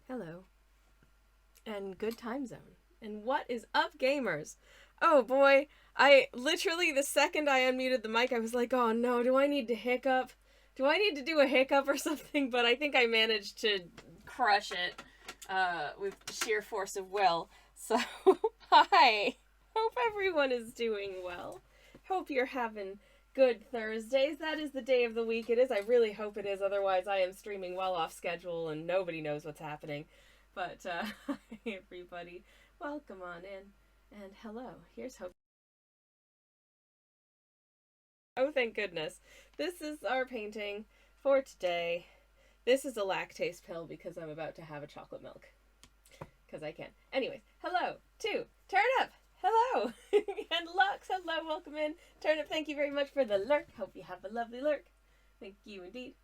Hello. And good time zone. And what is up, gamers? Oh boy, I literally, the second I unmuted the mic, I was like, oh no, do I need to hiccup? Do I need to do a hiccup or something? But I think I managed to crush it with sheer force of will. So, hi. Hope everyone is doing well. Hope you're having good Thursdays. That is the day of the week it is. I really hope it is. Otherwise, I am streaming well off schedule and nobody knows what's happening. But, hi, everybody. Welcome on in. And hello. Here's hope. Oh, thank goodness. This is our painting for today. This is a lactase pill because I'm about to have a chocolate milk. Because I can. Anyways, hello to Turnip. Hello. And Lux. Hello. Welcome in. Turnip, thank you very much for the lurk. Hope you have a lovely lurk. Thank you indeed.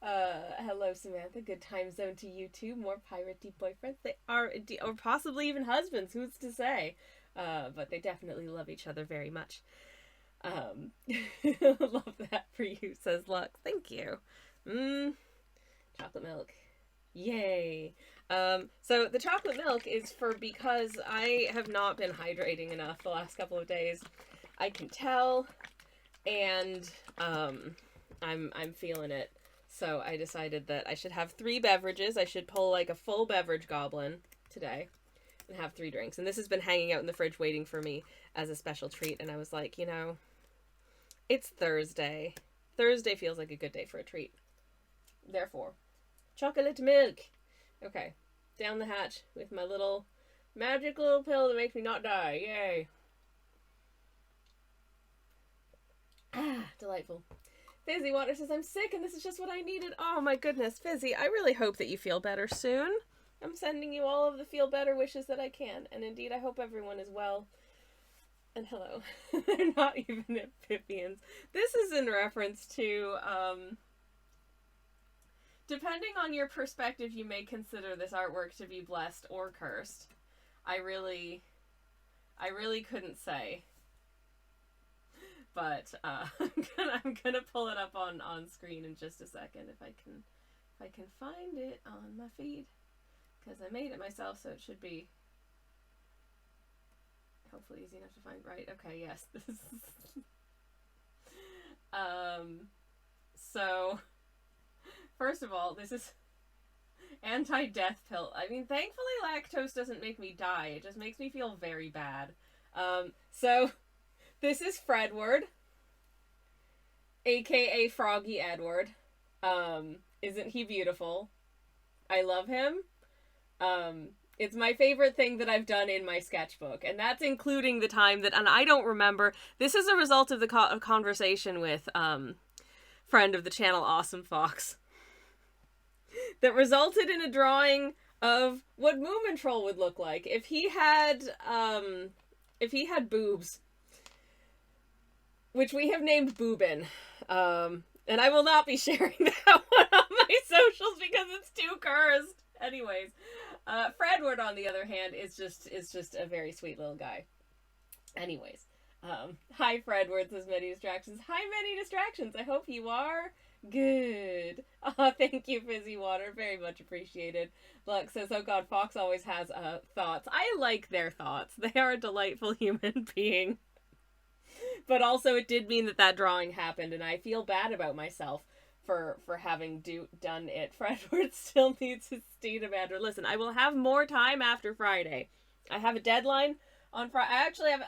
Hello, Samantha. Good time zone to you too. More piratey boyfriends. They are, or possibly even husbands. Who's to say? But they definitely love each other very much. Love that for you, says Lux. Thank you. Chocolate milk. Yay. So the chocolate milk is for because I have not been hydrating enough the last couple of days. I can tell, and I'm feeling it. So I decided that I should have 3 beverages. I should pull like a full beverage goblin today and have 3 drinks. And this has been hanging out in the fridge waiting for me as a special treat. And I was like, you know, it's Thursday. Thursday feels like a good day for a treat. Therefore, chocolate milk. Okay, down the hatch with my little magic little pill that makes me not die. Yay. Ah, delightful. Fizzy Water says, I'm sick and this is just what I needed. Oh my goodness, Fizzy, I really hope that you feel better soon. I'm sending you all of the feel better wishes that I can. And indeed, I hope everyone is well. And hello. They're not even amphibians. This is in reference to, depending on your perspective, you may consider this artwork to be blessed or cursed. I really couldn't say. But I'm gonna pull it up on screen in just a second if I can find it on my feed, because I made it myself, so it should be hopefully easy enough to find. Right? Okay. Yes. This is so first of all, this is anti-death pill. I mean, thankfully lactose doesn't make me die. It just makes me feel very bad. So this is Fredward, aka Froggy Edward. Isn't he beautiful? I love him. It's my favorite thing that I've done in my sketchbook, and that's including the time that, and I don't remember, this is a result of the conversation with friend of the channel, Awesome Fox, that resulted in a drawing of what Moomin Troll would look like if he had boobs, which we have named Boobin. And I will not be sharing that one on my socials because it's too cursed. Anyways, Fredward, on the other hand, is just a very sweet little guy. Anyways, hi Fredward, says Many Distractions. Hi Many Distractions, I hope you are good. Oh, thank you, Fizzy Water, very much appreciated. Lux says, oh god, Fox always has thoughts. I like their thoughts. They are a delightful human being. But also it did mean that drawing happened, and I feel bad about myself for having done it. Fredward still needs his steed commander. Listen, I will have more time after Friday. I have a deadline on Friday.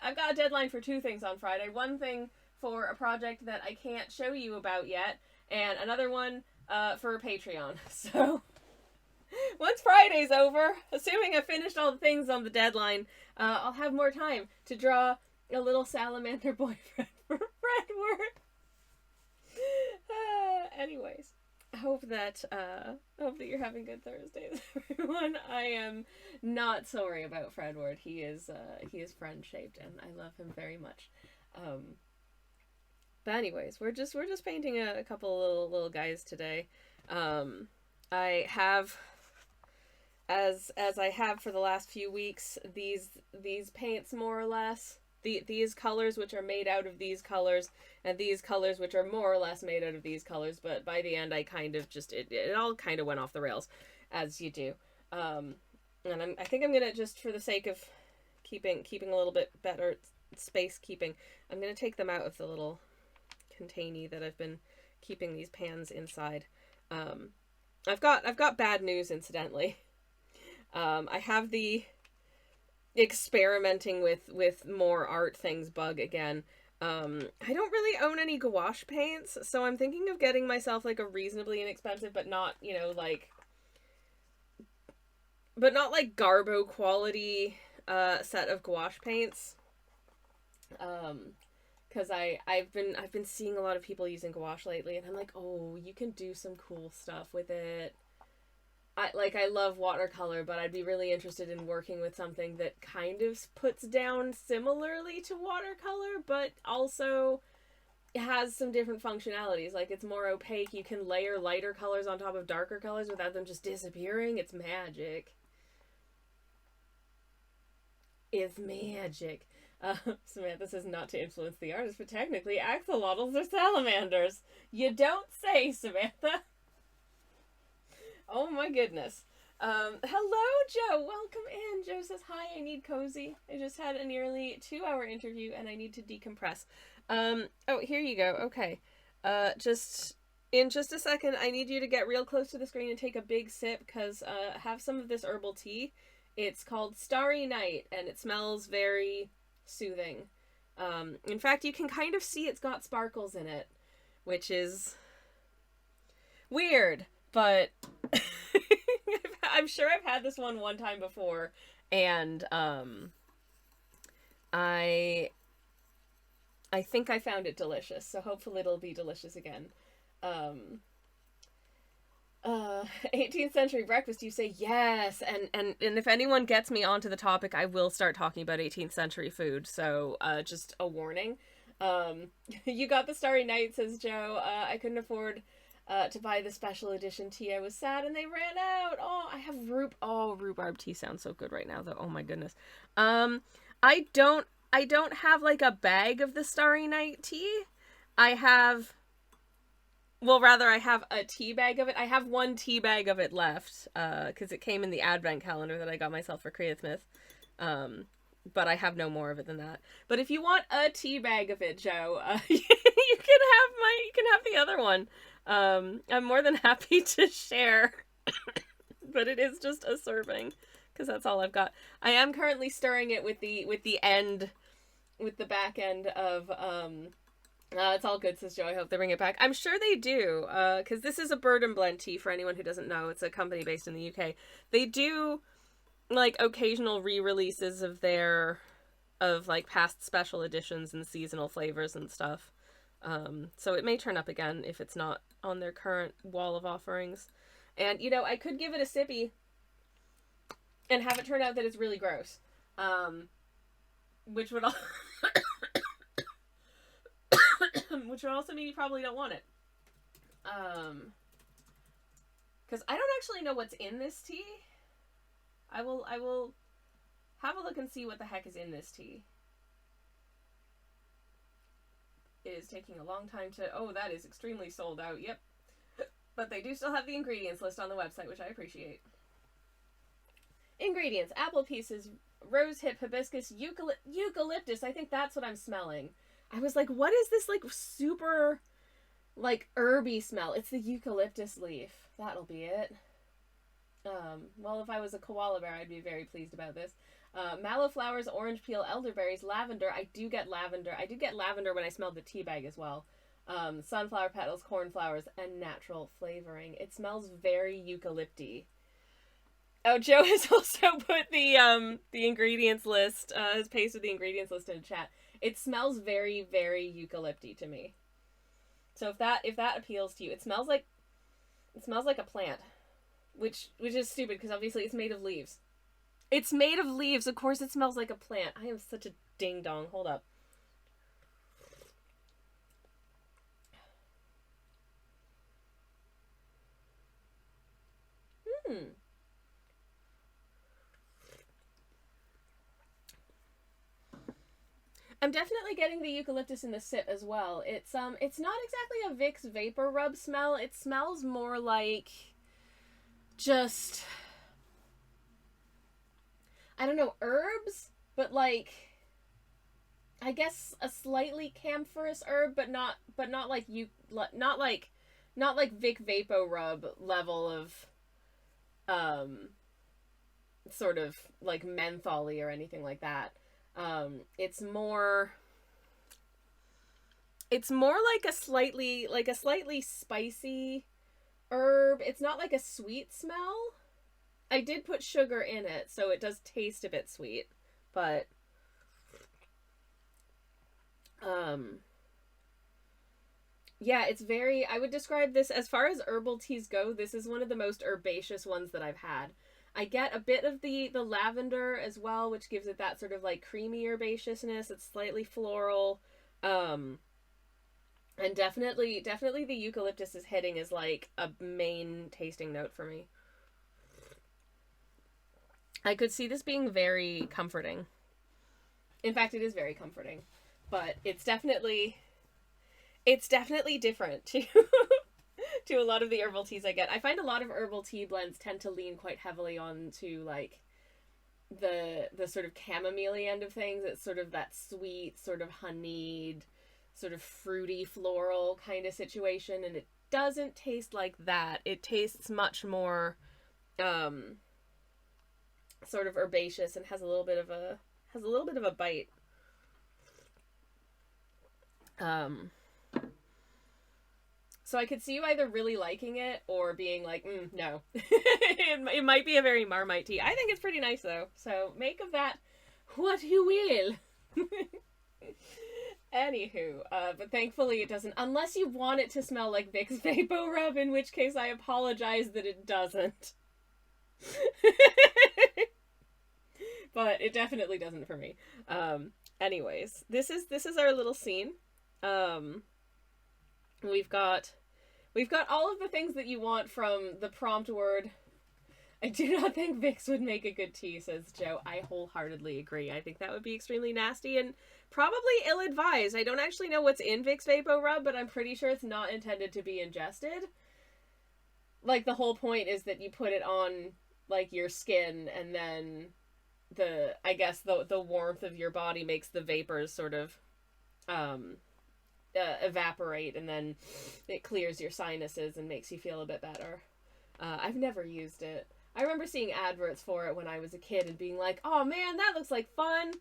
I've got a deadline for 2 things on Friday. One thing for a project that I can't show you about yet, and another one for Patreon. So once Friday's over, assuming I finished all the things on the deadline, I'll have more time to draw a little salamander boyfriend for Fredward. Anyways, hope that you're having good Thursdays, everyone. I am not sorry about Fredward. He is friend shaped, and I love him very much. But anyways, we're just painting a couple little guys today. I have, as I have for the last few weeks, these paints more or less. these colors which are made out of these colors, and these colors which are more or less made out of these colors. But by the end, I kind of just it all kind of went off the rails, as you do. And I think I'm gonna, just for the sake of keeping a little bit better space keeping, I'm gonna take them out of the little containy that I've been keeping these pans inside. I've got bad news, incidentally. I have the experimenting with more art things bug again. I don't really own any gouache paints, so I'm thinking of getting myself like a reasonably inexpensive, but not, like Garbo quality set of gouache paints. Because I've been seeing a lot of people using gouache lately, and I'm like, oh, you can do some cool stuff with it. I love watercolor, but I'd be really interested in working with something that kind of puts down similarly to watercolor, but also has some different functionalities. Like, it's more opaque. You can layer lighter colors on top of darker colors without them just disappearing. It's magic. It's magic. Samantha says not to influence the artist, but technically axolotls are salamanders. You don't say, Samantha. Oh my goodness. Hello, Joe. Welcome in. Joe says, hi, I need cozy. I just had a nearly 2-hour interview and I need to decompress. Oh, here you go. Okay. In just a second, I need you to get real close to the screen and take a big sip, because have some of this herbal tea. It's called Starry Night, and it smells very soothing. In fact, you can kind of see it's got sparkles in it, which is weird, but I'm sure I've had this one time before, and I think I found it delicious, so hopefully it'll be delicious again. 18th century breakfast, you say yes, and if anyone gets me onto the topic, I will start talking about 18th century food, so just a warning. You got the Starry Night, says Joe. I couldn't afford to buy the special edition tea. I was sad and they ran out. Oh, I have rhubarb tea sounds so good right now, though. Oh my goodness. I don't have like a bag of the Starry Night tea. I have a tea bag of it. I have one tea bag of it left, because it came in the advent calendar that I got myself for Creative but I have no more of it than that. But if you want a tea bag of it, Joe, you can have the other one. I'm more than happy to share, but it is just a serving, because that's all I've got. I am currently stirring it with the back end of, it's all good, says Joe. I hope they bring it back. I'm sure they do, because this is a Bird and Blend tea, for anyone who doesn't know. It's a company based in the UK. They do, like, occasional re-releases of like, past special editions and seasonal flavors and stuff. So it may turn up again if it's not on their current wall of offerings. And, I could give it a sippy and have it turn out that it's really gross. Which would which would also mean you probably don't want it. Because I don't actually know what's in this tea. I will have a look and see what the heck is in this tea. It is taking a long time to... Oh, that is extremely sold out. Yep. But they do still have the ingredients list on the website, which I appreciate. Ingredients. Apple pieces, rosehip, hibiscus, eucalyptus. I think that's what I'm smelling. I was like, what is this, like, super, like, herby smell? It's the eucalyptus leaf. That'll be it. Well, if I was a koala bear, I'd be very pleased about this. Mallow flowers, orange peel, elderberries, lavender. I do get lavender. I do get lavender when I smelled the tea bag as well. Sunflower petals, cornflowers, and natural flavoring. It smells very eucalypty. Oh, Joe has also put the ingredients list, has pasted the ingredients list in the chat. It smells very, very eucalypty to me. So if that appeals to you, it smells like a plant, which is stupid because obviously it's made of leaves. It's made of leaves. Of course it smells like a plant. I am such a ding dong. Hold up. I'm definitely getting the eucalyptus in the sip as well. It's not exactly a Vicks Vapor Rub smell. It smells more like just, I don't know, herbs, but like, I guess a slightly camphorous herb, but not like not like Vic Vapo Rub level of sort of like mentholy or anything like that. It's more like a slightly spicy herb. It's not like a sweet smell. I did put sugar in it, so it does taste a bit sweet, but yeah, it's very, I would describe this, as far as herbal teas go, this is one of the most herbaceous ones that I've had. I get a bit of the lavender as well, which gives it that sort of like creamy herbaceousness. It's slightly floral. And definitely the eucalyptus is hitting as like a main tasting note for me. I could see this being very comforting. In fact, it is very comforting, but it's definitely different to to a lot of the herbal teas I get. I find a lot of herbal tea blends tend to lean quite heavily onto like the sort of chamomile end of things. It's sort of that sweet, sort of honeyed, sort of fruity floral kind of situation, and it doesn't taste like that. It tastes much more sort of herbaceous and has a little bit of a bite. So I could see you either really liking it or being like, no. It might be a very Marmite tea. I think it's pretty nice, though. So make of that what you will. Anywho, but thankfully it doesn't. Unless you want it to smell like Vicks Vapo Rub, in which case I apologize that it doesn't. But it definitely doesn't for me. Anyways, this is our little scene. We've got all of the things that you want from the prompt word. I do not think Vicks would make a good tea, says Joe. I wholeheartedly agree. I think that would be extremely nasty and probably ill-advised. I don't actually know what's in Vicks Vapo Rub, but I'm pretty sure it's not intended to be ingested. Like, the whole point is that you put it on, like, your skin, and then I guess the warmth of your body makes the vapors sort of evaporate, and then it clears your sinuses and makes you feel a bit better. I've never used it. I remember seeing adverts for it when I was a kid and being like, oh man, that looks like fun.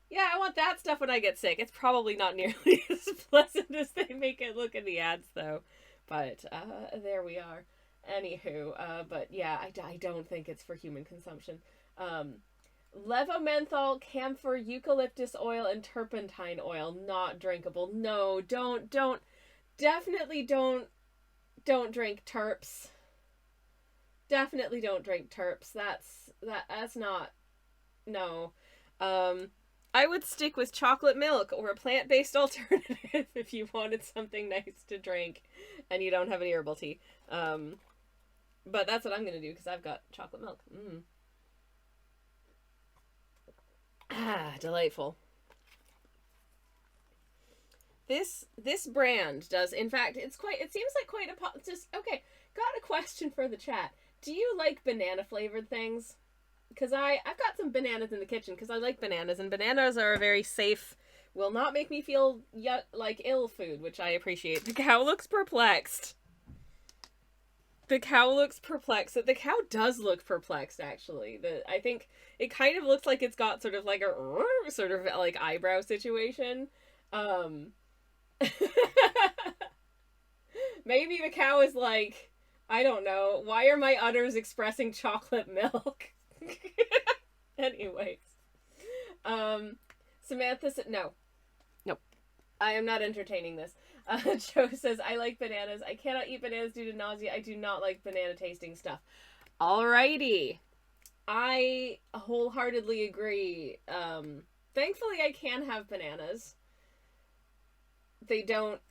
Yeah, I want that stuff when I get sick. It's probably not nearly as pleasant as they make it look in the ads, though. But there we are. Anywho, but yeah, I don't think it's for human consumption. Levomenthol, camphor, eucalyptus oil, and turpentine oil, not drinkable. No, definitely don't drink terps. Definitely don't drink terps. That's not, no. I would stick with chocolate milk or a plant-based alternative if you wanted something nice to drink and you don't have any herbal tea. But that's what I'm gonna do because I've got chocolate milk. Ah, delightful. This brand does, in fact, it seems like quite a, just, okay, got a question for the chat. Do you like banana flavored things? Because I've got some bananas in the kitchen because I like bananas, and bananas are a very safe, will not make me feel like ill food, which I appreciate. The cow looks perplexed. The cow looks perplexed. The cow does look perplexed, actually. I think it kind of looks like it's got sort of like a sort of like eyebrow situation. Maybe the cow is like, I don't know, why are my udders expressing chocolate milk? Anyways. Samantha said, no. Nope. I am not entertaining this. Joe says, I like bananas. I cannot eat bananas due to nausea. I do not like banana tasting stuff. Alrighty. I wholeheartedly agree. Thankfully I can have bananas. They don't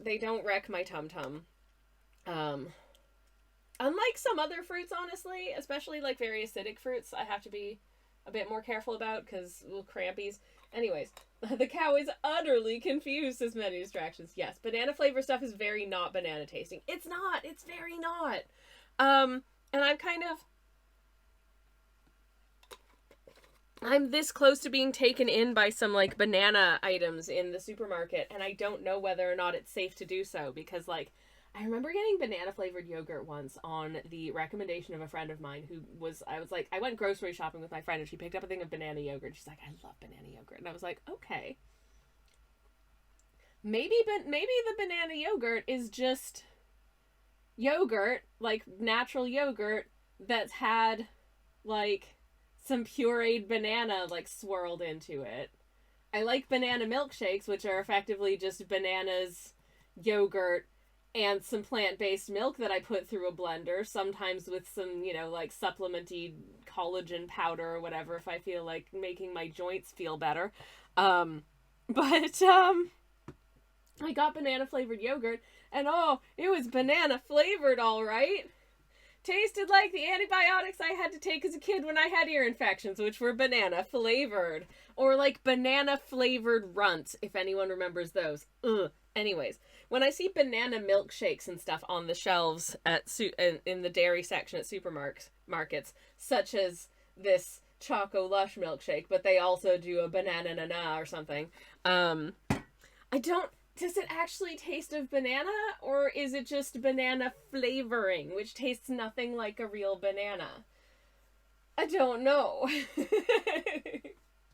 wreck my tum-tum. Unlike some other fruits, honestly, especially like very acidic fruits, I have to be a bit more careful about because little crampies. Anyways, the cow is utterly confused, says Many Distractions. Yes, banana flavor stuff is very not banana tasting. It's not. It's very not. And I'm this close to being taken in by some, like, banana items in the supermarket, and I don't know whether or not it's safe to do so, because, like, I remember getting banana flavored yogurt once on the recommendation of a friend of mine I went grocery shopping with my friend, and she picked up a thing of banana yogurt. She's like, I love banana yogurt. And I was like, okay. Maybe the banana yogurt is just yogurt, like natural yogurt, that's had, like, some pureed banana, like, swirled into it. I like banana milkshakes, which are effectively just bananas, yogurt, and some plant-based milk that I put through a blender, sometimes with some, like, supplementy collagen powder or whatever, if I feel like making my joints feel better. But I got banana-flavored yogurt, and it was banana-flavored, all right. Tasted like the antibiotics I had to take as a kid when I had ear infections, which were banana flavored. Or like banana flavored runts, if anyone remembers those. Ugh. Anyways, when I see banana milkshakes and stuff on the shelves in the dairy section at supermarkets, such as this Choco Lush milkshake, but they also do a banana nana or something, does it actually taste of banana, or is it just banana flavoring, which tastes nothing like a real banana? I don't know.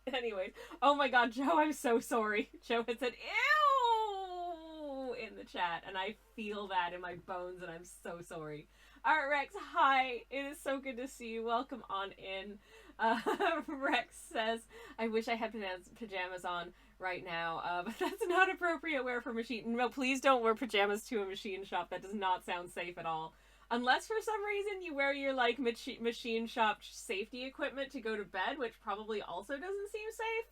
Anyways, oh my god, Joe, I'm so sorry. Joe had said, ew, in the chat, and I feel that in my bones, and I'm so sorry. Alright, Rex, hi. It is so good to see you. Welcome on in. Rex says, I wish I had pajamas on right now, but that's not appropriate wear for machine. No, please don't wear pajamas to a machine shop. That does not sound safe at all. Unless for some reason you wear your, like, machine shop safety equipment to go to bed, which probably also doesn't seem safe.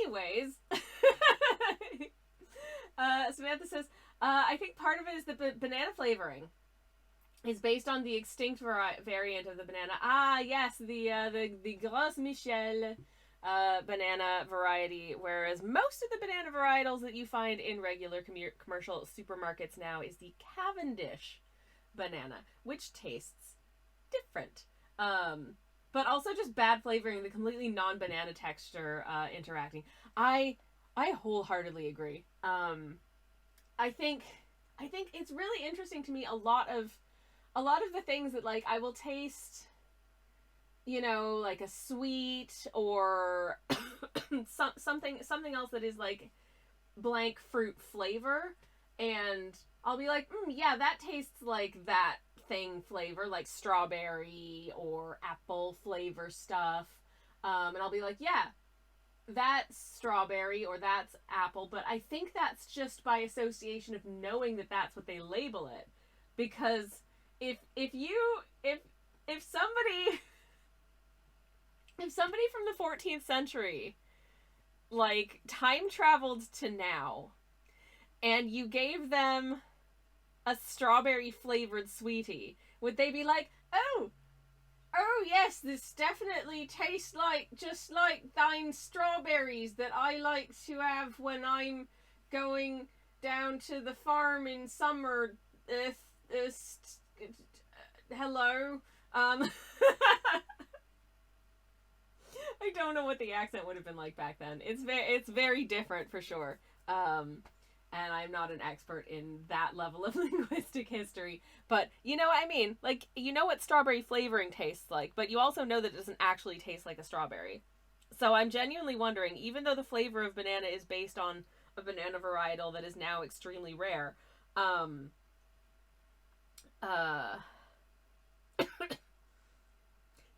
Anyways. Samantha says, I think part of it is the banana flavoring is based on the extinct variant of the banana. Ah, yes, the Gros Michel banana variety, whereas most of the banana varietals that you find in regular commercial supermarkets now is the Cavendish banana, which tastes different. But also just bad flavoring, the completely non-banana texture interacting. I wholeheartedly agree. I think it's really interesting to me, a lot of the things that, like, I will taste, like a sweet or something else that is like blank fruit flavor, and I'll be like, yeah, that tastes like that thing flavor, like strawberry or apple flavor stuff, and I'll be like, yeah, that's strawberry or that's apple, but I think that's just by association of knowing that that's what they label it, because if somebody from the 14th century, like, time traveled to now, and you gave them a strawberry flavored sweetie, would they be like, oh yes, this definitely tastes like, just like thine strawberries that I like to have when I'm going down to the farm in summer, hello? I don't know what the accent would have been like back then. It's very different for sure. And I'm not an expert in that level of linguistic history, but you know what I mean? Like, you know what strawberry flavoring tastes like, but you also know that it doesn't actually taste like a strawberry. So I'm genuinely wondering, even though the flavor of banana is based on a banana varietal that is now extremely rare,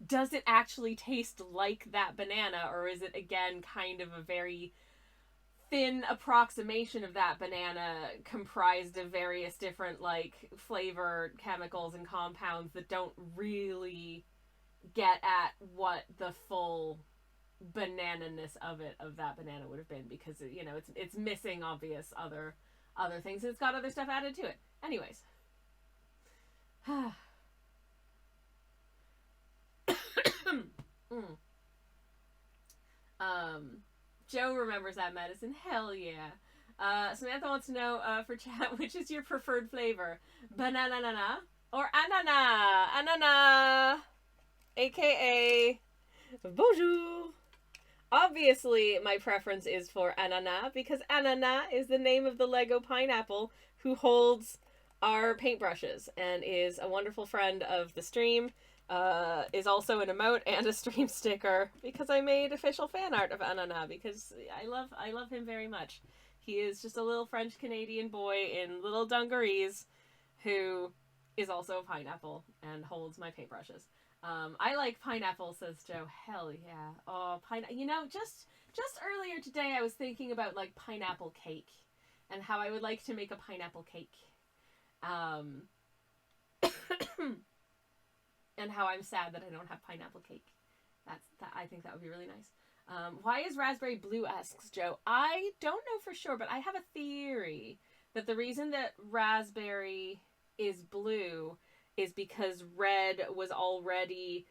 does it actually taste like that banana, or is it, again, kind of a very thin approximation of that banana comprised of various different, like, flavor chemicals and compounds that don't really get at what the full banana-ness of that banana would have been, because, it's missing obvious other things. It's got other stuff added to it. Anyways. Joe remembers that medicine. Hell yeah. Samantha wants to know for chat, which is your preferred flavor? Banana or anana? Anana, aka bonjour. Obviously, my preference is for Anana, because Anana is the name of the Lego pineapple who holds our paintbrushes and is a wonderful friend of the stream, is also an emote and a stream sticker, because I made official fan art of Anana, because I love him very much. He is just a little French-Canadian boy in little dungarees who is also a pineapple and holds my paintbrushes. I like pineapple, says Joe. Hell yeah. Oh, you know, just earlier today I was thinking about, like, pineapple cake and how I would like to make a pineapple cake. And how I'm sad that I don't have pineapple cake. I think that would be really nice. Why is raspberry blue, asks Joe. I don't know for sure, but I have a theory that the reason that raspberry is blue is because red was already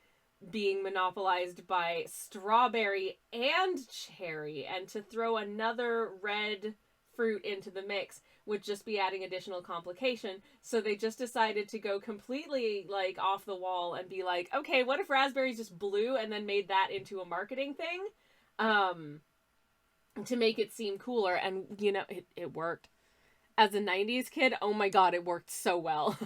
being monopolized by strawberry and cherry, and to throw another red fruit into the mix would just be adding additional complication. So they just decided to go completely, like, off the wall and be like, okay, what if raspberry's just blue, and then made that into a marketing thing to make it seem cooler. And, you know, it worked. As a 90s kid, oh my god, it worked so well.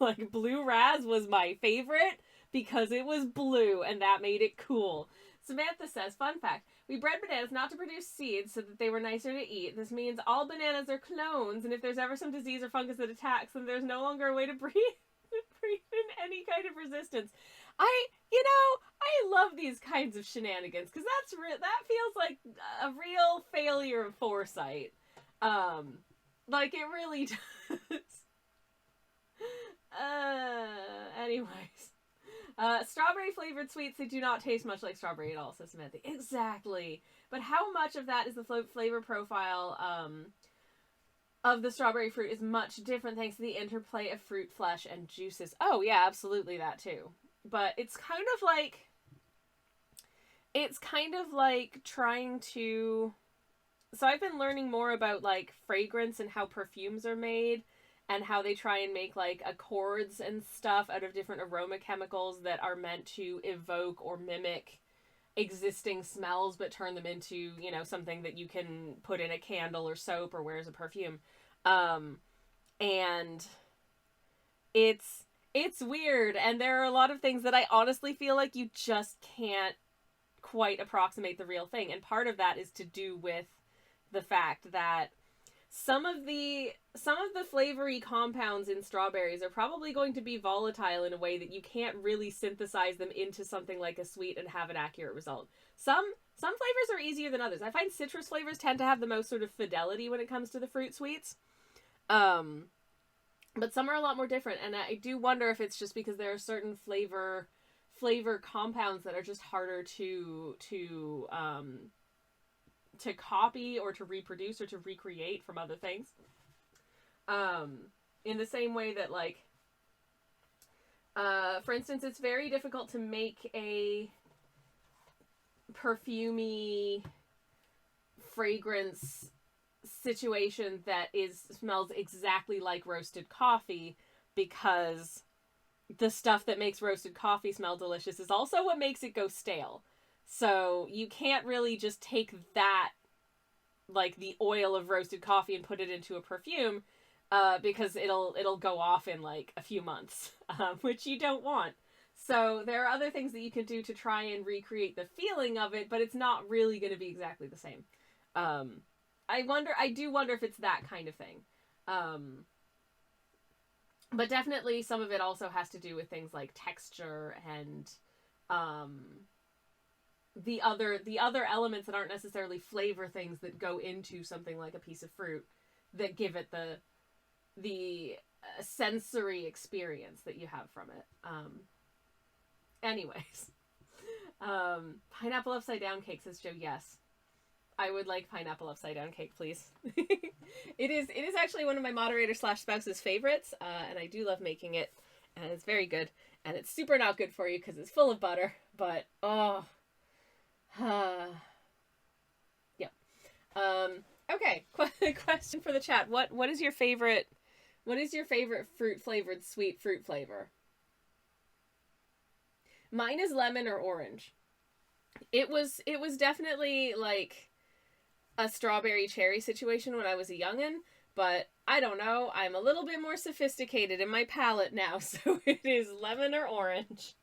Like, blue raz was my favorite because it was blue, and that made it cool. Samantha says, fun fact, we bred bananas not to produce seeds so that they were nicer to eat. This means all bananas are clones, and if there's ever some disease or fungus that attacks them, there's no longer a way to breed in any kind of resistance. I love these kinds of shenanigans, because that feels like a real failure of foresight. Like, it really does. Anyways. Strawberry flavored sweets, they do not taste much like strawberry at all, says Samantha. Exactly. But how much of that is the flavor profile of the strawberry fruit is much different thanks to the interplay of fruit flesh and juices. Oh, yeah, absolutely that too. But it's kind of like trying to... So I've been learning more about, like, fragrance and how perfumes are made, and how they try and make, like, accords and stuff out of different aroma chemicals that are meant to evoke or mimic existing smells, but turn them into, you know, something that you can put in a candle or soap or wear as a perfume. And it's weird, and there are a lot of things that I honestly feel like you just can't quite approximate the real thing, and part of that is to do with the fact that some of the flavory compounds in strawberries are probably going to be volatile in a way that you can't really synthesize them into something like a sweet and have an accurate result. Some flavors are easier than others. I find citrus flavors tend to have the most sort of fidelity when it comes to the fruit sweets. But some are a lot more different, and I do wonder if it's just because there are certain flavor compounds that are just harder to copy or to reproduce or to recreate from other things. In the same way that, like, for instance, it's very difficult to make a perfumey fragrance situation that smells exactly like roasted coffee, because the stuff that makes roasted coffee smell delicious is also what makes it go stale. So you can't really just take that, like the oil of roasted coffee, and put it into a perfume, because it'll go off in like a few months, which you don't want. So there are other things that you can do to try and recreate the feeling of it, but it's not really going to be exactly the same. I do wonder if it's that kind of thing. But definitely some of it also has to do with things like texture and the other elements that aren't necessarily flavor things that go into something like a piece of fruit that give it the sensory experience that you have from it. Anyways. Pineapple upside down cake, says Joe. Yes. I would like pineapple upside down cake, please. It is actually one of my moderator/spouse's favorites, and I do love making it, and it's very good, and it's super not good for you because it's full of butter, but, oh. Yep. Okay, question for the chat. What is your favorite fruit flavored sweet fruit flavor? Mine is lemon or orange. It was definitely like a strawberry cherry situation when I was a youngin', but I don't know. I'm a little bit more sophisticated in my palate now, so it is lemon or orange.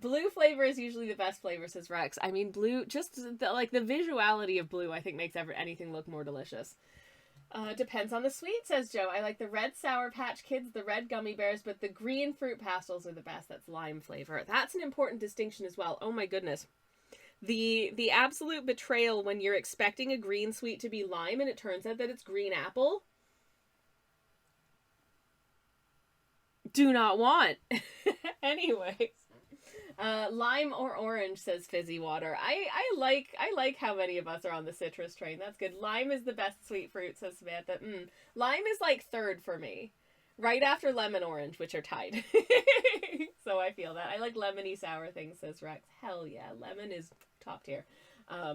Blue flavor is usually the best flavor, says Rex. I mean, blue, just the visuality of blue, I think makes anything look more delicious. Depends on the sweet, says Joe. I like the red Sour Patch Kids, the red gummy bears, but the green fruit pastels are the best. That's lime flavor. That's an important distinction as well. Oh my goodness. The absolute betrayal when you're expecting a green sweet to be lime and it turns out that it's green apple. Do not want. Anyways. Lime or orange, says Fizzy Water. I like how many of us are on the citrus train. That's good. Lime is the best sweet fruit, says Samantha. Lime is like third for me. Right after lemon orange, which are tied. So I feel that. I like lemony sour things, says Rex. Hell yeah. Lemon is top tier. I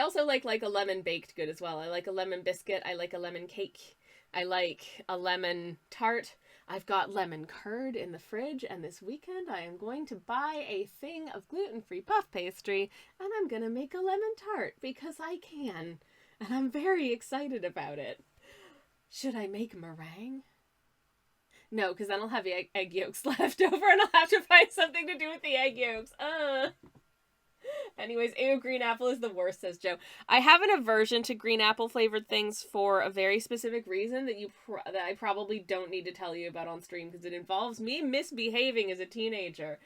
also like a lemon baked good as well. I like a lemon biscuit. I like a lemon cake. I like a lemon tart. I've got lemon curd in the fridge, and this weekend I am going to buy a thing of gluten-free puff pastry, and I'm gonna make a lemon tart because I can, and I'm very excited about it. Should I make meringue? No, because then I'll have egg yolks left over, and I'll have to find something to do with the egg yolks. Anyways, ew, green apple is the worst, says Joe. I have an aversion to green apple flavored things for a very specific reason that that I probably don't need to tell you about on stream because it involves me misbehaving as a teenager.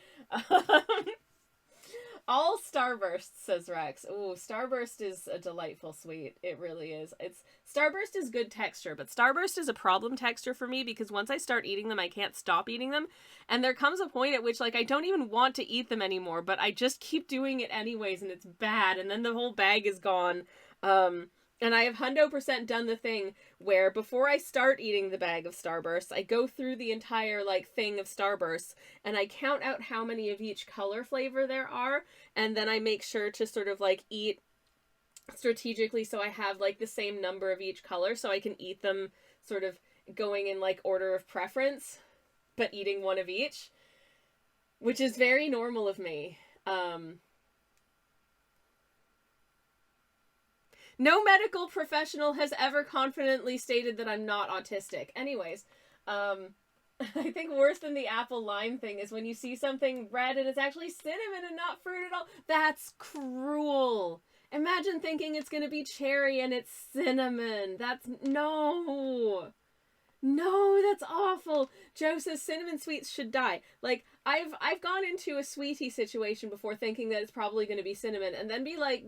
All Starburst, says Rex. Ooh, Starburst is a delightful sweet. It really is. Starburst is good texture, but Starburst is a problem texture for me because once I start eating them, I can't stop eating them. And there comes a point at which, like, I don't even want to eat them anymore, but I just keep doing it anyways, and it's bad, and then the whole bag is gone. And I have 100% done the thing where before I start eating the bag of Starbursts, I go through the entire, like, thing of Starbursts, and I count out how many of each color flavor there are, and then I make sure to sort of, like, eat strategically so I have, like, the same number of each color, so I can eat them sort of going in, like, order of preference, but eating one of each, which is very normal of me. No medical professional has ever confidently stated that I'm not autistic. Anyways, I think worse than the apple lime thing is when you see something red and it's actually cinnamon and not fruit at all. That's cruel. Imagine thinking it's gonna be cherry and it's cinnamon. No, that's awful. Joe says cinnamon sweets should die. Like, I've gone into a sweetie situation before thinking that it's probably going to be cinnamon and then be like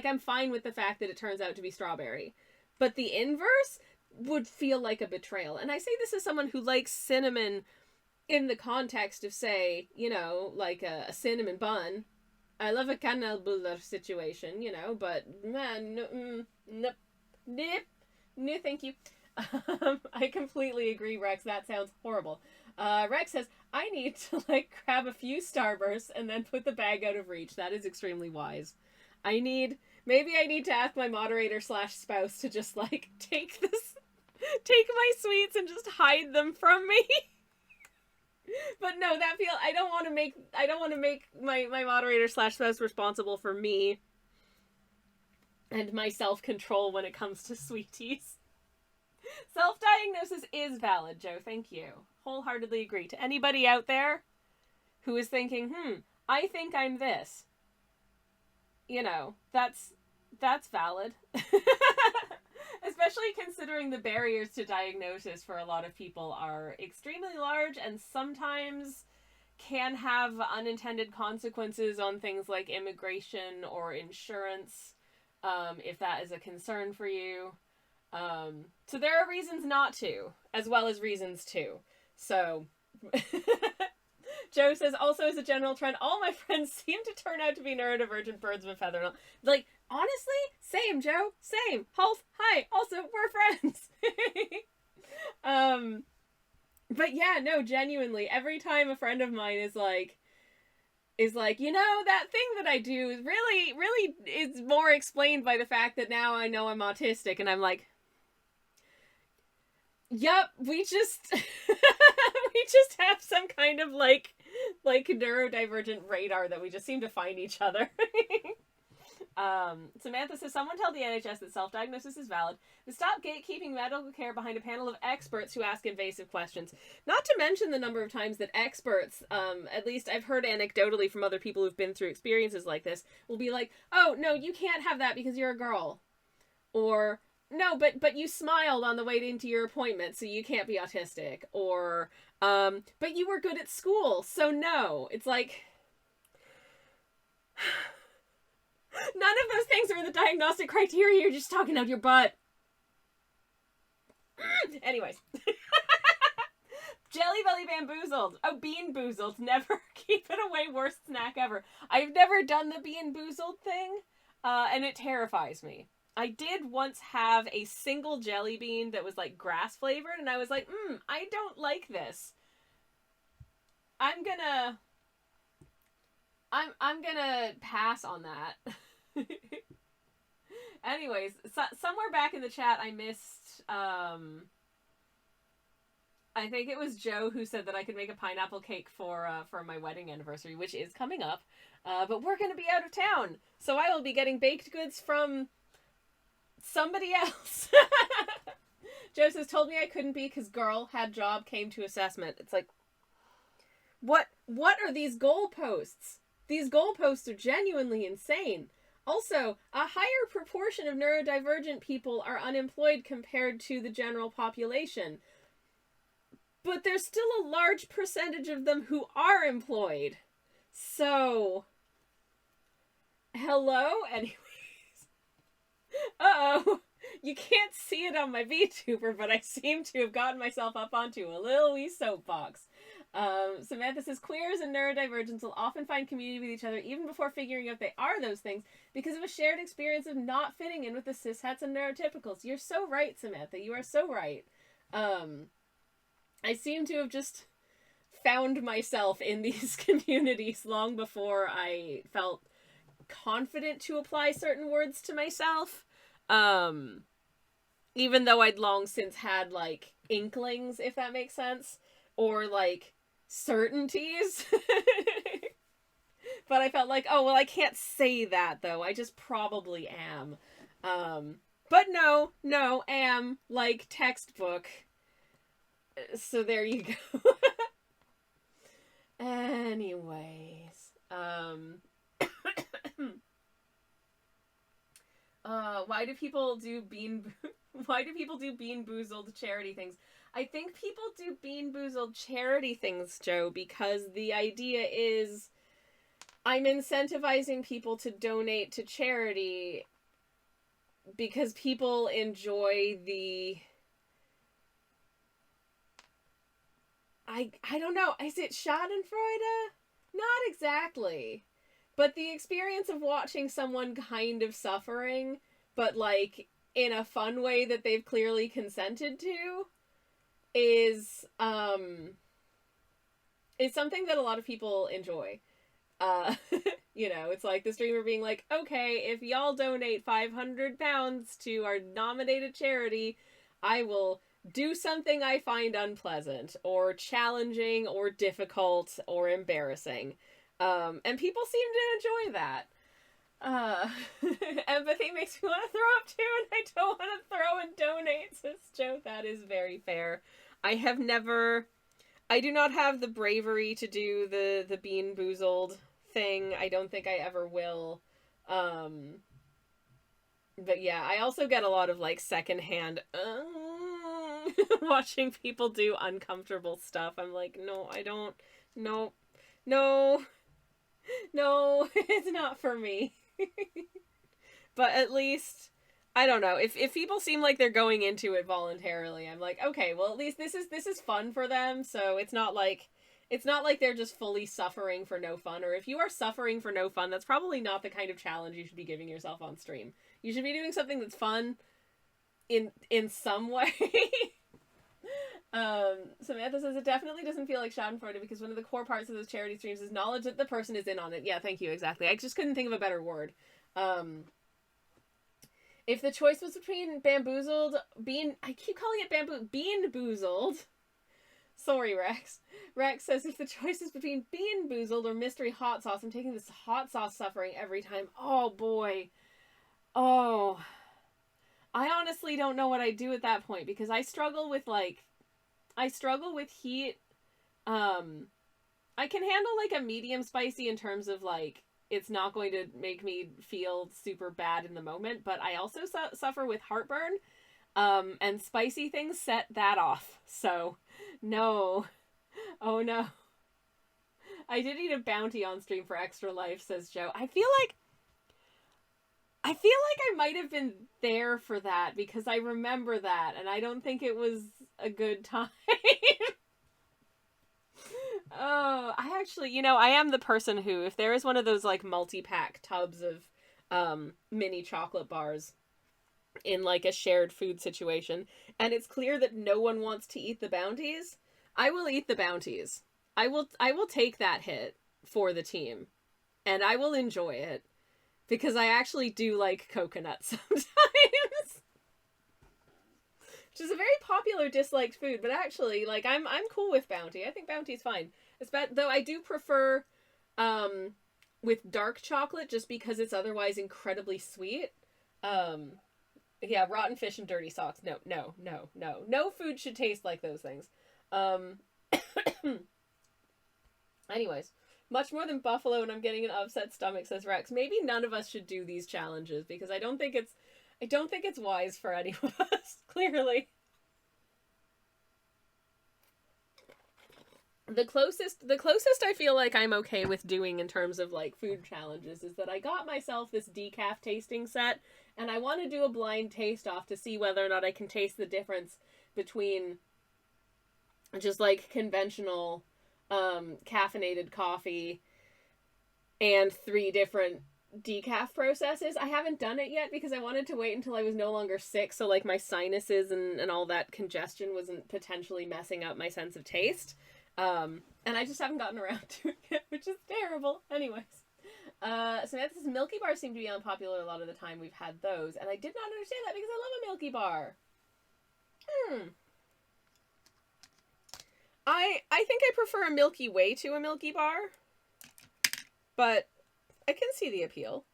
I'm fine with the fact that it turns out to be strawberry. But the inverse would feel like a betrayal. And I say this as someone who likes cinnamon in the context of, say, you know, like a cinnamon bun. I love a canelbuller situation, you know, but man, no, thank you. I completely agree, Rex. That sounds horrible. Rex says, I need to, like, grab a few Starbursts and then put the bag out of reach. That is extremely wise. Maybe I need to ask my moderator / spouse to just, like, take my sweets and just hide them from me. But no, I don't want to make my moderator / spouse responsible for me and my self-control when it comes to sweeties. Self-diagnosis is valid, Joe. Thank you. Wholeheartedly agree. To anybody out there who is thinking, I think I'm this. You know, that's valid. Especially considering the barriers to diagnosis for a lot of people are extremely large and sometimes can have unintended consequences on things like immigration or insurance, if that is a concern for you. So there are reasons not to, as well as reasons to. So, Joe says, also as a general trend, all my friends seem to turn out to be neurodivergent birds of a feather. Like, honestly, same, Joe, same. Halt, hi, also, we're friends. But yeah, no, genuinely, every time a friend of mine is like, is like, you know, that thing that I do is really is more explained by the fact that now I know I'm autistic, and I'm like, yep, we just we just have some kind of like neurodivergent radar that we just seem to find each other. Samantha says, someone tell the NHS that self-diagnosis is valid, but stop gatekeeping medical care behind a panel of experts who ask invasive questions. Not to mention the number of times that experts, at least I've heard anecdotally from other people who've been through experiences like this, will be like, oh, no, you can't have that because you're a girl. Or, no, but you smiled on the way into your appointment, so you can't be autistic. Or, but you were good at school, so no. It's like... None of those things are in the diagnostic criteria. You're just talking out your butt. Anyways. Jelly Belly Bamboozled. Oh, Bean Boozled. Never keep it away. Worst snack ever. I've never done the Bean Boozled thing, and it terrifies me. I did once have a single jelly bean that was like grass flavored, and I was like, I don't like this. I'm gonna pass on that. Anyways, somewhere back in the chat I missed, I think it was Joe who said that I could make a pineapple cake for my wedding anniversary, which is coming up, but we're going to be out of town, so I will be getting baked goods from somebody else. Joe says, told me I couldn't be because girl had job, came to assessment. It's like, what are these goalposts? These goalposts are genuinely insane. Also, a higher proportion of neurodivergent people are unemployed compared to the general population. But there's still a large percentage of them who are employed. So, hello? Anyways. Uh-oh. You can't see it on my VTuber, but I seem to have gotten myself up onto a little wee soapbox. Samantha says, queers and neurodivergents will often find community with each other even before figuring out they are those things because of a shared experience of not fitting in with the cishets and neurotypicals. You're so right, Samantha. You are so right. I seem to have just found myself in these communities long before I felt confident to apply certain words to myself. Even though I'd long since had, like, inklings, if that makes sense. Or, like, certainties. But I felt like, oh, well, I can't say that, though. I just probably am. But no, am, like, textbook. So there you go. Anyways. Why do people do Bean Boozled charity things? I think people do Bean Boozled charity things, Joe, because the idea is I'm incentivizing people to donate to charity because people enjoy the... I don't know. Is it Schadenfreude? Not exactly. But the experience of watching someone kind of suffering, but, like, in a fun way that they've clearly consented to, is something that a lot of people enjoy. You know, it's like the streamer being like, okay, if y'all donate 500 pounds to our nominated charity, I will do something I find unpleasant, or challenging, or difficult, or embarrassing. And people seem to enjoy that. Empathy makes me want to throw up too, and I don't want to throw and donate, says Joe. That is very fair. I do not have the bravery to do the Bean Boozled thing. I don't think I ever will. But yeah, I also get a lot of, like, secondhand, watching people do uncomfortable stuff. I'm like, no, I don't, no, it's not for me. But at least, I don't know, if people seem like they're going into it voluntarily, I'm like, okay, well, at least this is fun for them, so it's not like they're just fully suffering for no fun. Or if you are suffering for no fun, that's probably not the kind of challenge you should be giving yourself on stream. You should be doing something that's fun in some way. Samantha says it definitely doesn't feel like Schadenfreude because one of the core parts of those charity streams is knowledge that the person is in on it. Yeah, thank you, exactly. I just couldn't think of a better word. If the choice was between bamboozled, I keep calling it bean boozled. Sorry, Rex. Rex says if the choice is between bean boozled or mystery hot sauce, I'm taking this hot sauce suffering every time. Oh boy. Oh. I honestly don't know what I do at that point because I struggle with heat. I can handle like a medium spicy in terms of like it's not going to make me feel super bad in the moment, but I also suffer with heartburn. And spicy things set that off. So, no. Oh no. I did eat a bounty on stream for extra life, says Joe. I feel like I might have been there for that because I remember that and I don't think it was a good time. Oh, I actually, I am the person who, if there is one of those like multi-pack tubs of mini chocolate bars in like a shared food situation and it's clear that no one wants to eat the bounties, I will eat the bounties. I will take that hit for the team and I will enjoy it because I actually do like coconuts sometimes. Which is a very popular disliked food, but actually like I'm cool with bounty. I think bounty's fine. Though I do prefer with dark chocolate just because it's otherwise incredibly sweet. Yeah, rotten fish and dirty socks. No. No food should taste like those things. Anyways, much more than buffalo and I'm getting an upset stomach, says Rex. Maybe none of us should do these challenges because I don't think it's wise for any of us, clearly. The closest I feel like I'm okay with doing in terms of like food challenges is that I got myself this decaf tasting set and I want to do a blind taste off to see whether or not I can taste the difference between just like conventional caffeinated coffee and 3 different decaf processes. I haven't done it yet because I wanted to wait until I was no longer sick so like my sinuses and all that congestion wasn't potentially messing up my sense of taste. And I just haven't gotten around to it, which is terrible. Anyways. Samantha says Milky Bars seem to be unpopular a lot of the time. We've had those, and I did not understand that because I love a Milky Bar. I think I prefer a Milky Way to a Milky Bar, but I can see the appeal.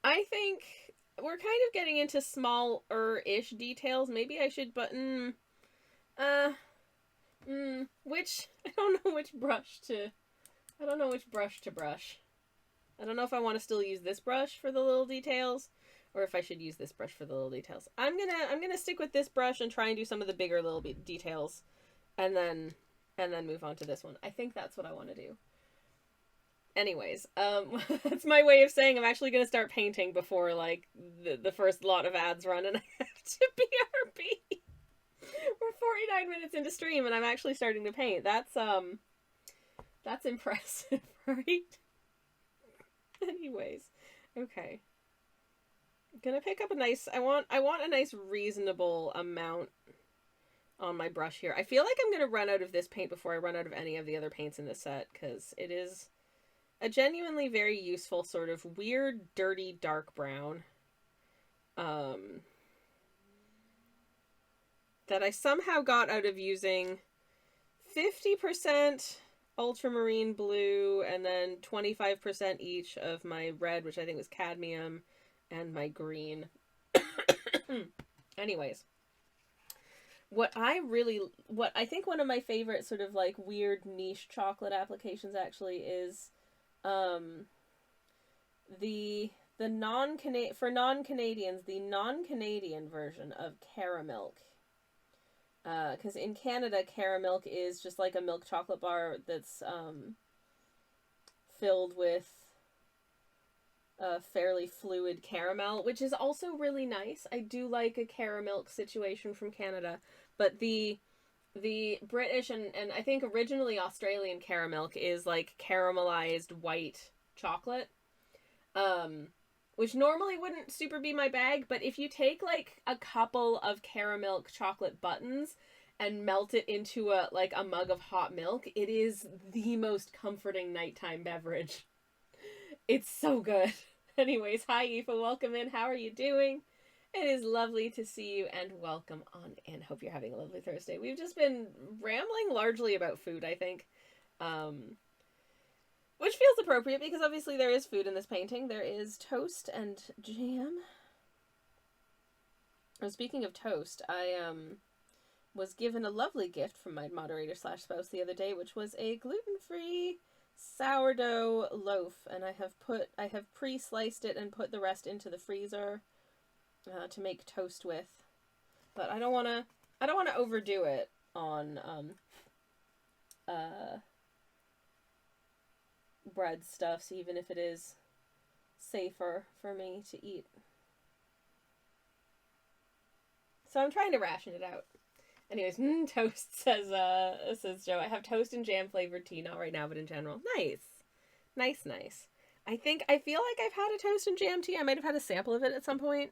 I think we're kind of getting into smaller-ish details. Maybe I should which I don't know which brush to brush. I don't know if I want to still use this brush for the little details or if I should use this brush for the little details. I'm gonna stick with this brush and try and do some of the bigger little details and then move on to this one. I think that's what I want to do. Anyways, that's my way of saying I'm actually gonna start painting before like the first lot of ads run and I have to BRB. We're 49 minutes into stream and I'm actually starting to paint. That's impressive, right? Anyways, okay. I'm gonna pick up a nice, I want a nice reasonable amount on my brush here. I feel like I'm gonna run out of this paint before I run out of any of the other paints in this set, because it is a genuinely very useful sort of weird, dirty, dark brown. That I somehow got out of using 50% ultramarine blue and then 25% each of my red, which I think was cadmium, and my green. Anyways, what I think one of my favorite sort of like weird niche chocolate applications actually is the non-Canadians, the non-Canadian version of Caramilk. Because in Canada, Caramilk is just like a milk chocolate bar that's filled with a fairly fluid caramel, which is also really nice. I do like a Caramilk situation from Canada, but the British and I think originally Australian Caramilk is like caramelized white chocolate. Which normally wouldn't super be my bag, but if you take like a couple of Caramilk chocolate buttons and melt it into a mug of hot milk. It is the most comforting nighttime beverage. It's so good. Anyways, hi Aoife, welcome in. How are you doing? It is lovely to see you and welcome on in. Hope you're having a lovely Thursday. We've just been rambling largely about food, I think. Which feels appropriate because obviously there is food in this painting. There is toast and jam. Oh, speaking of toast, I was given a lovely gift from my moderator / spouse the other day, which was a gluten-free sourdough loaf, and I have pre-sliced it and put the rest into the freezer to make toast with. But I don't want to overdo it on bread stuffs, even if it is safer for me to eat. So I'm trying to ration it out. Anyways, toast, says Joe. I have toast and jam flavored tea, not right now, but in general. Nice. I feel like I've had a toast and jam tea. I might have had a sample of it at some point.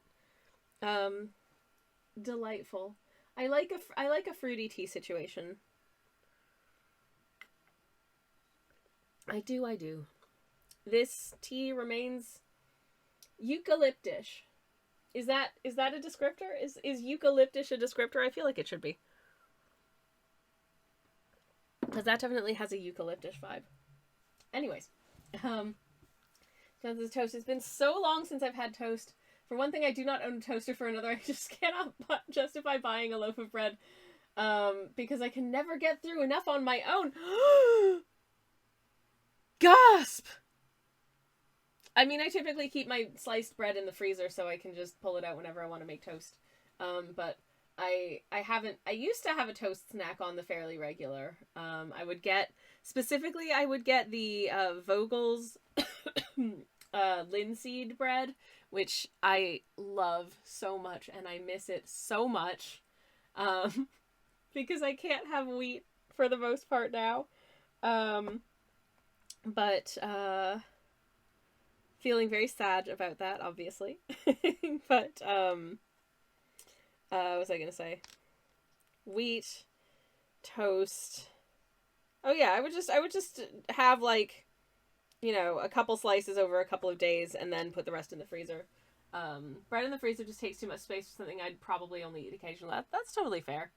Delightful. I like a fruity tea situation. I do. This tea remains eucalyptish. Is that a descriptor? Is eucalyptish a descriptor? I feel like it should be. Because that definitely has a eucalyptish vibe. Anyways. Jonathan's toast. It's been so long since I've had toast. For one thing, I do not own a toaster. For another, I just cannot justify buying a loaf of bread. Because I can never get through enough on my own. Gasp! I mean, I typically keep my sliced bread in the freezer so I can just pull it out whenever I want to make toast. But I used to have a toast snack on the fairly regular. I would get the Vogel's linseed bread, which I love so much and I miss it so much. Because I can't have wheat for the most part now. But feeling very sad about that, obviously. But, what was I gonna say? Wheat, toast. Oh yeah, I would just have, like, a couple slices over a couple of days and then put the rest in the freezer. Bread in the freezer just takes too much space for something I'd probably only eat occasionally. That's totally fair.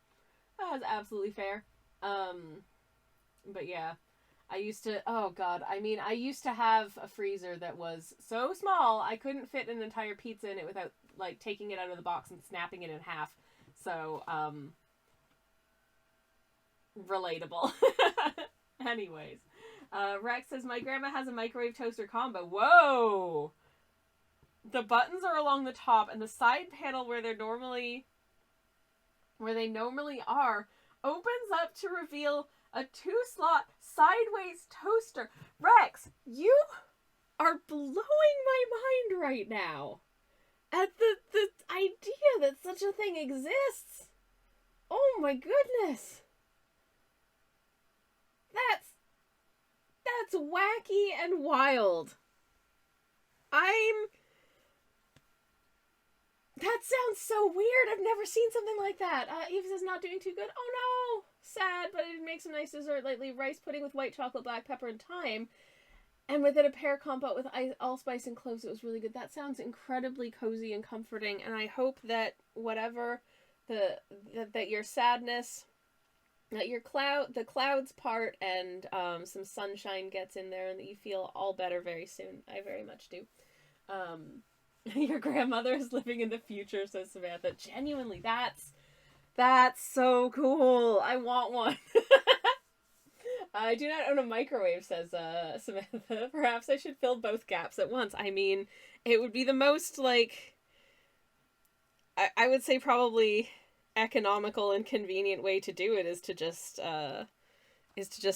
That is absolutely fair. But yeah. I used to have a freezer that was so small I couldn't fit an entire pizza in it without, like, taking it out of the box and snapping it in half. So, relatable. Anyways. Rex says, my grandma has a microwave toaster combo. Whoa! The buttons are along the top, and the side panel where they normally are opens up to reveal a 2-slot sideways toaster. Rex, you are blowing my mind right now at the idea that such a thing exists. Oh my goodness. That's wacky and wild. That sounds so weird. I've never seen something like that. Eve says not doing too good. Oh no! Sad, but I did make some nice dessert lately. Rice pudding with white chocolate, black pepper, and thyme. And with it a pear compote with allspice and cloves. It was really good. That sounds incredibly cozy and comforting. And I hope that whatever that your sadness, that the clouds part and some sunshine gets in there and that you feel all better very soon. I very much do. Your grandmother is living in the future, says Samantha. Genuinely, that's so cool. I want one. I do not own a microwave, says Samantha. Perhaps I should fill both gaps at once. I mean, it would be the most, like, I would say probably economical and convenient way to do it is to just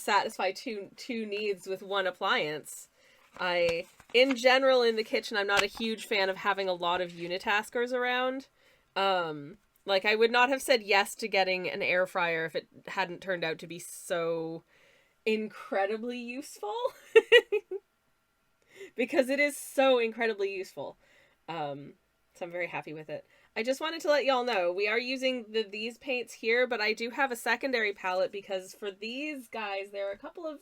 satisfy two needs with one appliance. In general, in the kitchen, I'm not a huge fan of having a lot of unitaskers around. Like, I would not have said yes to getting an air fryer if it hadn't turned out to be so incredibly useful. Because it is so incredibly useful. So I'm very happy with it. I just wanted to let y'all know, we are using these paints here, but I do have a secondary palette because for these guys, there are a couple of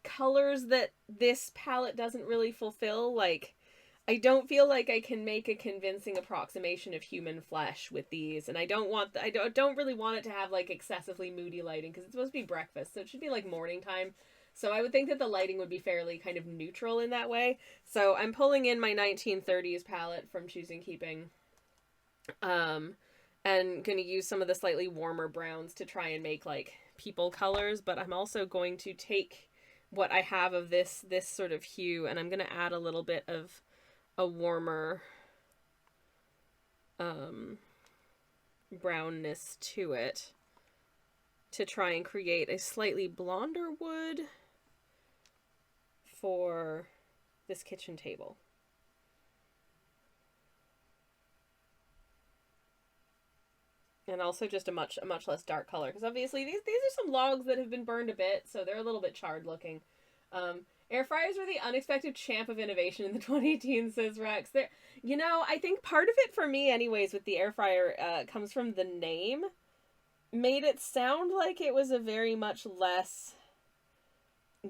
colors that this palette doesn't really fulfill. Like, I don't feel like I can make a convincing approximation of human flesh with these, and I don't really want it to have like excessively moody lighting because it's supposed to be breakfast, so it should be like morning time. So I would think that the lighting would be fairly kind of neutral in that way. So I'm pulling in my 1930s palette from Choosing Keeping, and gonna use some of the slightly warmer browns to try and make like people colors. But I'm also going to take what I have of this sort of hue, and I'm gonna add a little bit of a warmer brownness to it to try and create a slightly blonder wood for this kitchen table. And also just a much less dark color, because obviously these are some logs that have been burned a bit, so they're a little bit charred looking. Air fryers were the unexpected champ of innovation in the 2010s, says Rex. There, you know, I think part of it for me, anyways, with the air fryer comes from the name. Made it sound like it was a very much less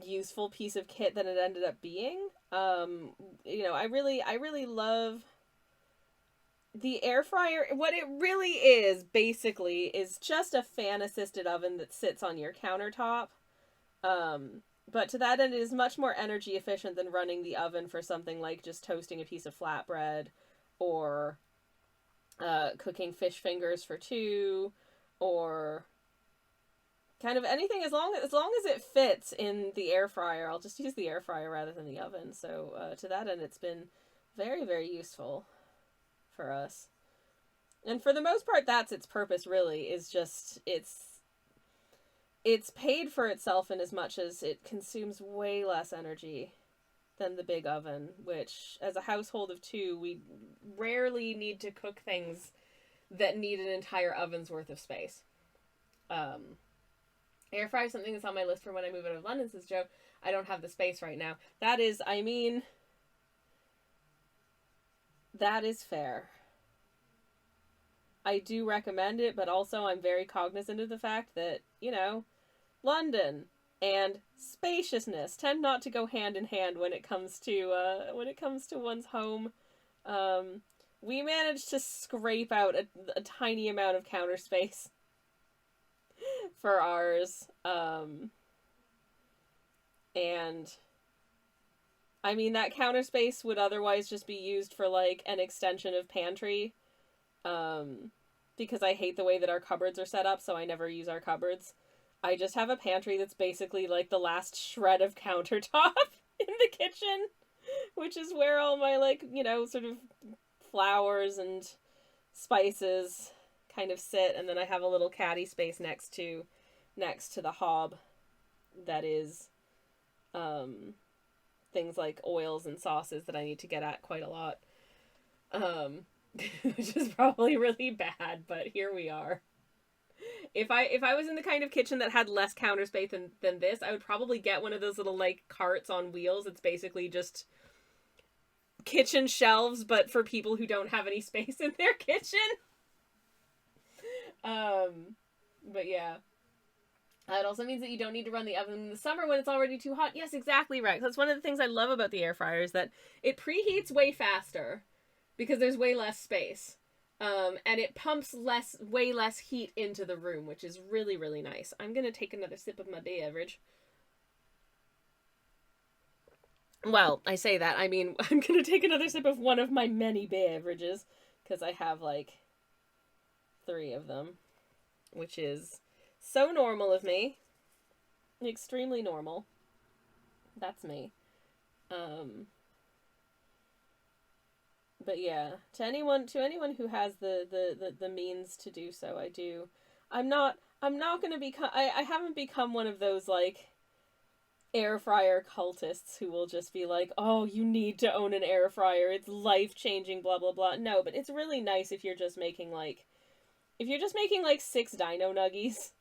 useful piece of kit than it ended up being. You know, I really love the air fryer. What it really is, basically, is just a fan-assisted oven that sits on your countertop. But to that end, it is much more energy efficient than running the oven for something like just toasting a piece of flatbread or cooking fish fingers for two, or kind of anything. As long as it fits in the air fryer, I'll just use the air fryer rather than the oven. So to that end, it's been very, very useful for us. And for the most part, that's its purpose, really, is just it's paid for itself in as much as it consumes way less energy than the big oven, which, as a household of two, we rarely need to cook things that need an entire oven's worth of space. Air fry is something that's on my list for when I move out of London, says Joe. I don't have the space right now. That is, I mean, that is fair. I do recommend it, but also I'm very cognizant of the fact that, you know, London and spaciousness tend not to go hand in hand when it comes to one's home. We managed to scrape out a tiny amount of counter space for ours. And I mean, that counter space would otherwise just be used for like an extension of pantry. Because I hate the way that our cupboards are set up, so I never use our cupboards. I just have a pantry that's basically like the last shred of countertop in the kitchen, which is where all my, like, you know, sort of flowers and spices kind of sit, and then I have a little caddy space next to the hob that is things like oils and sauces that I need to get at quite a lot. Which is probably really bad, but here we are. If I was in the kind of kitchen that had less counter space than this, I would probably get one of those little, like, carts on wheels. It's basically just kitchen shelves, but for people who don't have any space in their kitchen. But yeah. It also means that you don't need to run the oven in the summer when it's already too hot. Yes, exactly, right. That's one of the things I love about the air fryer, is that it preheats way faster because there's way less space. And it pumps way less heat into the room, which is really, really nice. I'm going to take another sip of my beverage. Well, I say that, I mean, I'm going to take another sip of one of my many beverages, because I have, like, 3 of them, which is so normal of me. Extremely normal. That's me. But yeah, to anyone who has the means to do so, I'm not going to become, I haven't become one of those, like, air fryer cultists who will just be like, oh, you need to own an air fryer, it's life-changing, blah, blah, blah. No, but it's really nice if you're just making, like, 6 dino nuggies.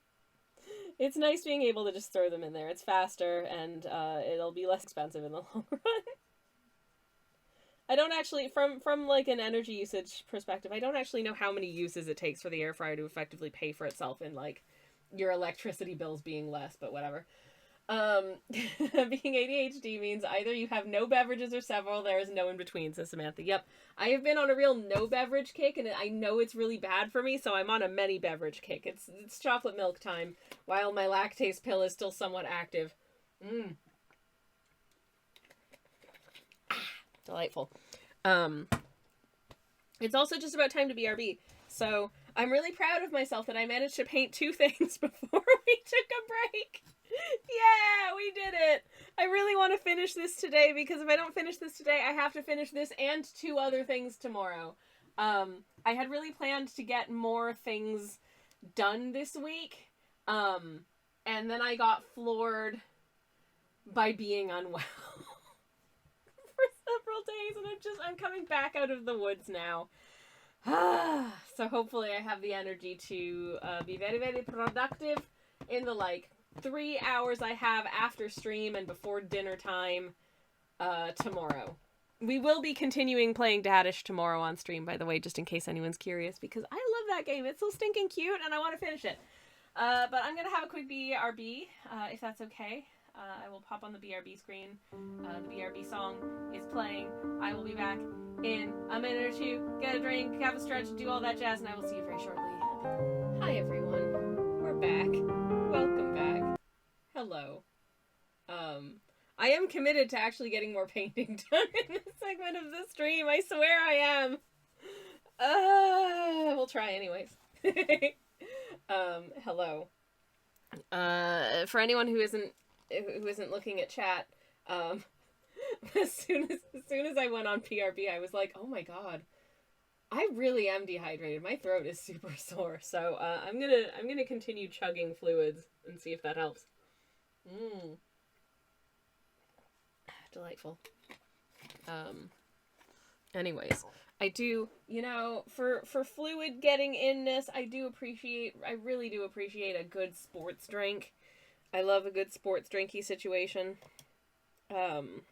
It's nice being able to just throw them in there. It's faster, and it'll be less expensive in the long run. I don't actually, from like an energy usage perspective, I don't actually know how many uses it takes for the air fryer to effectively pay for itself in like your electricity bills being less, but whatever. Being ADHD means either you have no beverages or several. There is no in between, says Samantha. Yep. I have been on a real no beverage kick, and I know it's really bad for me, so I'm on a many beverage kick. It's chocolate milk time, while my lactase pill is still somewhat active. Delightful. It's also just about time to BRB. So I'm really proud of myself that I managed to paint 2 things before we took a break. Yeah, we did it. I really want to finish this today, because if I don't finish this today, I have to finish this and 2 other things tomorrow. I had really planned to get more things done this week. And then I got floored by being unwell for several days, and I'm coming back out of the woods now. So hopefully I have the energy to be very, very productive in the like 3 hours I have after stream and before dinner time tomorrow. We will be continuing playing Dadish tomorrow on stream, by the way, just in case anyone's curious, because I love that game. It's so stinking cute, and I want to finish it. But I'm going to have a quick BRB, if that's okay. I will pop on the BRB screen. The BRB song is playing. I will be back in a minute or 2. Get a drink, have a stretch, do all that jazz, and I will see you very shortly. Hi, everyone. We're back. Welcome back. Hello. I am committed to actually getting more painting done in this segment of the stream. I swear I am. We'll try anyways. Hello. For anyone who isn't looking at chat, as soon as I went on PRB, I was like, oh my god, I really am dehydrated. My throat is super sore. So I'm gonna continue chugging fluids and see if that helps. Delightful. Anyways, I do, for fluid getting in this, I really do appreciate a good sports drink. I love a good sports drinky situation. And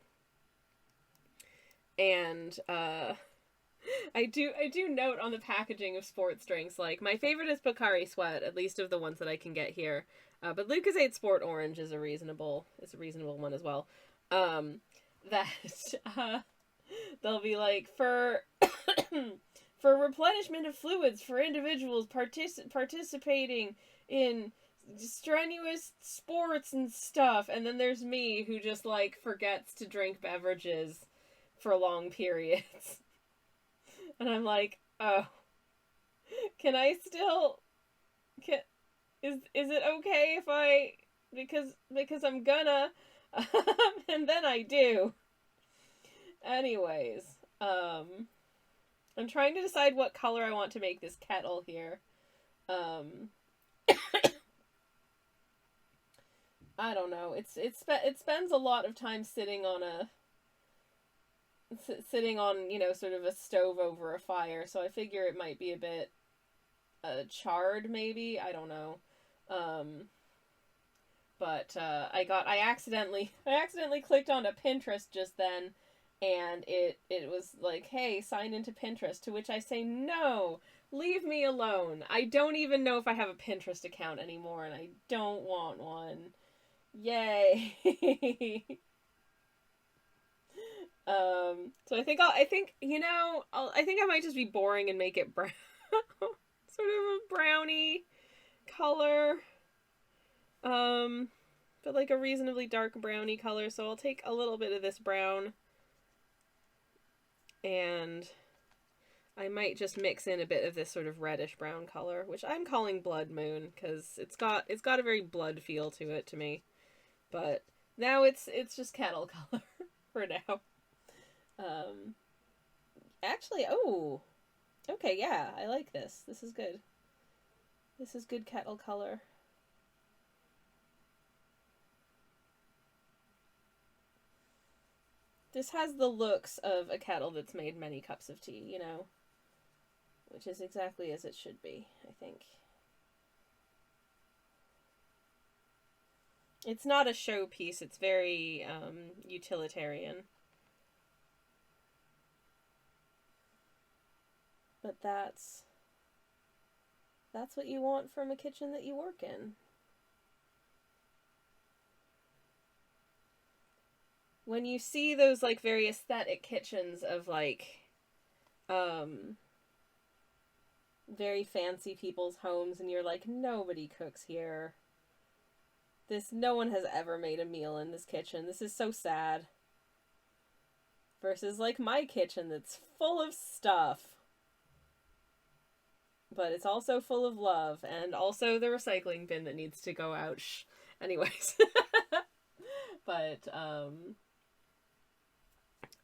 I do note on the packaging of sports drinks, like, my favorite is Pocari Sweat, at least of the ones that I can get here. But Lucozade Sport Orange is a reasonable one as well. That they'll be like, for replenishment of fluids for individuals participating in strenuous sports and stuff, and then there's me who just like forgets to drink beverages for long periods. And I'm like, oh, can I still, is it okay if I, because I'm gonna, and then I do. Anyways, I'm trying to decide what color I want to make this kettle here. I don't know. It spends a lot of time sitting on, sort of a stove over a fire, so I figure it might be a bit charred, maybe. I don't know. But I accidentally clicked onto Pinterest just then, and it was like, hey, sign into Pinterest, to which I say, no, leave me alone. I don't even know if I have a Pinterest account anymore, and I don't want one. Yay. So I think I might just be boring and make it brown. Sort of a brownie color. But like a reasonably dark brownie color, so I'll take a little bit of this brown, and I might just mix in a bit of this sort of reddish brown color, which I'm calling Blood Moon, because it's got a very blood feel to it to me. But now it's just kettle color for now. Actually, oh, okay, yeah, I like this. This is good. This is good kettle color. This has the looks of a kettle that's made many cups of tea, which is exactly as it should be, I think. It's not a showpiece, it's very utilitarian. But that's what you want from a kitchen that you work in. When you see those, like, very aesthetic kitchens of, like, very fancy people's homes, and you're like, nobody cooks here. No one has ever made a meal in this kitchen. This is so sad. Versus, like, my kitchen that's full of stuff. But it's also full of love, and also the recycling bin that needs to go out. Shh. Anyways. But,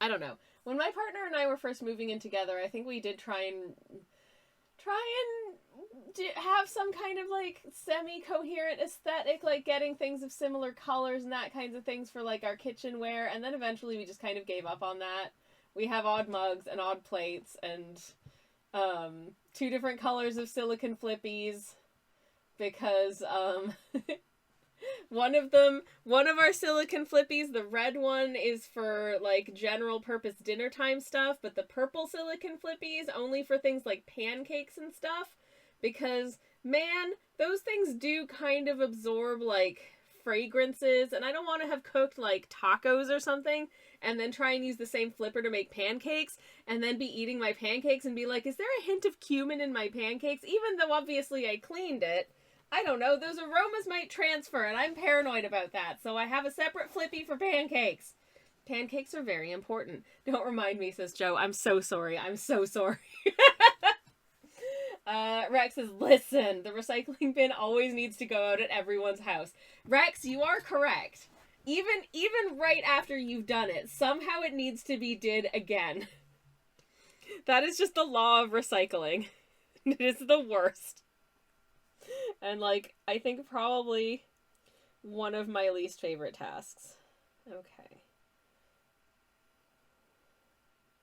I don't know. When my partner and I were first moving in together, I think we did try and have some kind of, like, semi-coherent aesthetic, like getting things of similar colors and that kinds of things for, like, our kitchenware, and then eventually we just kind of gave up on that. We have odd mugs and odd plates and 2 different colors of silicone flippies because one of our silicone flippies, the red one, is for, like, general purpose dinner time stuff, but the purple silicone flippy is only for things like pancakes and stuff, because, man, those things do kind of absorb, like, fragrances, and I don't want to have cooked, like, tacos or something, and then try and use the same flipper to make pancakes, and then be eating my pancakes and be like, is there a hint of cumin in my pancakes? Even though, obviously, I cleaned it. I don't know, those aromas might transfer, and I'm paranoid about that, so I have a separate flippy for pancakes. Pancakes are very important. Don't remind me, says Joe. I'm so sorry. I'm so sorry. Rex says, listen, the recycling bin always needs to go out at everyone's house. Rex, you are correct. Even right after you've done it, somehow it needs to be did again. That is just the law of recycling. It is the worst. And, like, I think probably one of my least favorite tasks. Okay.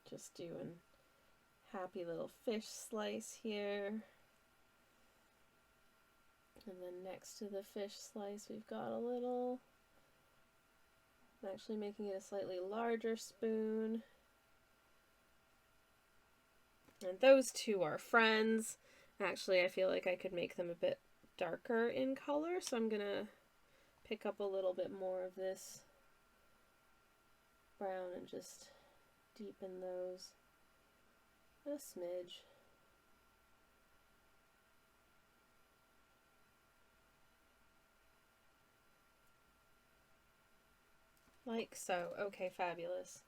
Just doing happy little fish slice here. And then next to the fish slice, we've got a little... I'm actually making it a slightly larger spoon. And those 2 are friends. Actually, I feel like I could make them a bit darker in color, so I'm gonna pick up a little bit more of this brown and just deepen those a smidge. Like so. Okay, fabulous.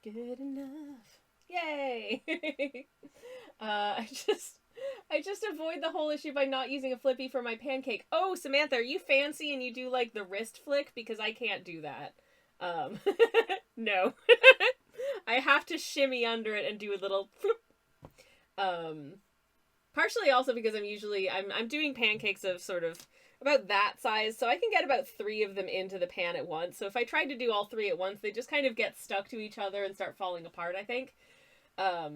Good enough. Yay! I just avoid the whole issue by not using a flippy for my pancake. Oh, Samantha, are you fancy and you do, like, the wrist flick? Because I can't do that. No. I have to shimmy under it and do a little floop. Partially also because I'm doing pancakes of sort of about that size, so I can get about 3 of them into the pan at once. So if I tried to do all 3 at once, they just kind of get stuck to each other and start falling apart, I think. I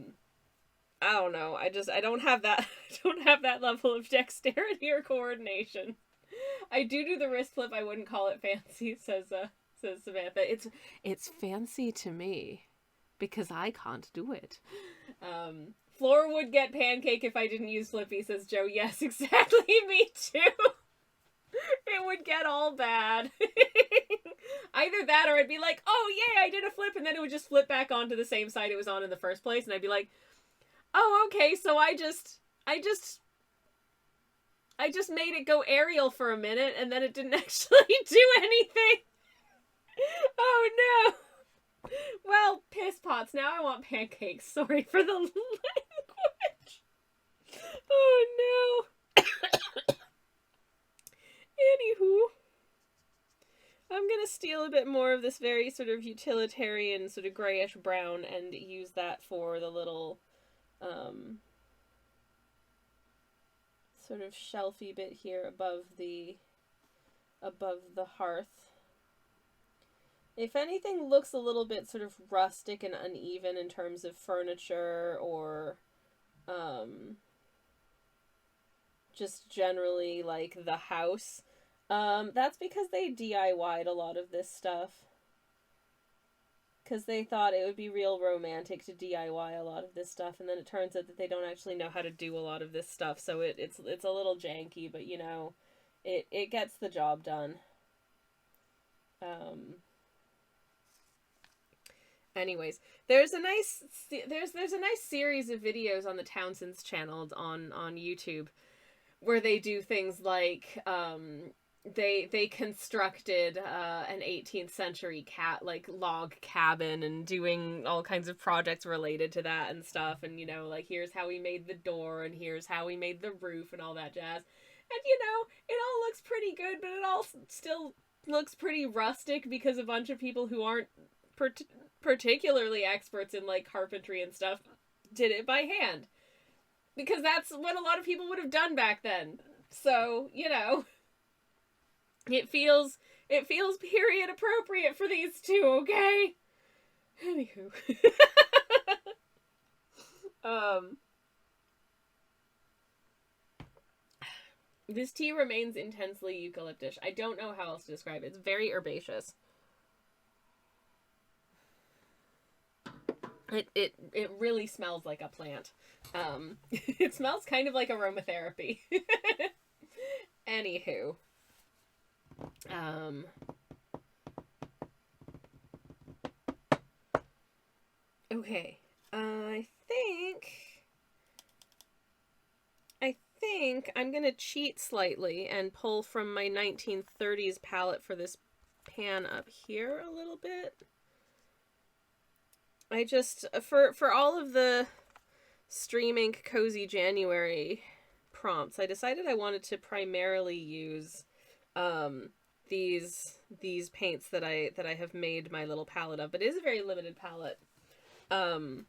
don't know. I don't have that level of dexterity or coordination. I do the wrist flip. I wouldn't call it fancy, says Samantha. It's fancy to me because I can't do it. Flora would get pancake if I didn't use flippy, says Joe. Yes, exactly. Me too. It would get all bad. Either that or I'd be like, oh yay, I did a flip, and then it would just flip back onto the same side it was on in the first place, and I'd be like, oh, okay, so I just made it go aerial for a minute, and then it didn't actually do anything. Oh no. Well, piss pots, now I want pancakes. Sorry for the language. Oh no. Anywho, I'm gonna steal a bit more of this very sort of utilitarian, sort of grayish brown and use that for the little, sort of shelfy bit here above the hearth. If anything looks a little bit sort of rustic and uneven in terms of furniture or, just generally, like, the house, that's because they DIY'd a lot of this stuff. because they thought it would be real romantic to DIY a lot of this stuff, and then it turns out that they don't actually know how to do a lot of this stuff, so it's a little janky, but you know, it gets the job done. Anyways, there's a nice series of videos on the Townsend's channel on YouTube where they do things like they constructed an 18th century log cabin and doing all kinds of projects related to that and stuff, and you know, like, here's how we made the door and here's how we made the roof and all that jazz. And you know, it all looks pretty good, but it all still looks pretty rustic because a bunch of people who aren't particularly experts in like carpentry and stuff did it by hand, because that's what a lot of people would have done back then. So, you know, it feels period appropriate for these two, okay? Anywho. This tea remains intensely eucalyptish. I don't know how else to describe it. It's very herbaceous. It really smells like a plant. It smells kind of like aromatherapy. Anywho. Okay. I think I'm gonna cheat slightly and pull from my 1930s palette for this pan up here a little bit. I just, for all of the Stream Ink Cozy January prompts, I decided I wanted to primarily use these paints that I have made my little palette of, but it is a very limited palette. And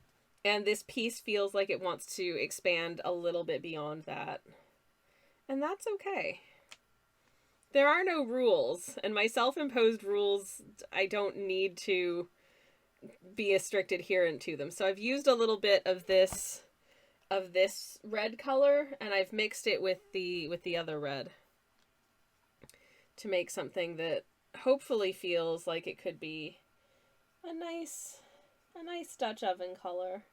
this piece feels like it wants to expand a little bit beyond that. And that's okay. There are no rules, and my self-imposed rules, I don't need to be a strict adherent to them. So I've used a little bit of this red color, and I've mixed it with the other red to make something that hopefully feels like it could be a nice Dutch oven color,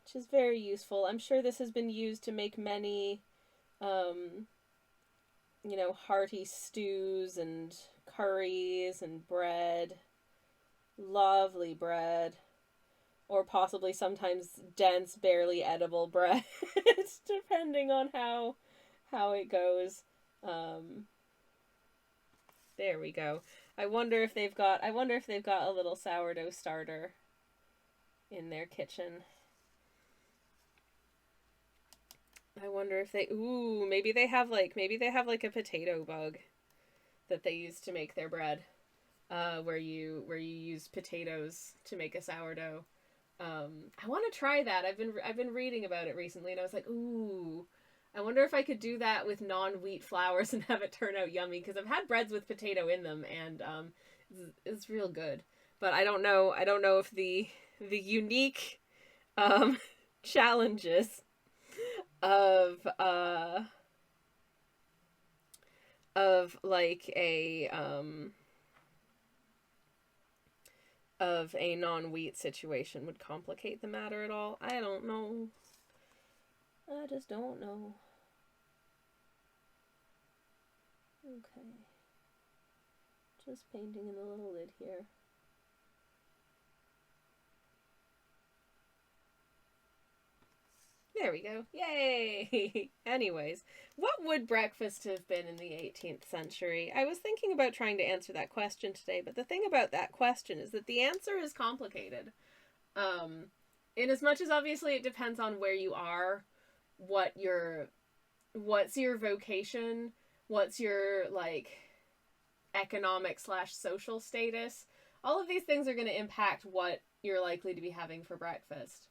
which is very useful. I'm sure this has been used to make many you know, hearty stews and curries and bread. Lovely bread. Or possibly sometimes dense, barely edible bread, depending on how it goes. There we go. I wonder if they've got a little sourdough starter in their kitchen. I wonder if maybe they have like a potato bug that they use to make their bread. Where you use potatoes to make a sourdough. I want to try that. I've been reading about it recently, and I was like, ooh, I wonder if I could do that with non-wheat flours and have it turn out yummy, because I've had breads with potato in them, and it's real good. But I don't know if the unique challenges of like of a non-wheat situation would complicate the matter at all. I don't know. I just don't know. Okay. Just painting in the little lid here. There we go. Yay! Anyways, what would breakfast have been in the 18th century? I was thinking about trying to answer that question today, but the thing about that question is that the answer is complicated. In as much as obviously it depends on where you are, what's your vocation, what's your like economic/social status. All of these things are going to impact what you're likely to be having for breakfast.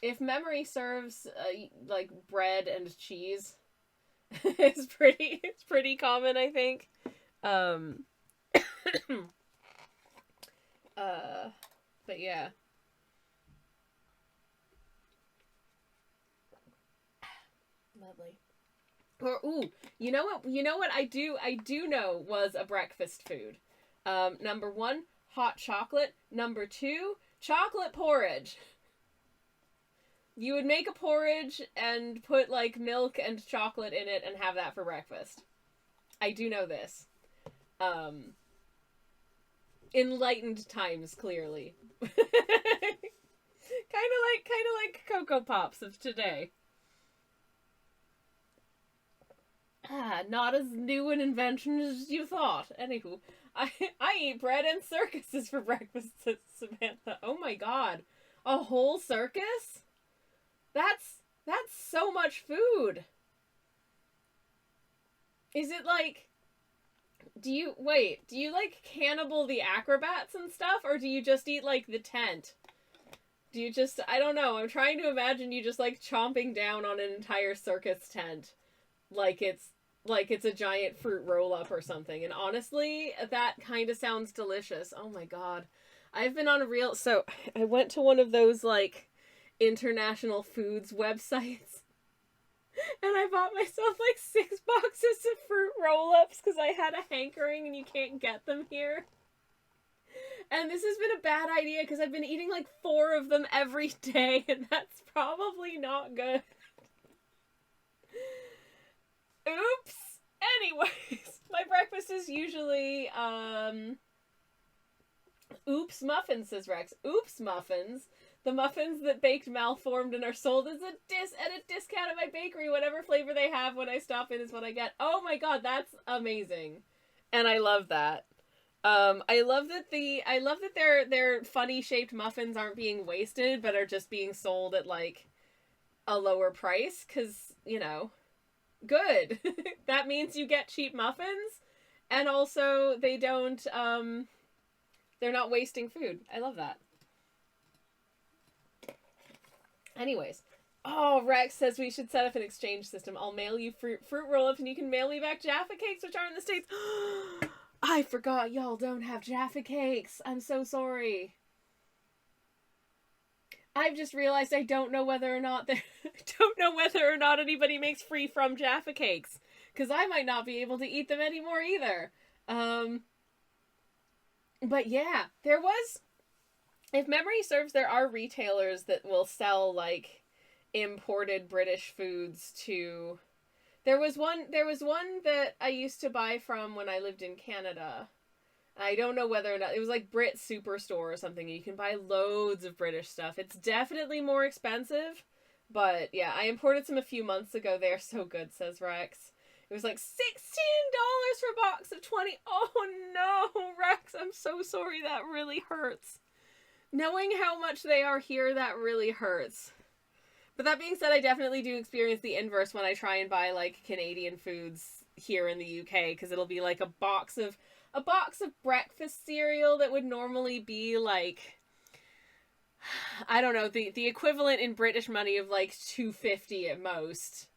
If memory serves, like bread and cheese, it's pretty common, I think. But yeah. Lovely. Or you know what I do know was a breakfast food. Number 1, hot chocolate. Number 2, chocolate porridge. You would make a porridge and put, like, milk and chocolate in it and have that for breakfast. I do know this. Enlightened times, clearly. kind of like Cocoa Pops of today. Not as new an invention as you thought. Anywho, I eat bread and circuses for breakfast, Samantha. Oh my god. A whole circus? That's so much food. Is it like... Do you like cannibal the acrobats and stuff? Or do you just eat, like, the tent? Do you just... I don't know. I'm trying to imagine you just, like, chomping down on an entire circus tent. Like it's a giant fruit roll-up or something. And honestly, that kind of sounds delicious. Oh my god. I've been on a real... So, I went to one of those, like, international foods websites. And I bought myself, like, 6 boxes of fruit roll-ups because I had a hankering and you can't get them here. And this has been a bad idea because I've been eating, like, 4 of them every day, and that's probably not good. Oops! Anyways, my breakfast is usually, oops muffins, says Rex. Oops muffins. The muffins that baked malformed and are sold as at a discount at my bakery. Whatever flavor they have when I stop in is what I get. Oh my god, that's amazing. And I love that. I love that their funny shaped muffins aren't being wasted, but are just being sold at, like, a lower price, cause, you know, good. That means you get cheap muffins, and also they don't, they're not wasting food. I love that. Anyways. Oh, Rex says we should set up an exchange system. I'll mail you fruit roll-ups and you can mail me back Jaffa cakes, which are in the States. I forgot y'all don't have Jaffa cakes. I'm so sorry. I've just realized I don't know whether or not anybody makes free from Jaffa cakes, because I might not be able to eat them anymore either. But yeah, there was... If memory serves, there are retailers that will sell, like, imported British foods to... There was one that I used to buy from when I lived in Canada. I don't know whether or not... It was, like, Brit Superstore or something. You can buy loads of British stuff. It's definitely more expensive. But, yeah, I imported some a few months ago. They're so good, says Rex. It was, like, $16 for a box of 20. Oh, no, Rex. I'm so sorry. That really hurts. Knowing how much they are here, that really hurts. But that being said, I definitely do experience the inverse when I try and buy, like, Canadian foods here in the UK, because it'll be, like, a box of breakfast cereal that would normally be, like, I don't know, the equivalent in British money of, like, $2.50 at most,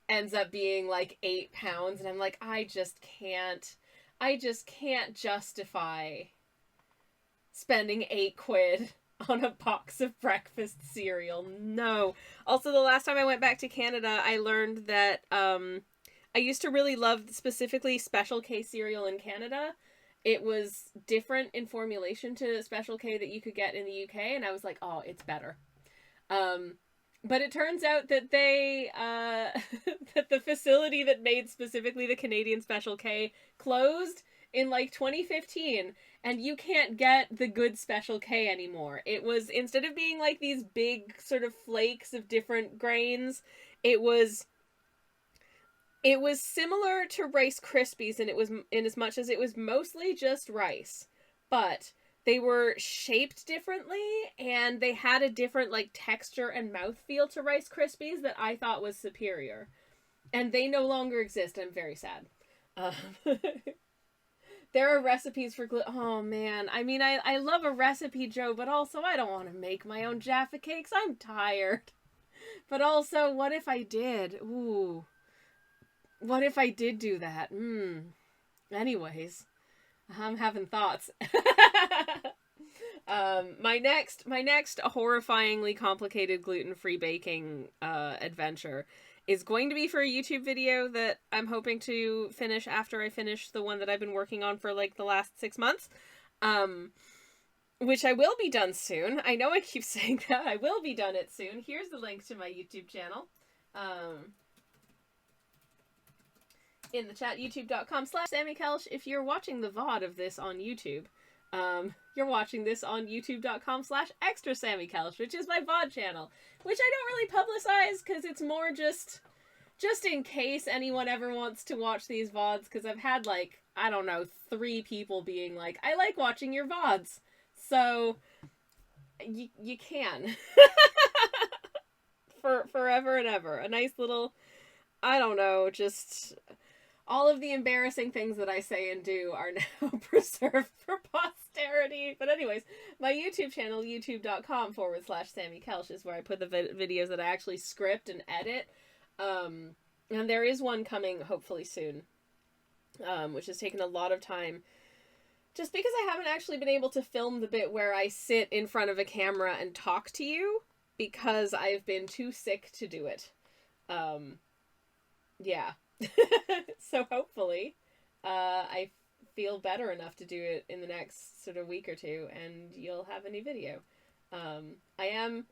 ends up being, like, £8, and I'm like, I just can't justify spending £8 on a box of breakfast cereal. No. Also, the last time I went back to Canada, I learned that I used to really love specifically Special K cereal in Canada. It was different in formulation to Special K that you could get in the UK, and I was like, oh, it's better. But it turns out that that the facility that made specifically the Canadian Special K closed in, like, 2015, and you can't get the good Special K anymore. It was, instead of being, like, these big sort of flakes of different grains, it was similar to Rice Krispies, and it was, in as much as it was mostly just rice, but they were shaped differently, and they had a different, like, texture and mouthfeel to Rice Krispies that I thought was superior. And they no longer exist. I'm very sad. There are recipes for oh man, I mean, I love a recipe, Joe, but also I don't want to make my own Jaffa cakes. I'm tired. But also, what if I did? Ooh. What if I did do that? Anyways, I'm having thoughts. My next horrifyingly complicated gluten-free baking adventure is going to be for a YouTube video that I'm hoping to finish after I finish the one that I've been working on for like the last 6 months. Which I will be done soon. I know I keep saying that. I will be done it soon. Here's the link to my YouTube channel. In the chat, youtube.com/SammyKelch. If you're watching the VOD of this on YouTube, you're watching this on youtube.com/extra_SammyKelch, which is my VOD channel, which I don't really publicize because it's more just in case anyone ever wants to watch these VODs, because I've had, like, I don't know, 3 people being like, I like watching your VODs. So, you can. For forever and ever. A nice little, I don't know, just all of the embarrassing things that I say and do are now preserved for posterity. But anyways, my YouTube channel, youtube.com/SammyKelch, is where I put the videos that I actually script and edit. And there is one coming hopefully soon, which has taken a lot of time. Just because I haven't actually been able to film the bit where I sit in front of a camera and talk to you, because I've been too sick to do it. Yeah. So hopefully, I feel better enough to do it in the next sort of week or two, and you'll have a new video. I am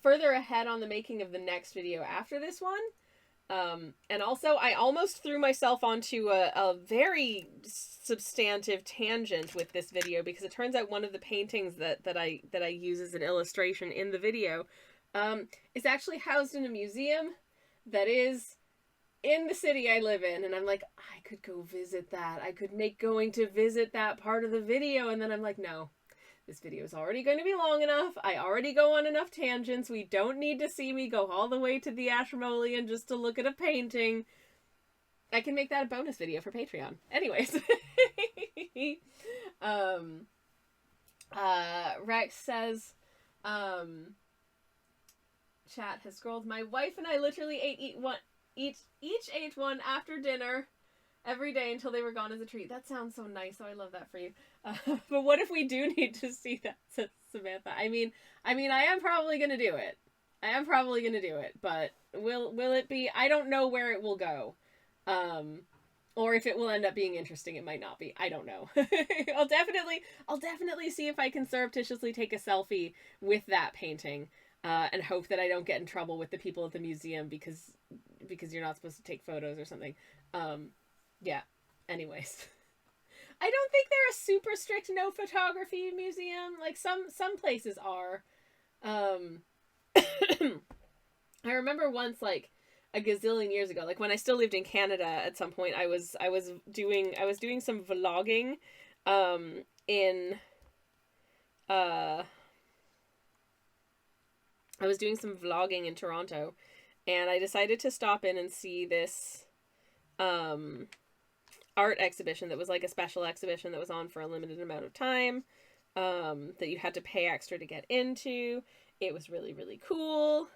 further ahead on the making of the next video after this one. And also, I almost threw myself onto a very substantive tangent with this video, because it turns out one of the paintings that I use as an illustration in the video is actually housed in a museum that is in the city I live in. And I'm like, I could go visit that. I could make going to visit that part of the video. And then I'm like, no. This video is already going to be long enough. I already go on enough tangents. We don't need to see me go all the way to the Ashmolean just to look at a painting. I can make that a bonus video for Patreon. Anyways. Rex says, chat has scrolled. My wife and I literally each ate one after dinner every day until they were gone as a treat. That sounds so nice. So I love that for you. But what if we do need to see that, says Samantha? I mean, I am probably going to do it. But will it be? I don't know where it will go. Or if it will end up being interesting. It might not be. I don't know. I'll definitely see if I can surreptitiously take a selfie with that painting. And hope that I don't get in trouble with the people at the museum because you're not supposed to take photos or something. Yeah. Anyways. I don't think they're a super strict no photography museum. Like some places are. I remember once, like a gazillion years ago, like when I still lived in Canada at some point, I was doing some vlogging in Toronto, and I decided to stop in and see this art exhibition that was like a special exhibition that was on for a limited amount of time, that you had to pay extra to get into. It was really, really cool.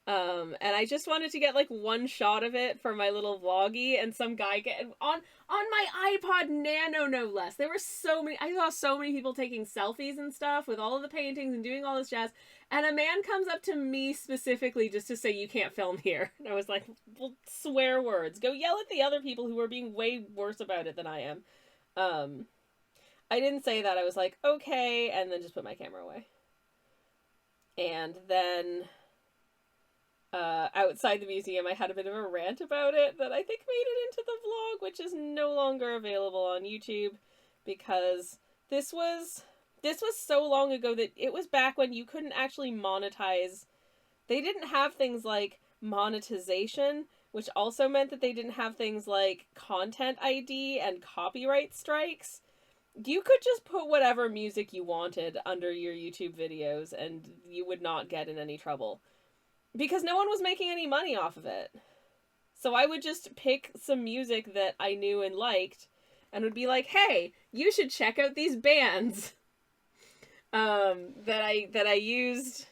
And I just wanted to get like one shot of it for my little vloggy, and some guy on my iPod Nano, no less. There were I saw so many people taking selfies and stuff with all of the paintings and doing all this jazz. And a man comes up to me specifically just to say, you can't film here. And I was like, well, swear words. Go yell at the other people who are being way worse about it than I am. I didn't say that. I was like, okay, and then just put my camera away. And then outside the museum, I had a bit of a rant about it that I think made it into the vlog, which is no longer available on YouTube, because this was so long ago that it was back when you couldn't actually monetize. They didn't have things like monetization, which also meant that they didn't have things like content ID and copyright strikes. You could just put whatever music you wanted under your YouTube videos and you would not get in any trouble, because no one was making any money off of it. So I would just pick some music that I knew and liked and would be like, hey, you should check out these bands that I used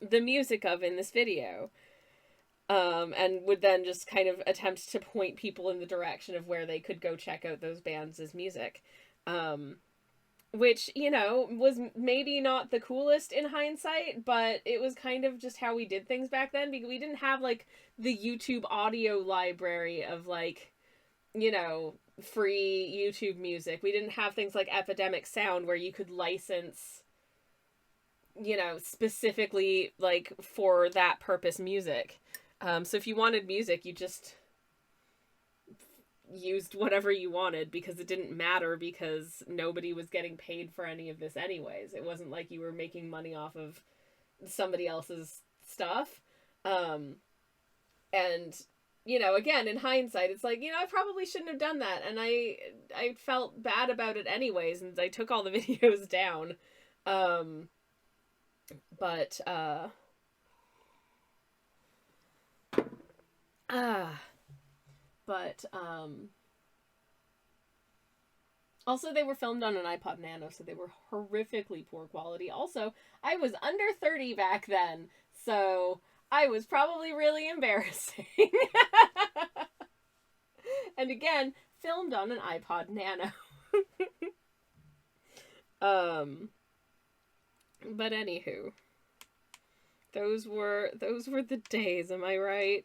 the music of in this video. And would then just kind of attempt to point people in the direction of where they could go check out those bands' music. which, you know, was maybe not the coolest in hindsight, but it was kind of just how we did things back then, because we didn't have, like, the YouTube audio library of, like, you know, free YouTube music. We didn't have things like Epidemic Sound where you could license, you know, specifically, like, for that purpose music. So if you wanted music, you just used whatever you wanted, because it didn't matter, because nobody was getting paid for any of this anyways. It wasn't like you were making money off of somebody else's stuff. And, you know, again, in hindsight, it's like, you know, I probably shouldn't have done that, and I felt bad about it anyways, and I took all the videos down. But also, they were filmed on an iPod Nano, so they were horrifically poor quality. Also, I was under 30 back then, so I was probably really embarrassing. And again, filmed on an iPod Nano. But anywho, those were the days, am I right?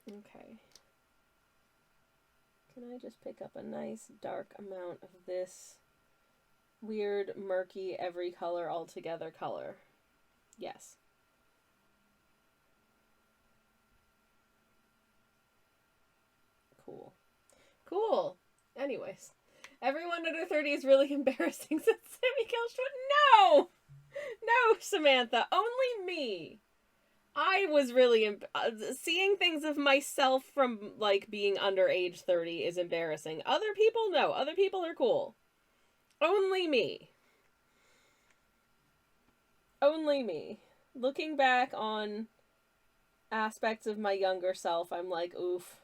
Okay. Can I just pick up a nice dark amount of this weird, murky, every color altogether color? Yes. Cool. Cool. Anyways. Everyone under 30 is really embarrassing, said Sammy Kelstrom. No! No, Samantha. Only me. I was really... seeing things of myself from, like, being under age 30 is embarrassing. Other people, no. Other people are cool. Only me. Only me. Looking back on aspects of my younger self, I'm like, oof.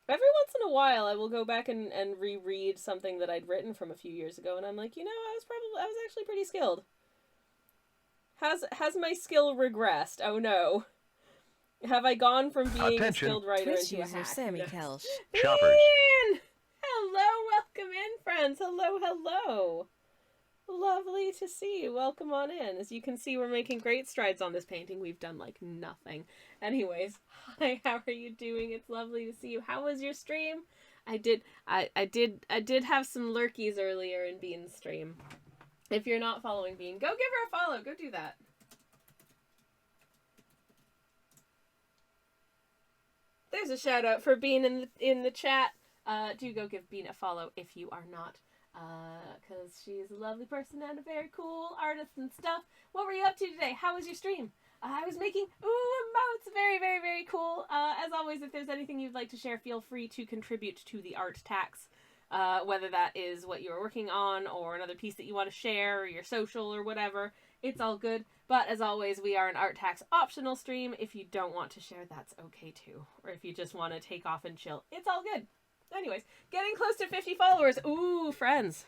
Every once in a while, I will go back and reread something that I'd written from a few years ago, and I'm like, you know, I was actually pretty skilled. Has my skill regressed? Oh no. Have I gone from being a skilled writer into a hack? Sammy Kelsch. Choppers. Hello, welcome in, friends. Hello, hello. Lovely to see you. Welcome on in. As you can see, we're making great strides on this painting. We've done, like, nothing. Anyways, hi, how are you doing? It's lovely to see you. How was your stream? I did have some lurkies earlier in Bean's stream. If you're not following Bean, go give her a follow. Go do that. There's a shout out for Bean in the chat. Do go give Bean a follow if you are not. Because she's a lovely person and a very cool artist and stuff. What were you up to today? How was your stream? I was making emotes. Very, very, very cool. As always, if there's anything you'd like to share, feel free to contribute to the art tax. Whether that is what you're working on or another piece that you want to share or your social or whatever. It's all good. But as always, we are an art tax optional stream. If you don't want to share, that's okay too. Or if you just want to take off and chill, it's all good. Anyways, getting close to 50 followers. Ooh, friends.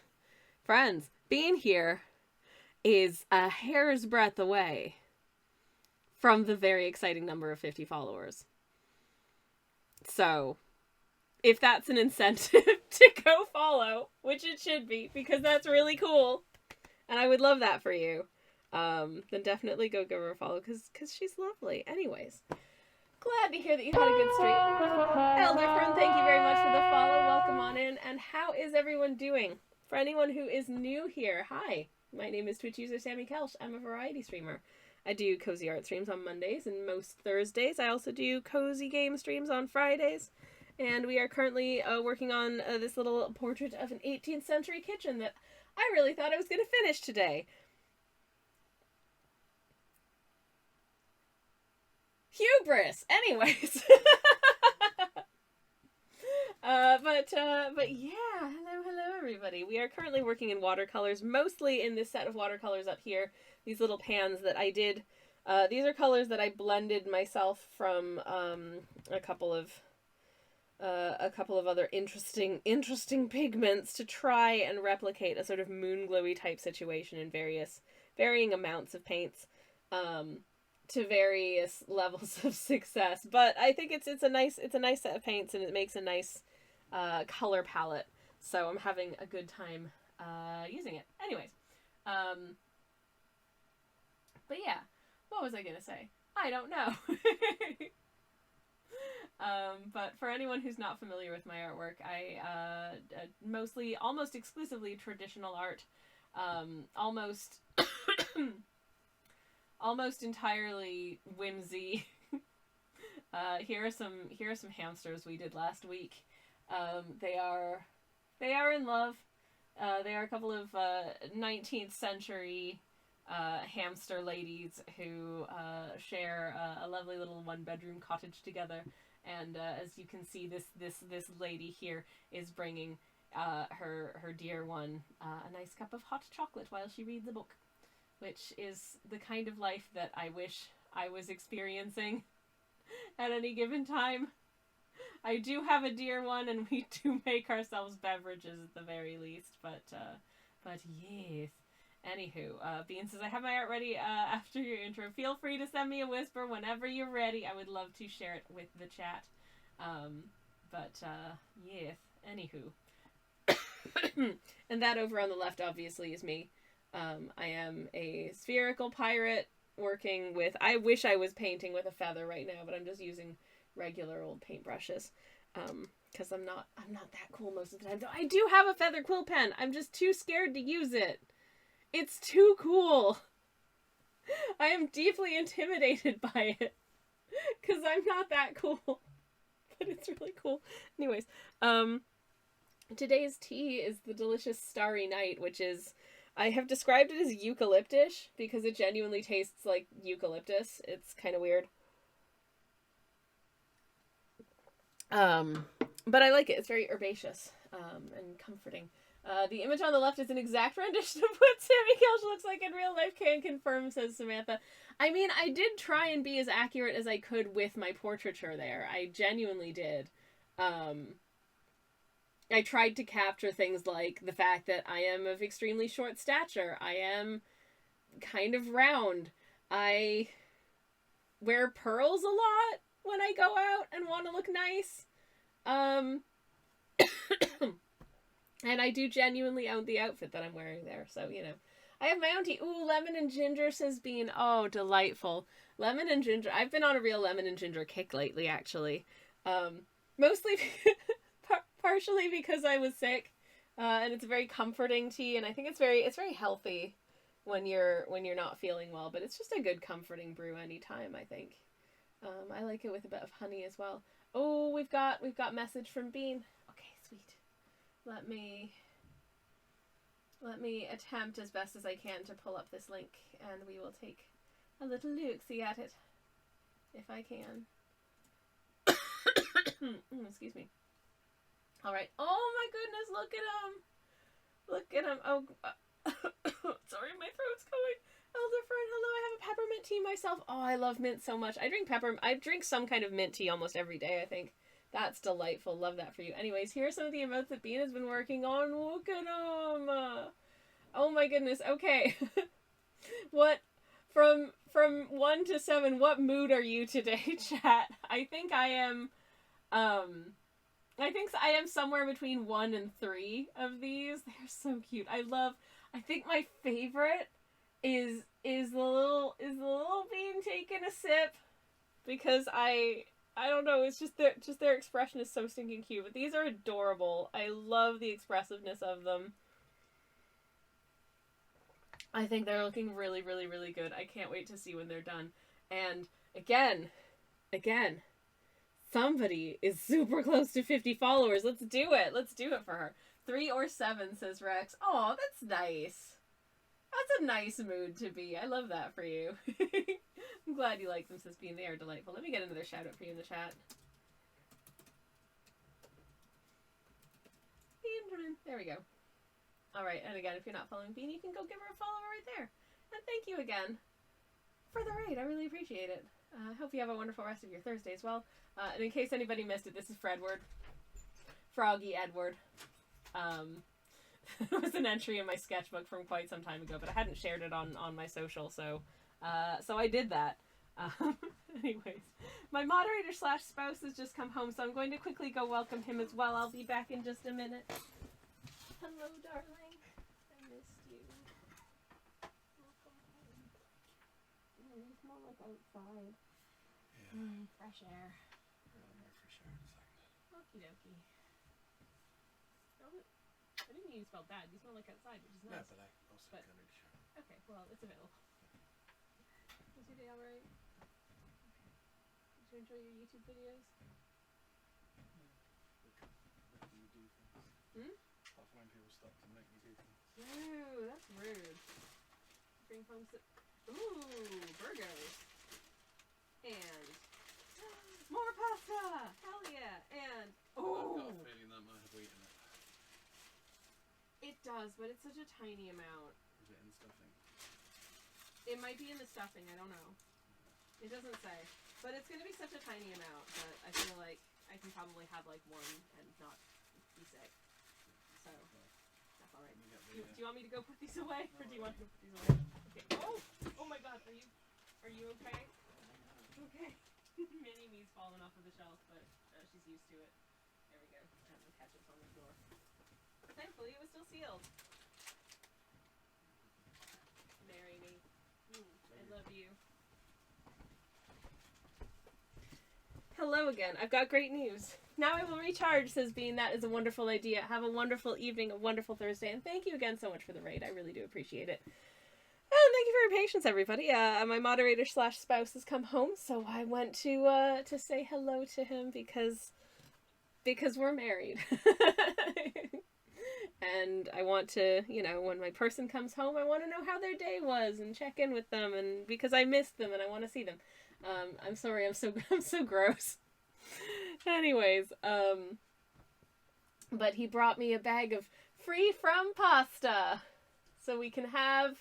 Being here is a hair's breadth away from the very exciting number of 50 followers. So, if that's an incentive to go follow, which it should be, because that's really cool, and I would love that for you, then definitely go give her a follow, because she's lovely. Anyways. Glad to hear that you had a good stream. Elder friend, thank you very much for the follow. Welcome on in. And how is everyone doing? For anyone who is new here, hi. My name is Twitch user Sammy Kelsch. I'm a variety streamer. I do cozy art streams on Mondays and most Thursdays. I also do cozy game streams on Fridays. And we are currently working on this little portrait of an 18th century kitchen that I really thought I was going to finish today. Hubris! Anyways. But yeah, hello everybody. We are currently working in watercolors, mostly in this set of watercolors up here. These little pans that I did. These are colors that I blended myself from a couple of other interesting pigments to try and replicate a sort of moon glowy type situation in varying amounts of paints. to various levels of success. But I think it's a nice set of paints, and it makes a nice color palette. So I'm having a good time using it. Anyways, but yeah, what was I gonna say? I don't know. But for anyone who's not familiar with my artwork, I mostly, almost exclusively traditional art, almost almost entirely whimsy. Here are some hamsters we did last week. They are in love. They are a couple of 19th century hamster ladies who share a lovely little one-bedroom cottage together. And as you can see, this lady here is bringing her dear one a nice cup of hot chocolate while she reads a book, which is the kind of life that I wish I was experiencing at any given time. I do have a dear one, and we do make ourselves beverages at the very least, but yes. Anywho, Bean says, I have my art ready after your intro. Feel free to send me a whisper whenever you're ready. I would love to share it with the chat. Yes. Anywho. And that over on the left, obviously, is me. I am a spherical pirate working with... I wish I was painting with a feather right now, but I'm just using regular old paintbrushes. Because I'm not that cool most of the time. Though I do have a feather quill pen. I'm just too scared to use it. It's too cool. I am deeply intimidated by it. Because I'm not that cool. But it's really cool. Anyways, today's tea is the delicious Starry Night, which is... I have described it as eucalyptish because it genuinely tastes like eucalyptus. It's kind of weird. But I like it. It's very herbaceous and comforting. The image on the left is an exact rendition of what Sammy Kelch looks like in real life, can confirm, says Samantha. I mean, I did try and be as accurate as I could with my portraiture there. I genuinely did. I tried to capture things like the fact that I am of extremely short stature. I am kind of round. I wear pearls a lot when I go out and want to look nice. And I do genuinely own the outfit that I'm wearing there, so, you know. I have my own tea. Ooh, lemon and ginger, says Bean. Oh, delightful. Lemon and ginger. I've been on a real lemon and ginger kick lately, actually. Mostly, partially because I was sick, and it's a very comforting tea, and I think it's very healthy when you're not feeling well, but it's just a good comforting brew anytime, I think. I like it with a bit of honey as well. Oh, we've got message from Bean. Okay, sweet. Let me attempt as best as I can to pull up this link, and we will take a little look-see at it, if I can. Excuse me. Alright. Oh my goodness, look at him! Look at him. Oh, sorry, my throat's going. Elderfern, hello, I have a peppermint tea myself. Oh, I love mint so much. I drink some kind of mint tea almost every day, I think. That's delightful. Love that for you. Anyways, here are some of the emotes that Bean has been working on. Look at them. Oh my goodness. Okay. What, from 1 to 7, what mood are you today, chat? I think I am somewhere between 1 and 3 of these. They're so cute. I think my favorite is the little Bean taking a sip, because I don't know, it's just their expression is so stinking cute. But these are adorable. I love the expressiveness of them. I think they're looking really, really, really good. I can't wait to see when they're done. And again, somebody is super close to 50 followers. Let's do it. Let's do it for her. 3 or 7, says Rex. Oh, that's nice. That's a nice mood to be. I love that for you. I'm glad you like them, says Bean. They are delightful. Let me get another shout out for you in the chat. There we go. Alright, and again, if you're not following Bean, you can go give her a follow right there. And thank you again for the raid. I really appreciate it. I hope you have a wonderful rest of your Thursday as well. And in case anybody missed it, this is Fredward. Froggy Edward. It was an entry in my sketchbook from quite some time ago, but I hadn't shared it on my social, so I did that. Anyways, my moderator slash spouse has just come home, so I'm going to quickly go welcome him as well. I'll be back in just a minute. Hello, darling. I missed you. Welcome home. Oh, you smell like outside. Yeah. Fresh air. Yeah, more fresh air in a second. Okie dokie. I didn't mean you smelled bad. You smell like outside, which is nice. Yeah, but I also kind of shower. Okay, well, it's available. Was your day alright? Did you enjoy your YouTube videos? Making me do things. I find people stop to make me do things. Ooh, that's rude. Bring home some... Ooh, burgers. And... more pasta! Hell yeah! And... I've got a feeling that might have eaten it. It does, but it's such a tiny amount. Is it in stuffing? It might be in the stuffing, I don't know. It doesn't say. But it's going to be such a tiny amount that I feel like I can probably have like one and not be sick. So, that's alright. Do you want me to go put these away? Or do you want to go put these away? Okay. Oh! Oh my god, are you okay? Okay. Mini me's fallen off of the shelf, but she's used to it. There we go. And the ketchup's on the floor. Thankfully, it was still sealed. Marry me. I love you. Hello again. I've got great news. Now I will recharge, says Bean. That is a wonderful idea. Have a wonderful evening, a wonderful Thursday, and thank you again so much for the raid. I really do appreciate it. And thank you for your patience, everybody. My moderator slash spouse has come home, so I went to say hello to him because we're married. And I want to, you know, when my person comes home, I want to know how their day was and check in with them, and because I missed them and I want to see them. I'm sorry, I'm so gross. Anyways, but he brought me a bag of free from pasta, so we can have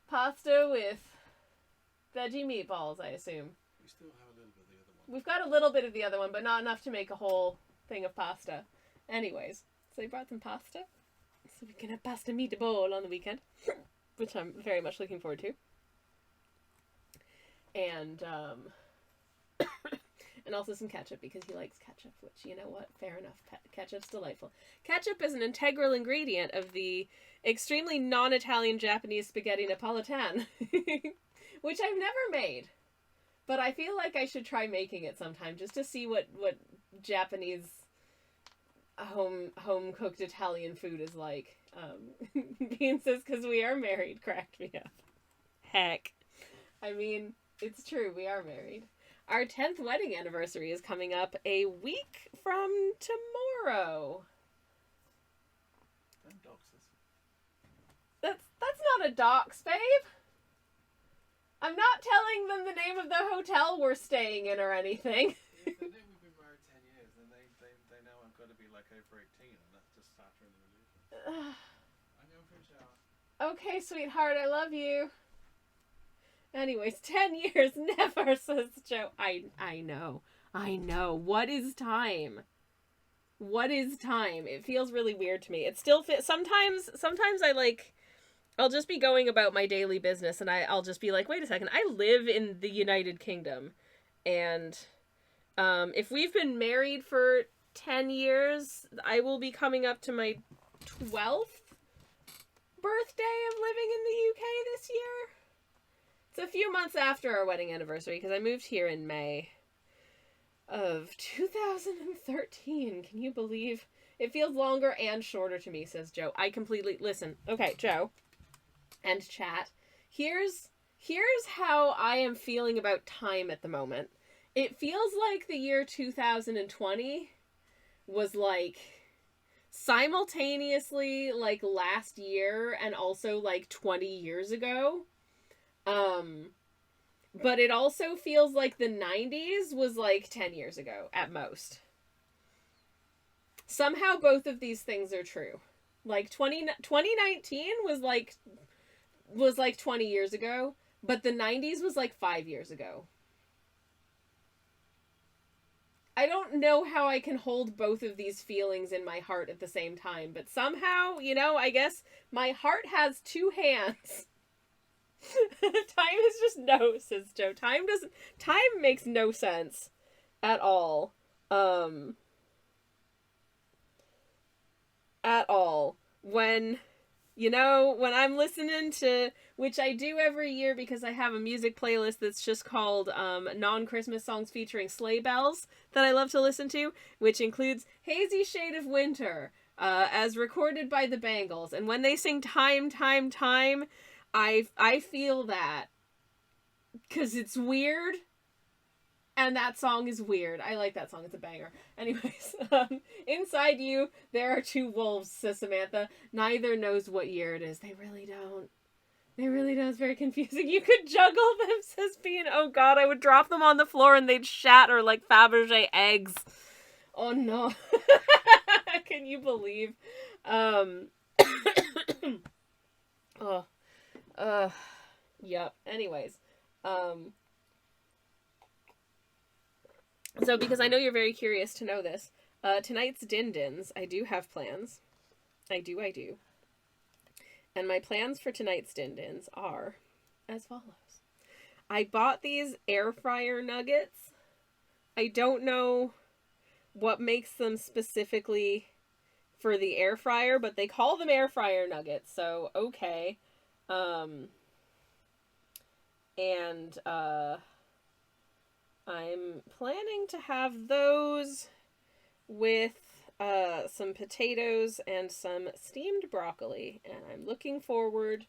pasta with veggie meatballs, I assume. We still have a little bit of the other one. We've got a little bit of the other one, but not enough to make a whole thing of pasta. Anyways, so he brought some pasta, so we can have pasta meatball on the weekend, which I'm very much looking forward to. And, and also some ketchup, because he likes ketchup, which, you know what, fair enough, ketchup's delightful. Ketchup is an integral ingredient of the extremely non-Italian Japanese spaghetti Napolitan, which I've never made, but I feel like I should try making it sometime, just to see what Japanese home-cooked Italian food is like. Bean says, because we are married, cracked me up. Heck. I mean... It's true, we are married. Our 10th wedding anniversary is coming up a week from tomorrow. Don't dox us. That's not a dox, babe. I'm not telling them the name of the hotel we're staying in or anything. If they know we've been married 10 years, then they know I'm going to be like over 18, and that's just Saturn in the religion. I'm going for a shower. Okay, sweetheart, I love you. Anyways, 10 years never, says Joe. I know. What is time? What is time? It feels really weird to me. It still sometimes I'll just be going about my daily business and I'll just be like, wait a second, I live in the United Kingdom. And if we've been married for 10 years, I will be coming up to my 12th birthday of living in the UK this year. It's a few months after our wedding anniversary, because I moved here in May of 2013. Can you believe? It feels longer and shorter to me, says Joe. I completely... Listen. Okay, Joe. And chat. Here's how I am feeling about time at the moment. It feels like the year 2020 was, like, simultaneously, like, last year and also, like, 20 years ago. But it also feels like the 90s was like 10 years ago at most. Somehow both of these things are true. Like 2019 was like 20 years ago, but the 90s was like 5 years ago. I don't know how I can hold both of these feelings in my heart at the same time, but somehow, you know, I guess my heart has two hands. Time is just no, says Joe. Time makes no sense at all. At all. When when I'm listening to, which I do every year because I have a music playlist that's just called non-Christmas songs featuring sleigh bells that I love to listen to, which includes Hazy Shade of Winter, as recorded by the Bangles. And when they sing Time, Time, Time, I feel that. Because it's weird. And that song is weird. I like that song. It's a banger. Anyways, inside you, there are two wolves, says Samantha. Neither knows what year it is. They really don't. They really don't. It's very confusing. You could juggle them, says Bean. Oh god, I would drop them on the floor and they'd shatter like Fabergé eggs. Oh no. Can you believe? Yep. Anyways. So, because I know you're very curious to know this, tonight's din-dins, I do have plans. I do. And my plans for tonight's din-dins are as follows. I bought these air fryer nuggets. I don't know what makes them specifically for the air fryer, but they call them air fryer nuggets, so okay. I'm planning to have those with some potatoes and some steamed broccoli, and I'm looking forward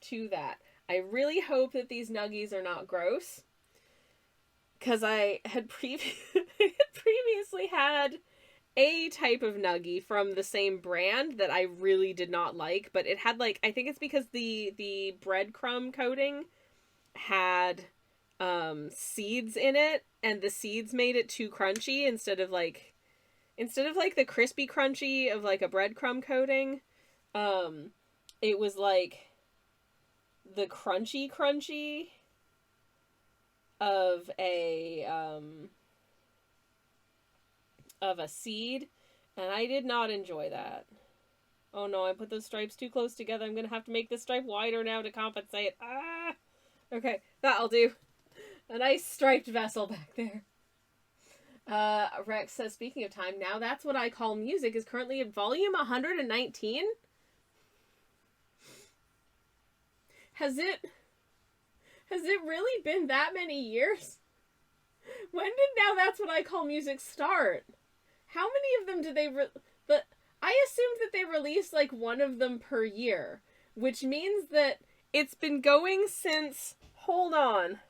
to that. I really hope that these nuggies are not gross, because I had previously had a type of nuggie from the same brand that I really did not like, but it had like, I think it's because the breadcrumb coating had seeds in it, and the seeds made it too crunchy instead of like the crispy crunchy of like a breadcrumb coating. It was like the crunchy of a seed, and I did not enjoy that. Oh no, I put those stripes too close together. I'm gonna have to make this stripe wider now to compensate. Ah! Okay, that'll do. A nice striped vessel back there. Rex says, speaking of time, Now That's What I Call Music is currently at volume 119. Has it really been that many years? When did Now That's What I Call Music start? How many of them did they I assumed that they released like one of them per year, which means that it's been going since, hold on.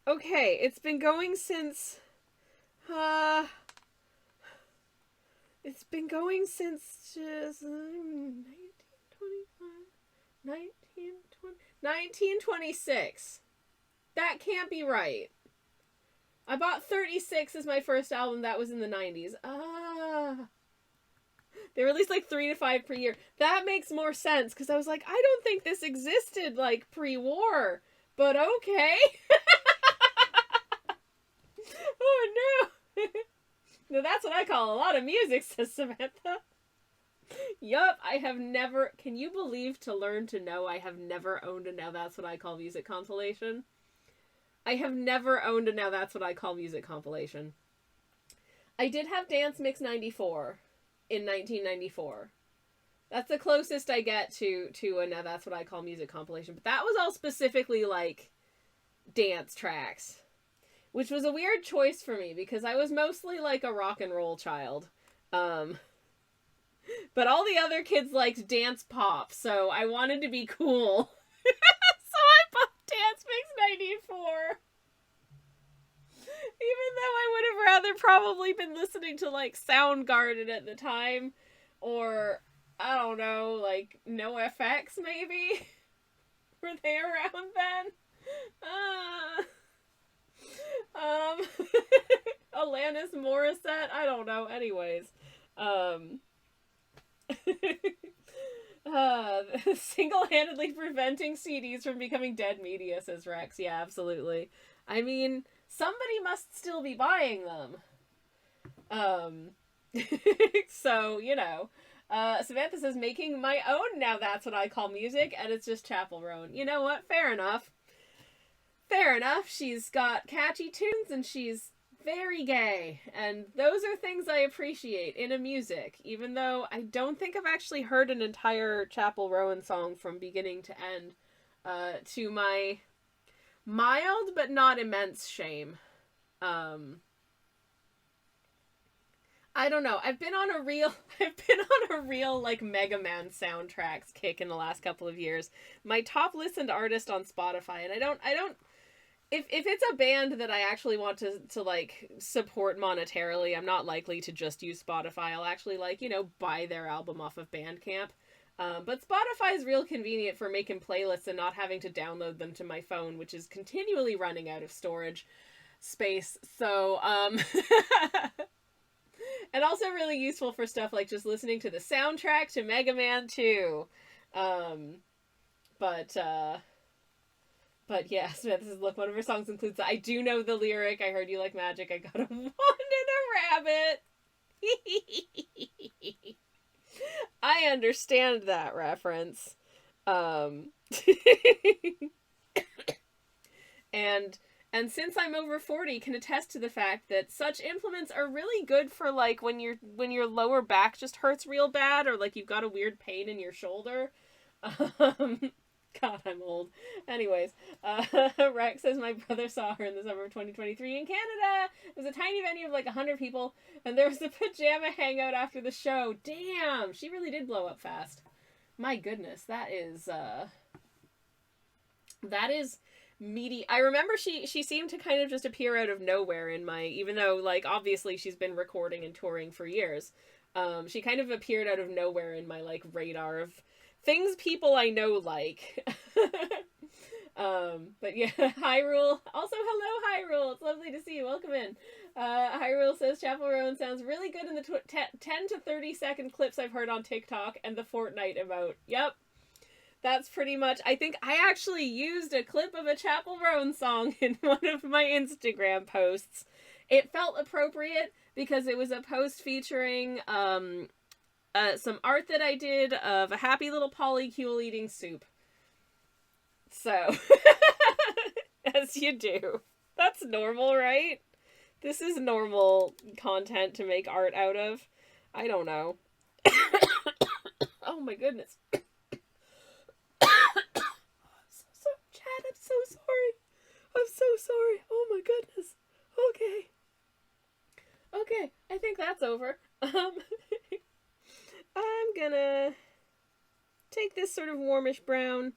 Okay, it's been going since, it's been going since just 1926. That can't be right. I bought 36 as my first album. That was in the 90s. They released like 3 to 5 per year. That makes more sense, because I was like, I don't think this existed like pre-war. But okay. Oh no. Now that's what I call a lot of music, says Samantha. Yup, I have never... Can you believe, to learn to know, I have never owned a Now That's What I Call Music compilation? I have never owned a Now That's What I Call Music compilation. I did have Dance Mix 94 in 1994. That's the closest I get to a Now That's What I Call Music compilation. But that was all specifically, like, dance tracks. Which was a weird choice for me, because I was mostly, like, a rock and roll child. But all the other kids liked dance pop, so I wanted to be cool. So I bought Dance Mix 94. Even though I would have rather probably been listening to, like, Soundgarden at the time. Or... I don't know, like, NoFX, maybe? Were they around then? Alanis Morissette? I don't know. Anyways. Single-handedly preventing CDs from becoming dead media, says Rex. Yeah, absolutely. I mean, somebody must still be buying them. So, you know... Samantha says, making my own, now that's what I call music, and it's just Chapel Roan. You know what? Fair enough. Fair enough. She's got catchy tunes, and she's very gay, and those are things I appreciate in a music, even though I don't think I've actually heard an entire Chapel Roan song from beginning to end, to my mild but not immense shame. I don't know. I've been on a real like Mega Man soundtracks kick in the last couple of years. My top listened artist on Spotify, and I don't if it's a band that I actually want to like support monetarily, I'm not likely to just use Spotify. I'll actually like, you know, buy their album off of Bandcamp. But Spotify is real convenient for making playlists and not having to download them to my phone, which is continually running out of storage space. So, and also really useful for stuff like just listening to the soundtrack to Mega Man 2. But yeah, Smith, this is, look, one of her songs includes I do know the lyric, I heard you like magic, I got a wand and a rabbit. I understand that reference. And since I'm over 40, can attest to the fact that such implements are really good for like when your lower back just hurts real bad, or like you've got a weird pain in your shoulder. God, I'm old. Anyways, Rex says my brother saw her in the summer of 2023 in Canada. It was a tiny venue of like 100 people, and there was a pajama hangout after the show. Damn, she really did blow up fast. My goodness, that is meaty. I remember she seemed to kind of just appear out of nowhere in my, even though like obviously she's been recording and touring for years. She kind of appeared out of nowhere in my like radar of things people I know like. But yeah, Hyrule. Also, hello, Hyrule. It's lovely to see you. Welcome in. Hyrule says Chapel Roan sounds really good in the 10 to 30 second clips I've heard on TikTok and the Fortnite emote. Yep. That's pretty much, I think I actually used a clip of a Chapel Roan song in one of my Instagram posts. It felt appropriate because it was a post featuring, some art that I did of a happy little polycule eating soup. So, as you do. That's normal, right? This is normal content to make art out of. I don't know. Oh my goodness. Chad, I'm so sorry. I'm so sorry. Oh my goodness. Okay. Okay, I think that's over. I'm gonna take this sort of warmish brown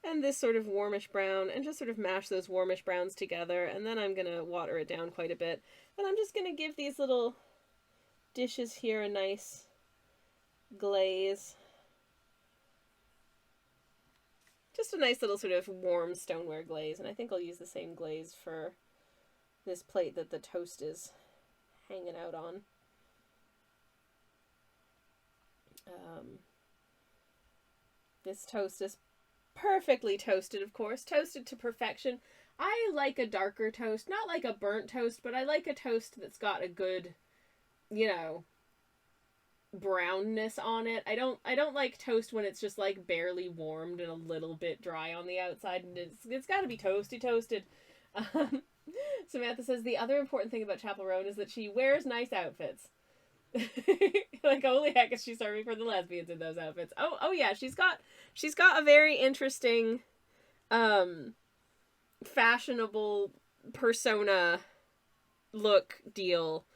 and this sort of warmish brown and just sort of mash those warmish browns together, and then I'm gonna water it down quite a bit. And I'm just gonna give these little dishes here a nice glaze. Just a nice little sort of warm stoneware glaze, and I think I'll use the same glaze for this plate that the toast is hanging out on. This toast is perfectly toasted, of course, toasted to perfection. I like a darker toast, not like a burnt toast, but I like a toast that's got a good, you know, brownness on it. I don't like toast when it's just like barely warmed and a little bit dry on the outside, and it's got to be toasted. Samantha says the other important thing about Chapel Roan is that she wears nice outfits. Like, holy heck, is she serving for the lesbians in those outfits? Oh yeah, she's got a very interesting fashionable persona look deal.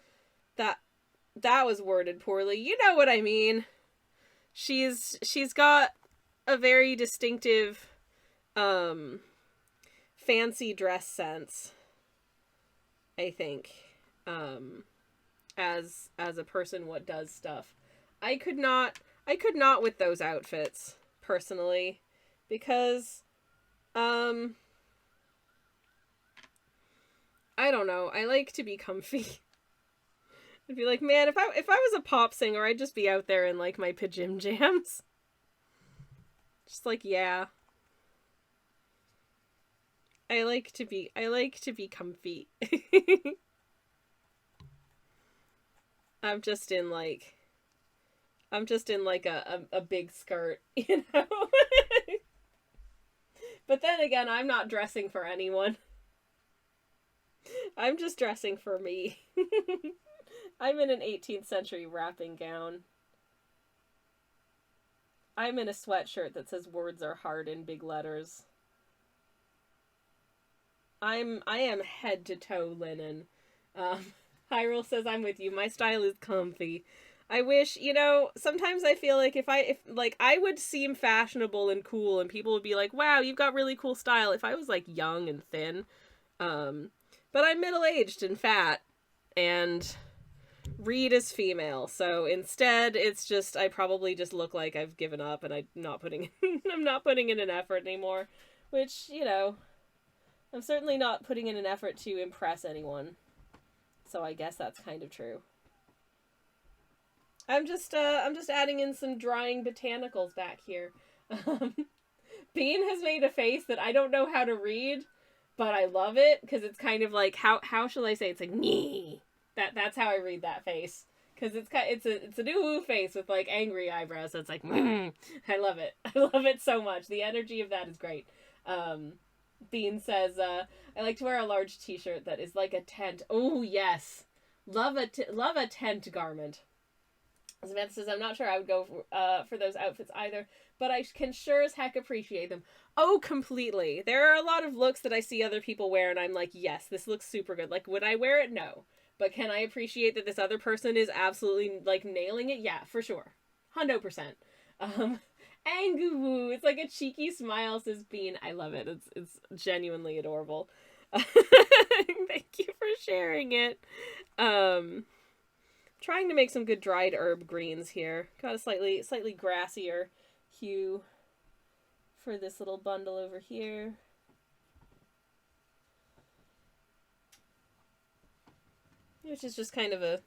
That was worded poorly. You know what I mean. She's got a very distinctive fancy dress sense, I think. As a person what does stuff. I could not with those outfits, personally, because I don't know. I like to be comfy. I'd be like, man, if I was a pop singer, I'd just be out there in like my pajam jams. Just like, yeah. I like to be comfy. I'm just in like I'm just in like a big skirt, you know? But then again, I'm not dressing for anyone. I'm just dressing for me. I'm in an 18th century wrapping gown. I'm in a sweatshirt that says words are hard in big letters. I am head to toe linen. Hyrule says I'm with you. My style is comfy. I wish, sometimes I feel like if I would seem fashionable and cool and people would be like, "Wow, you've got really cool style," if I was like young and thin. But I'm middle-aged and fat and Reed is female. So instead, it's just I probably just look like I've given up and I'm not putting in an effort anymore, which, I'm certainly not putting in an effort to impress anyone. So I guess that's kind of true. I'm just adding in some drying botanicals back here. Bean has made a face that I don't know how to read, but I love it because it's kind of like how shall I say? It's like nee. That's how I read that face because it's a new face with like angry eyebrows. So it's like I love it. I love it so much. The energy of that is great. Bean says, I like to wear a large t-shirt that is like a tent. Oh, yes. Love a tent garment. Samantha says, I'm not sure I would go for those outfits either, but I can sure as heck appreciate them. Oh, completely. There are a lot of looks that I see other people wear, and I'm like, yes, this looks super good. Like, would I wear it? No. But can I appreciate that this other person is absolutely, like, nailing it? Yeah, for sure. 100%. Angoo, it's like a cheeky smile, says Bean. I love it. It's genuinely adorable. Thank you for sharing it. Trying to make some good dried herb greens here. Got a slightly grassier hue for this little bundle over here. Which is just kind of a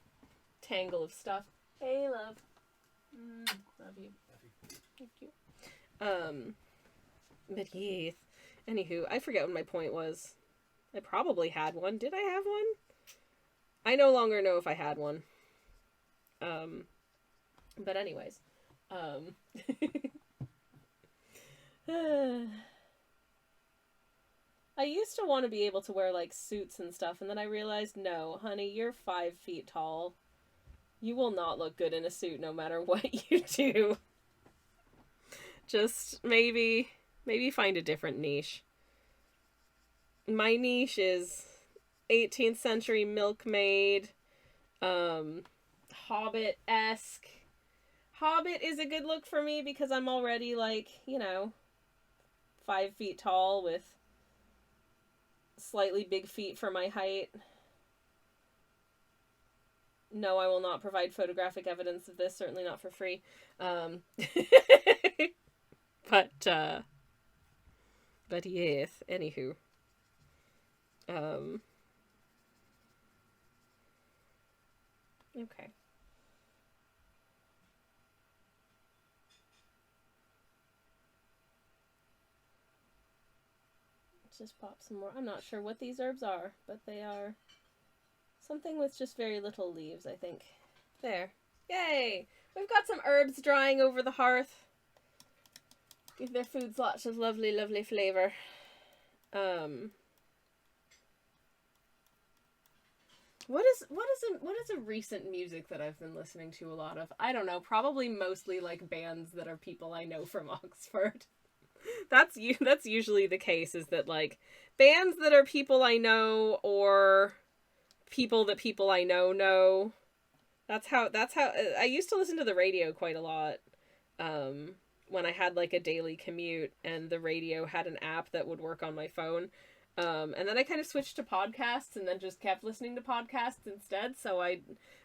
tangle of stuff. Hey, love. Love you. Thank you. But yes. Anywho, I forget what my point was. I probably had one. Did I have one? I no longer know if I had one. But anyways. I used to want to be able to wear, like, suits and stuff, and then I realized, no, honey, you're 5 feet tall. You will not look good in a suit no matter what you do. Just maybe find a different niche. My niche is 18th century milkmaid, Hobbit-esque. Hobbit is a good look for me because I'm already, like, 5 feet tall with slightly big feet for my height. No, I will not provide photographic evidence of this, certainly not for free. But yes, anywho. Okay. Let's just pop some more. I'm not sure what these herbs are, but they are something with just very little leaves, I think. There. Yay! We've got some herbs drying over the hearth. Give their foods lots of lovely, lovely flavor. What is a recent music that I've been listening to a lot of? I don't know, probably mostly like bands that are people I know from Oxford. That's usually the case, is that like bands that are people I know or people that people I know. That's how I used to listen to the radio quite a lot. When I had like a daily commute and the radio had an app that would work on my phone. And then I kind of switched to podcasts and then just kept listening to podcasts instead. So I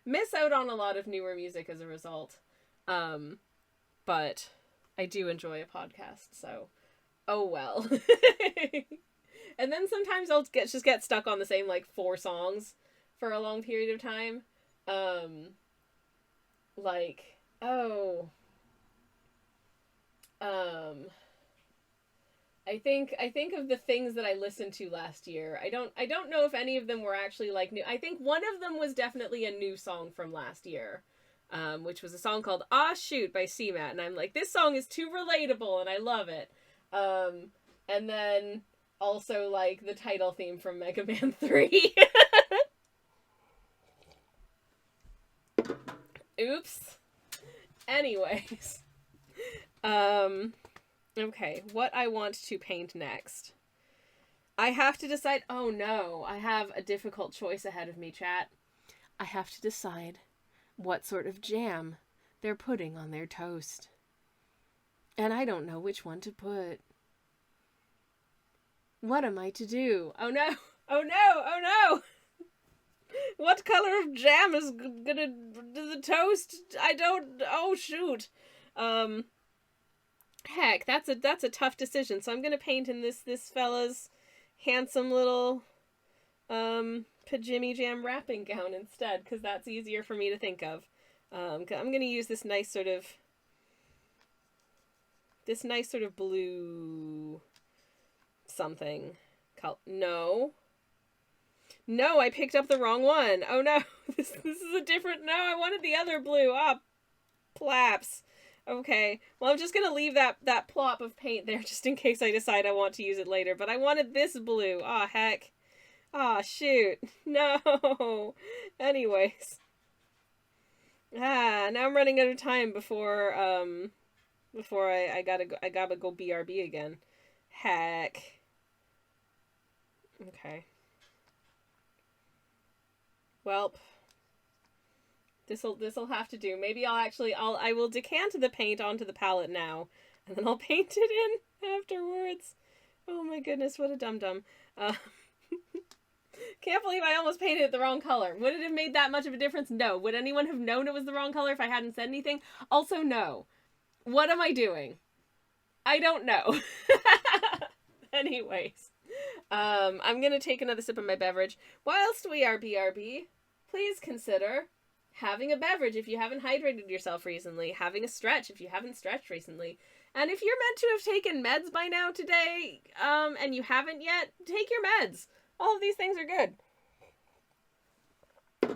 miss out on a lot of newer music as a result. But I do enjoy a podcast. So, oh well. And then sometimes I'll just get stuck on the same like 4 songs for a long period of time. I think of the things that I listened to last year. I don't know if any of them were actually like new. I think one of them was definitely a new song from last year. which was a song called Aw Shoot by CMAT. And I'm like, this song is too relatable and I love it. And then also like the title theme from Mega Man 3. Oops. Anyways. Okay, what I want to paint next. I have to decide. Oh no, I have a difficult choice ahead of me, chat. I have to decide what sort of jam they're putting on their toast. And I don't know which one to put. What am I to do? Oh no! Oh no! Oh no! What color of jam is gonna do the toast? I don't. Oh shoot! Heck, that's a tough decision. So I'm gonna paint in this fella's handsome little pajimmy jam wrapping gown instead, because that's easier for me to think of. I'm gonna use this nice sort of blue something. No, I picked up the wrong one. Oh no, this is a different. No, I wanted the other blue. Ah, plaps. Okay, well, I'm just gonna leave that plop of paint there just in case I decide I want to use it later. But I wanted this blue. Aw, heck. Aw, shoot. No. Anyways. Now I'm running out of time before I gotta go BRB again. Heck. Okay. Welp. This'll have to do. Maybe I will decant the paint onto the palette now, and then I'll paint it in afterwards. Oh my goodness, what a dum-dum. Can't believe I almost painted it the wrong color. Would it have made that much of a difference? No. Would anyone have known it was the wrong color if I hadn't said anything? Also, no. What am I doing? I don't know. Anyways. I'm gonna take another sip of my beverage. Whilst we are BRB, please consider having a beverage if you haven't hydrated yourself recently, having a stretch if you haven't stretched recently, and if you're meant to have taken meds by now today, and you haven't yet, take your meds. All of these things are good.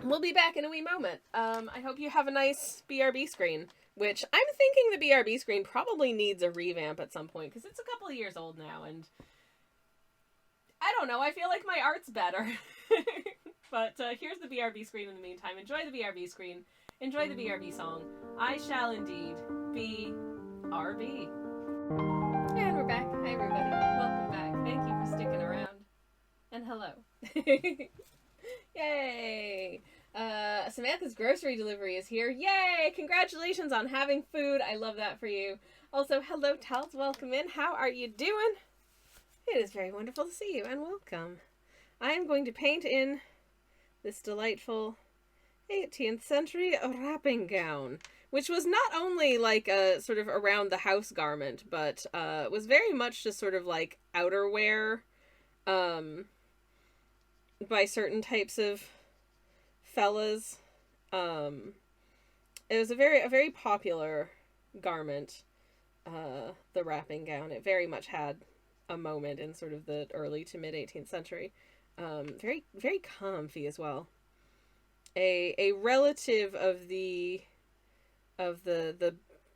We'll be back in a wee moment. I hope you have a nice BRB screen, which I'm thinking the BRB screen probably needs a revamp at some point, because it's a couple of years old now, and I don't know, I feel like my art's better. But here's the BRB screen in the meantime. Enjoy the BRB screen. Enjoy the BRB song. I shall indeed be RB. And we're back. Hi, everybody. Welcome back. Thank you for sticking around. And hello. Yay! Samantha's grocery delivery is here. Yay! Congratulations on having food. I love that for you. Also, hello, Tals. Welcome in. How are you doing? It is very wonderful to see you, and welcome. I am going to paint in this delightful 18th century wrapping gown, which was not only like a sort of around the house garment, but was very much just sort of like outerwear by certain types of fellas. It was a very popular garment, the wrapping gown. It very much had a moment in sort of the early to mid 18th century. Very, very comfy as well. A relative of the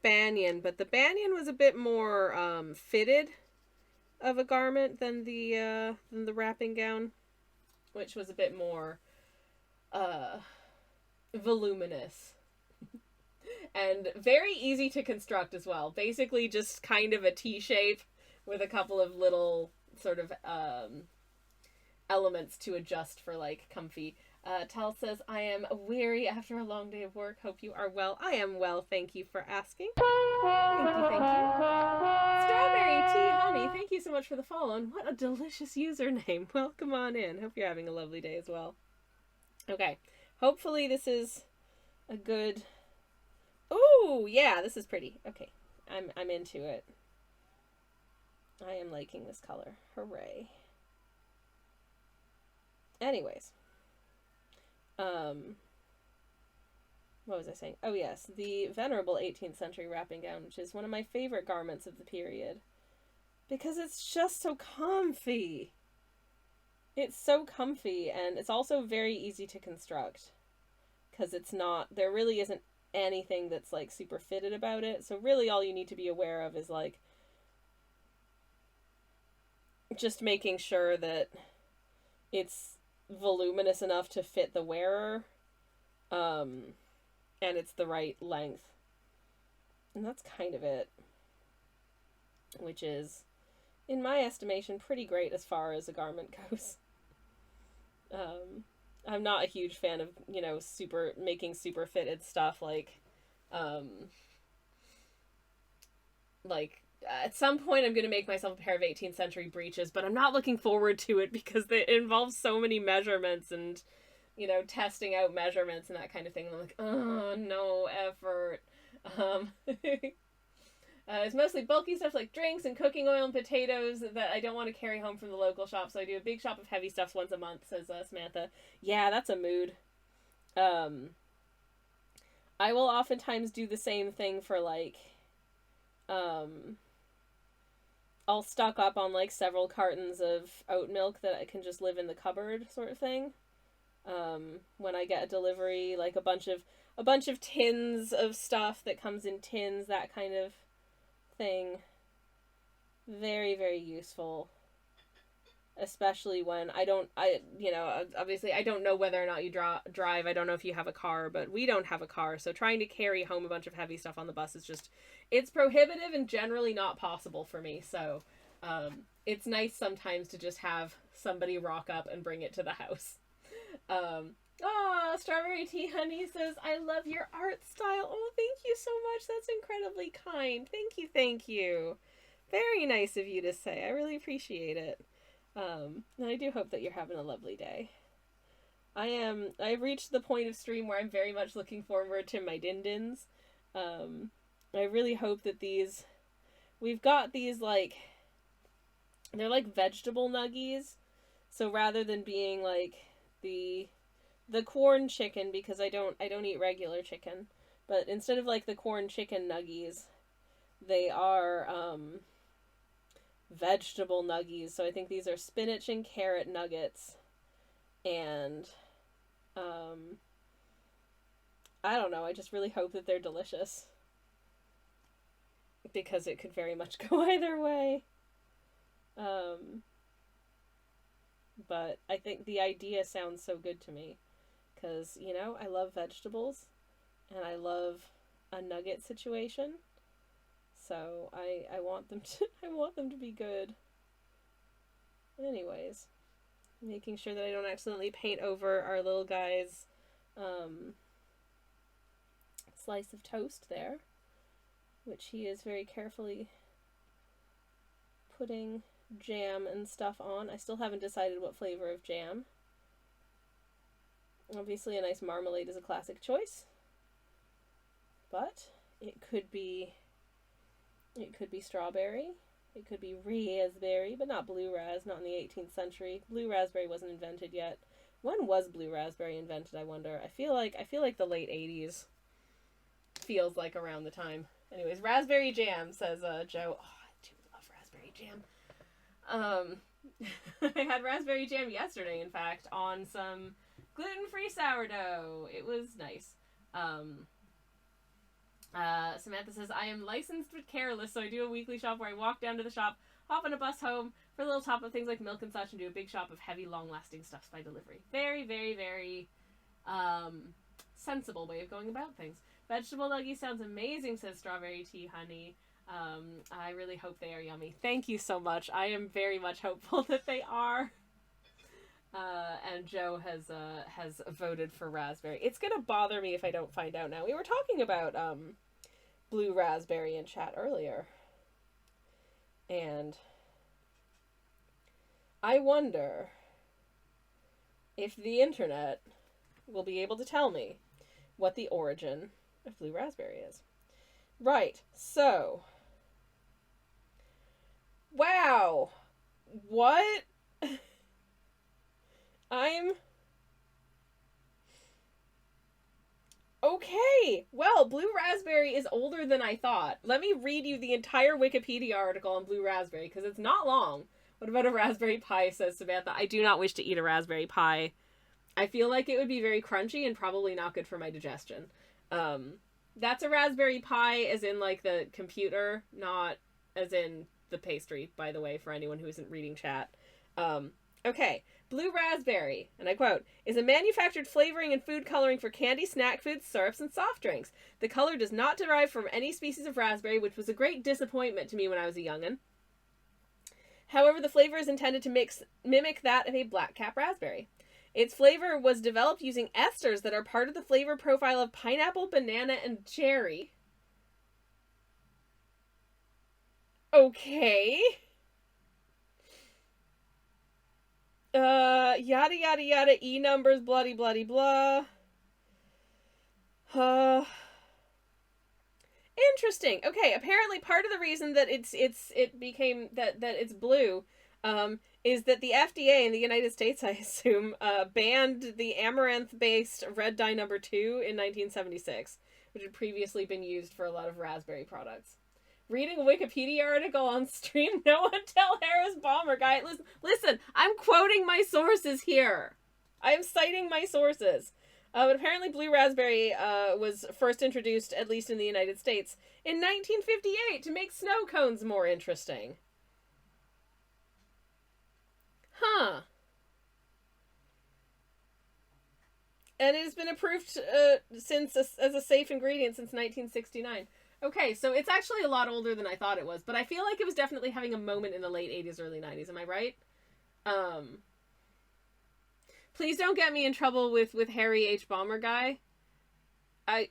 banyan, but the banyan was a bit more fitted of a garment than the wrapping gown, which was a bit more voluminous and very easy to construct as well. Basically just kind of a T shape with a couple of little sort of elements to adjust for like comfy. Tal says, I am weary after a long day of work. Hope you are well. I am well, thank you for asking. Thank you. Strawberry tea honey, thank you so much for the follow, and what a delicious username. Welcome on in. Hope you're having a lovely day as well. Okay, hopefully this is a good... Ooh, yeah, this is pretty. Okay, I'm into it. I am liking this color. Hooray. Anyways. What was I saying? Oh yes, the venerable 18th century wrapping gown, which is one of my favorite garments of the period. Because it's just so comfy. It's so comfy, and it's also very easy to construct. Because it's not, there really isn't anything that's like super fitted about it. So really all you need to be aware of is like just making sure that it's voluminous enough to fit the wearer, and it's the right length. And that's kind of it. Which is, in my estimation, pretty great as far as a garment goes. I'm not a huge fan of, making super fitted stuff like at some point I'm going to make myself a pair of 18th century breeches, but I'm not looking forward to it because it involves so many measurements and, testing out measurements and that kind of thing. And I'm like, oh, no effort. It's mostly bulky stuff like drinks and cooking oil and potatoes that I don't want to carry home from the local shop, so I do a big shop of heavy stuffs once a month, says Samantha. Yeah, that's a mood. I will oftentimes do the same thing for, I'll stock up on, several cartons of oat milk that I can just live in the cupboard sort of thing. When I get a delivery, a bunch of tins of stuff that comes in tins, that kind of thing. Very, very useful. Especially when obviously I don't know whether or not you drive. I don't know if you have a car, but we don't have a car. So trying to carry home a bunch of heavy stuff on the bus is it's prohibitive and generally not possible for me. So, it's nice sometimes to just have somebody rock up and bring it to the house. Strawberry Tea Honey says, I love your art style. Oh, thank you so much. That's incredibly kind. Thank you. Very nice of you to say. I really appreciate it. And I do hope that you're having a lovely day. I've reached the point of stream where I'm very much looking forward to my din-dins. I really hope that we've got these, they're like vegetable nuggies. So rather than being the corn chicken, because I don't eat regular chicken, but instead of the corn chicken nuggies, they are vegetable nuggies. So I think these are spinach and carrot nuggets, and I don't know, I just really hope that they're delicious, because it could very much go either way. But I think the idea sounds so good to me. Because, I love vegetables. And I love a nugget situation. So I want them to be good. Anyways. Making sure that I don't accidentally paint over our little guy's slice of toast there. Which he is very carefully putting jam and stuff on. I still haven't decided what flavor of jam. Obviously a nice marmalade is a classic choice, but it could be strawberry, it could be raspberry, but not blue ras, not in the 18th century. Blue raspberry wasn't invented yet. When was blue raspberry invented, I wonder? I feel like the late 80s feels like around the time. Anyways, raspberry jam, says Joe. Oh, I do love raspberry jam. I had raspberry jam yesterday, in fact, on some gluten-free sourdough. It was nice. Samantha says, I am licensed but careless, so I do a weekly shop where I walk down to the shop, hop on a bus home for a little top of things like milk and such, and do a big shop of heavy, long-lasting stuffs by delivery. Very, very, very sensible way of going about things. Vegetable nugget sounds amazing, says Strawberry Tea Honey. I really hope they are yummy. Thank you so much. I am very much hopeful that they are. And Joe has voted for raspberry. It's gonna bother me if I don't find out now. We were talking about blue raspberry in chat earlier, and I wonder if the internet will be able to tell me what the origin of blue raspberry is. Right, so wow, what? Okay, well, blue raspberry is older than I thought. Let me read you the entire Wikipedia article on blue raspberry, because it's not long. What about a raspberry pie, says Samantha. I do not wish to eat a raspberry pie. I feel like it would be very crunchy and probably not good for my digestion. That's a Raspberry Pi as in, like, the computer, not as in the pastry, by the way, for anyone who isn't reading chat. Okay. Blue raspberry, and I quote, is a manufactured flavoring and food coloring for candy, snack foods, syrups, and soft drinks. The color does not derive from any species of raspberry, which was a great disappointment to me when I was a youngin'. However, the flavor is intended to mimic that of a black cap raspberry. Its flavor was developed using esters that are part of the flavor profile of pineapple, banana, and cherry. Okay. Yada yada yada, E numbers, bloody bloody blah. Interesting. Okay, apparently part of the reason that it became that it's blue, is that the FDA in the United States, I assume, banned the amaranth-based red dye number 2 in 1976, which had previously been used for a lot of raspberry products. Reading a Wikipedia article on stream, no one tell Harris Bomber Guy. Listen, I'm quoting my sources here. I'm citing my sources. But apparently blue raspberry was first introduced, at least in the United States, in 1958 to make snow cones more interesting. Huh. And it has been approved as a safe ingredient since 1969. Okay, so it's actually a lot older than I thought it was, but I feel like it was definitely having a moment in the late 80s, early 90s. Am I right? Please don't get me in trouble with Harry H. Bomber Guy. I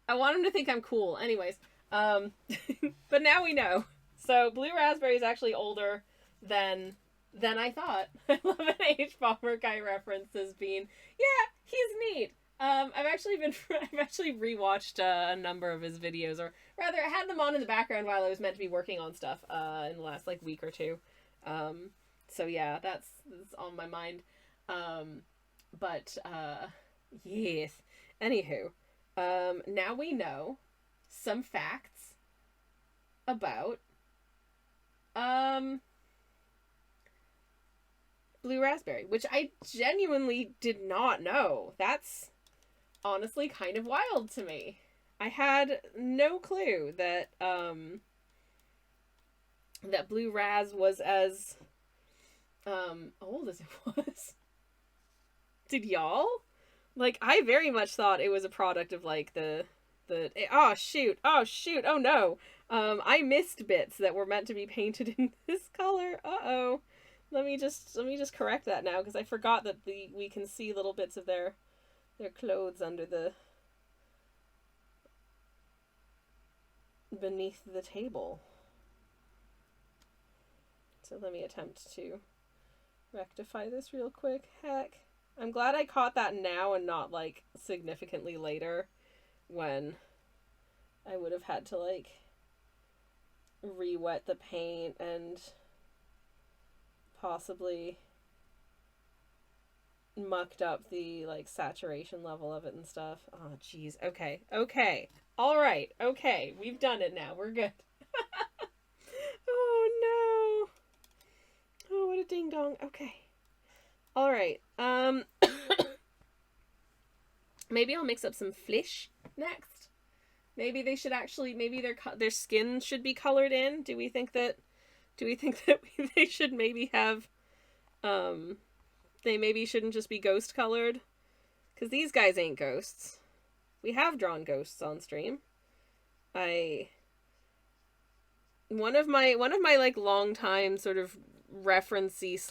want him to think I'm cool. Anyways, but now we know. So blue raspberry is actually older than I thought. I love an H. Bomber Guy reference as being, yeah, he's neat. I've actually rewatched a number of his videos, or rather, I had them on in the background while I was meant to be working on stuff in the last like week or two. So yeah, that's on my mind. But yes. Anywho, now we know some facts about blue raspberry, which I genuinely did not know. That's honestly kind of wild to me. I had no clue that that blue ras was as old as it was. Did y'all? Like, I very much thought it was a product of like the oh shoot, oh no. I missed bits that were meant to be painted in this color. Uh-oh. Let me just correct that now, because I forgot that we can see little bits of their clothes under beneath the table. So let me attempt to rectify this real quick. Heck. I'm glad I caught that now and not like significantly later, when I would have had to like re-wet the paint and possibly mucked up the like saturation level of it and stuff. Oh jeez. Okay. All right. Okay. We've done it now. We're good. Oh no. Oh, what a ding dong. Okay. All right. Maybe I'll mix up some fish next. Maybe they should actually, maybe their skin should be colored in. Do we think that they should maybe have, they maybe shouldn't just be ghost colored? Because these guys ain't ghosts. We have drawn ghosts on stream. One of my like long time sort of referencey /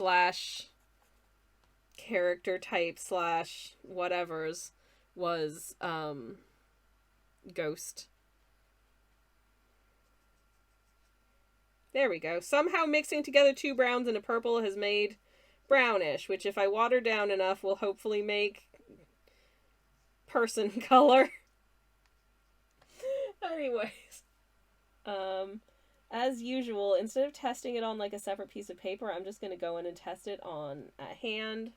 character type / whatevers was Ghost. There we go. Somehow mixing together 2 browns and a purple has made brownish, which if I water down enough will hopefully make person color. Anyways, as usual, instead of testing it on like a separate piece of paper, I'm just going to go in and test it on a hand.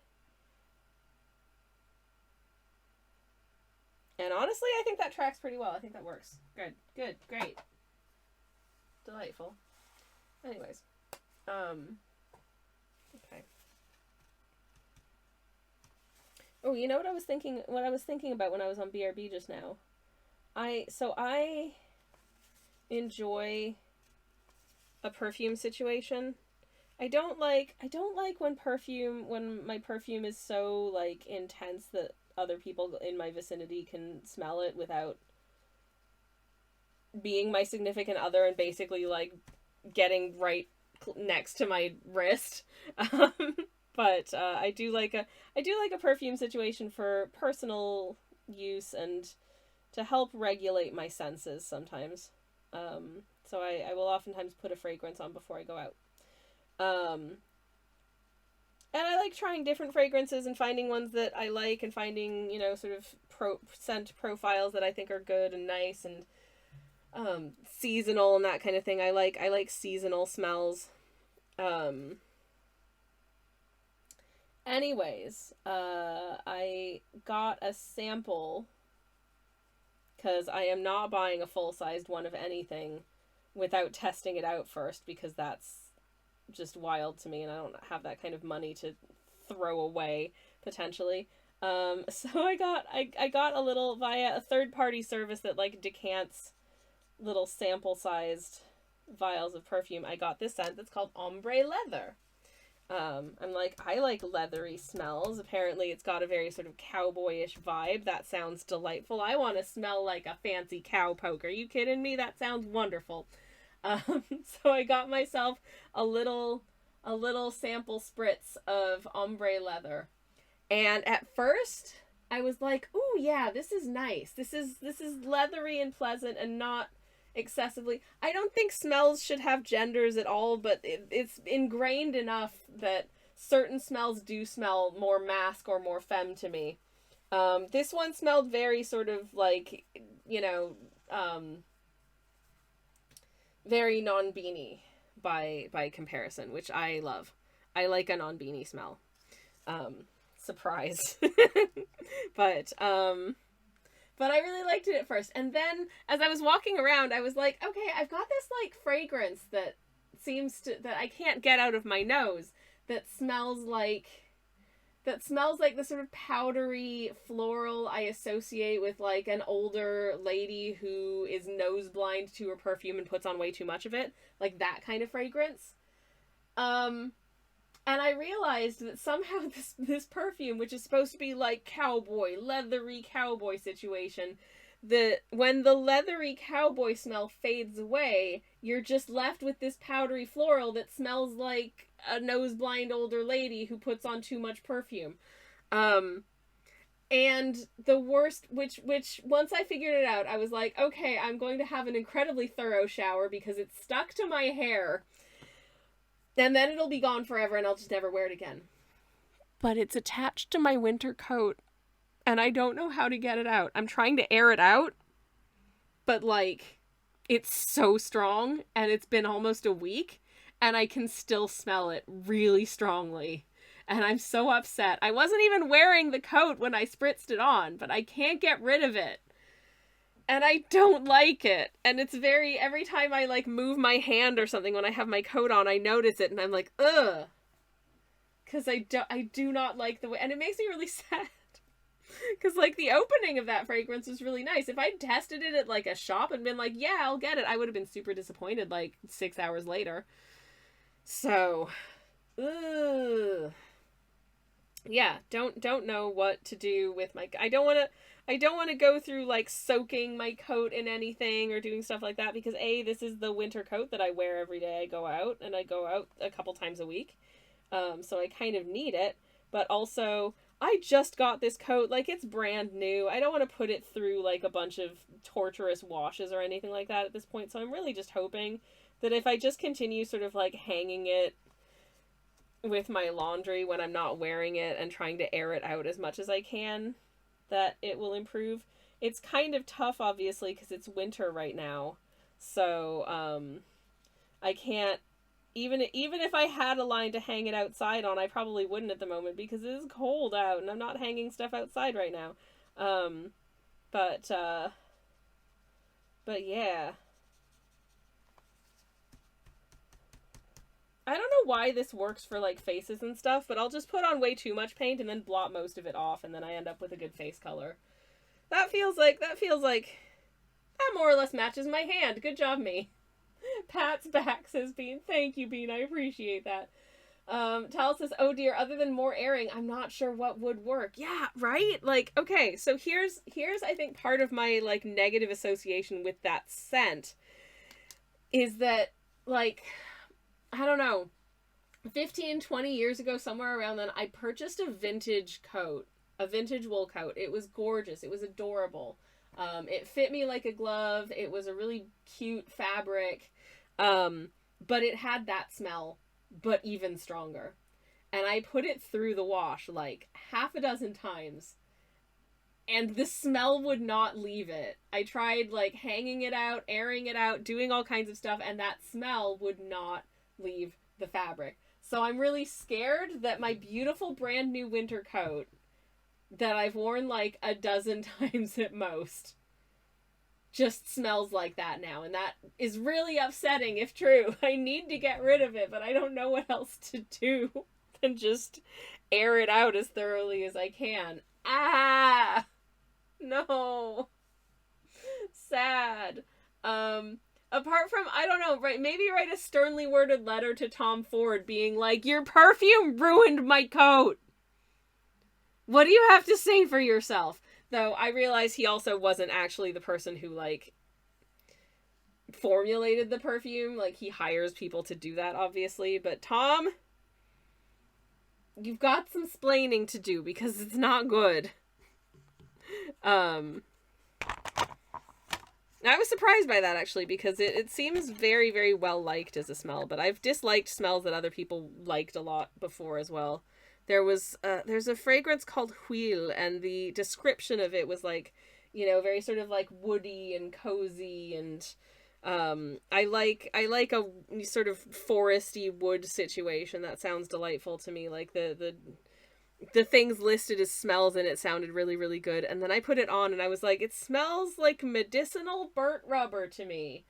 And honestly, I think that tracks pretty well. I think that works. Good, great. Delightful. Anyways, okay. Oh, you know what I was thinking? What I was thinking about when I was on BRB just now. I enjoy a perfume situation. I don't like when my perfume is so like intense that other people in my vicinity can smell it without being my significant other and basically like getting right next to my wrist. Um, but I do like a perfume situation for personal use and to help regulate my senses sometimes. So I will oftentimes put a fragrance on before I go out. Um, and I like trying different fragrances and finding ones that I like and finding, sort of scent profiles that I think are good and nice and seasonal and that kind of thing. I like seasonal smells. Um, anyways, I got a sample because I am not buying a full-sized one of anything without testing it out first because that's just wild to me and I don't have that kind of money to throw away potentially. So I got a little via a third-party service that like decants little sample-sized vials of perfume. I got this scent that's called Ombre Leather. I like leathery smells. Apparently, it's got a very sort of cowboyish vibe. That sounds delightful. I want to smell like a fancy cowpoke. Are you kidding me? That sounds wonderful. So I got myself a little sample spritz of Ombre Leather. And at first, I was like, "Ooh, yeah, this is nice. This is leathery and pleasant and not excessively." I don't think smells should have genders at all, but it's ingrained enough that certain smells do smell more masc or more femme to me. This one smelled very sort of like, very non-beanie by comparison, which I love. I like a non-beanie smell. Surprise. but I really liked it at first. And then as I was walking around, I was like, okay, I've got this like fragrance that I can't get out of my nose that smells like the sort of powdery floral I associate with like an older lady who is nose blind to her perfume and puts on way too much of it. Like that kind of fragrance. And I realized that somehow this perfume, which is supposed to be like cowboy, leathery cowboy situation, that when the leathery cowboy smell fades away, you're just left with this powdery floral that smells like a nose-blind older lady who puts on too much perfume. And the worst, which once I figured it out, I was like, okay, I'm going to have an incredibly thorough shower because it's stuck to my hair. And then it'll be gone forever and I'll just never wear it again. But it's attached to my winter coat and I don't know how to get it out. I'm trying to air it out, but like, it's so strong and it's been almost a week and I can still smell it really strongly. And I'm so upset. I wasn't even wearing the coat when I spritzed it on, but I can't get rid of it. And I don't like it. And it's every time I like move my hand or something when I have my coat on, I notice it and I'm like, ugh. Because I do not like the way, and it makes me really sad. Because like the opening of that fragrance was really nice. If I'd tested it at like a shop and been like, yeah, I'll get it, I would have been super disappointed like 6 hours later. So, ugh. Yeah, don't know what to do with my, I don't want to go through like soaking my coat in anything or doing stuff like that because this is the winter coat that I wear every day I go out, and I go out a couple times a week. So I kind of need it, but also I just got this coat, like it's brand new. I don't want to put it through like a bunch of torturous washes or anything like that at this point. So I'm really just hoping that if I just continue sort of like hanging it with my laundry when I'm not wearing it and trying to air it out as much as I can, that it will improve. It's kind of tough, obviously, because it's winter right now. So, I can't, even if I had a line to hang it outside on, I probably wouldn't at the moment because it is cold out and I'm not hanging stuff outside right now. But yeah. I don't know why this works for like faces and stuff, but I'll just put on way too much paint and then blot most of it off and then I end up with a good face color. That feels like That more or less matches my hand. Good job, me. Pat's back, says Bean. Thank you, Bean. I appreciate that. Tal says, oh dear, other than more airing, I'm not sure what would work. Yeah, right? Like, okay, so here's I think part of my, like, negative association with that scent is that, like, I don't know, 15, 20 years ago, somewhere around then, I purchased a vintage coat, a vintage wool coat. It was gorgeous. It was adorable. It fit me like a glove. It was a really cute fabric. But it had that smell, but even stronger. And I put it through the wash like half a dozen times, and the smell would not leave it. I tried, like, hanging it out, airing it out, doing all kinds of stuff, and that smell would not leave the fabric. So I'm really scared that my beautiful brand new winter coat that I've worn like a dozen times at most just smells like that now, and that is really upsetting if true. I need to get rid of it, but I don't know what else to do than just air it out as thoroughly as I can. Ah! No. Sad. Apart from, I don't know, right, maybe write a sternly worded letter to Tom Ford being like, your perfume ruined my coat. What do you have to say for yourself? Though I realize he also wasn't actually the person who, like, formulated the perfume. Like, he hires people to do that, obviously. But Tom, you've got some splaining to do because it's not good. I was surprised by that, actually, because it seems very, very well liked as a smell, but I've disliked smells that other people liked a lot before as well. There's a fragrance called Huile, and the description of it was like, you know, very sort of like woody and cozy, and I like a sort of foresty wood situation. That sounds delightful to me. Like the things listed as smells in it sounded really, really good. And then I put it on and I was like, it smells like medicinal burnt rubber to me.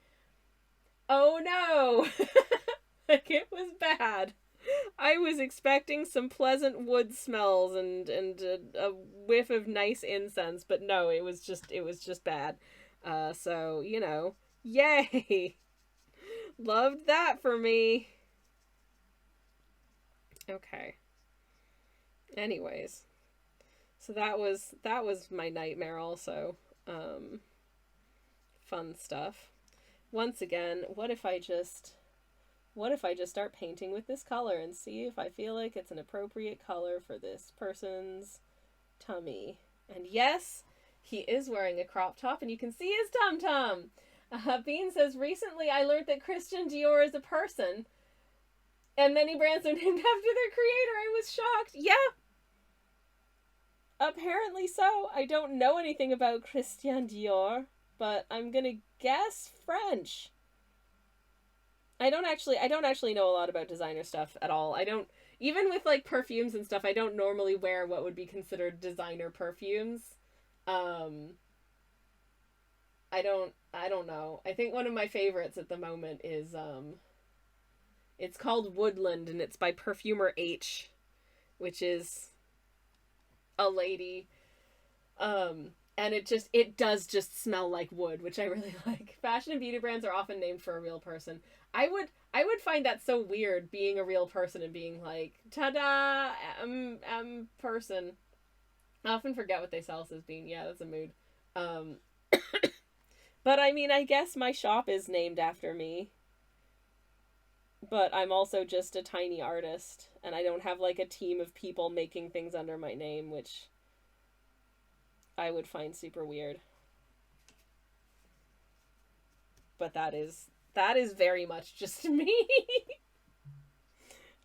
Oh no. Like, it was bad. I was expecting some pleasant wood smells and a whiff of nice incense, but no, it was just bad. So, you know, yay. Loved that for me. Okay. Anyways, so that was my nightmare also. Fun stuff. Once again, what if I just start painting with this color and see if I feel like it's an appropriate color for this person's tummy. And yes, he is wearing a crop top and you can see his tum-tum. Bean says, recently I learned that Christian Dior is a person and many brands are named after their creator. I was shocked. Yeah. Apparently so. I don't know anything about Christian Dior, but I'm gonna guess French. I don't actually know a lot about designer stuff at all. I don't, even with like perfumes and stuff, I don't normally wear what would be considered designer perfumes. I don't know. I think one of my favorites at the moment is it's called Woodland and it's by Perfumer H, which is a lady. And it does just smell like wood, which I really like. Fashion and beauty brands are often named for a real person. I would find that so weird, being a real person and being like, ta-da, person. I often forget what they sell as being, yeah, that's a mood. But I mean, I guess my shop is named after me. But I'm also just a tiny artist, and I don't have like a team of people making things under my name, which I would find super weird. But that is very much just me.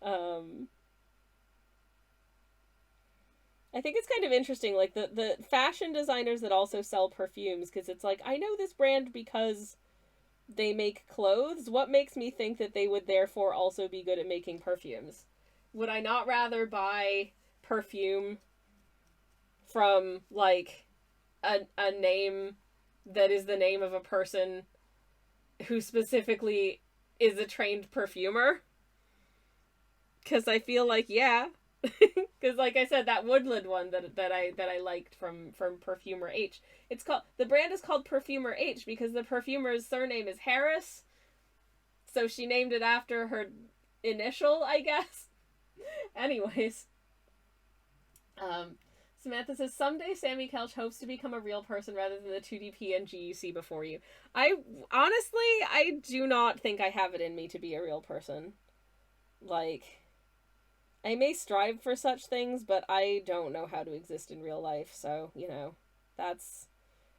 I think it's kind of interesting, like the fashion designers that also sell perfumes, because it's like, I know this brand because they make clothes. What makes me think that they would therefore also be good at making perfumes? Would I not rather buy perfume from like a name that is the name of a person who specifically is a trained perfumer? Because I feel like, yeah, Because, like I said, that woodland one that I liked from Perfumer H. The brand is called Perfumer H because the perfumer's surname is Harris, so she named it after her initial, I guess. Anyways, Samantha says, someday Sammy Kelch hopes to become a real person rather than the 2D PNG you see before you. I do not think I have it in me to be a real person. Like, I may strive for such things, but I don't know how to exist in real life, so, you know, that's,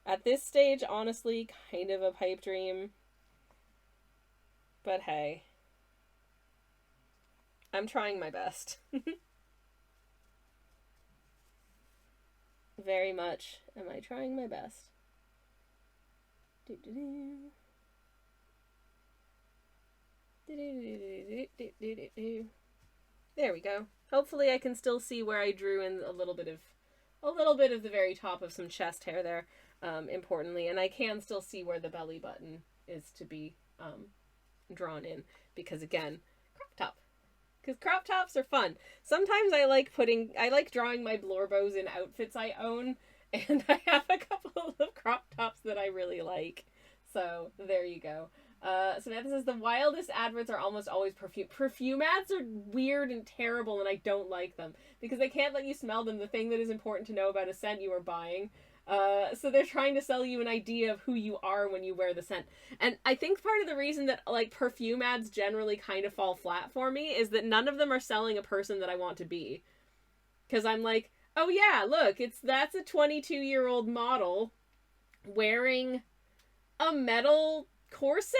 at this stage, honestly, kind of a pipe dream. But hey, I'm trying my best. Very much am I trying my best. There we go. Hopefully I can still see where I drew in a little bit of the very top of some chest hair there, importantly, and I can still see where the belly button is to be drawn in, because again, crop top. Because crop tops are fun. Sometimes I like drawing my blorbos in outfits I own, and I have a couple of crop tops that I really like. So, there you go. Samantha says, the wildest adverts are almost always perfume. Perfume ads are weird and terrible, and I don't like them. Because they can't let you smell them, the thing that is important to know about a scent you are buying. So they're trying to sell you an idea of who you are when you wear the scent. And I think part of the reason that, like, perfume ads generally kind of fall flat for me is that none of them are selling a person that I want to be. Because I'm like, oh yeah, look, that's a 22-year-old model wearing a metal corset?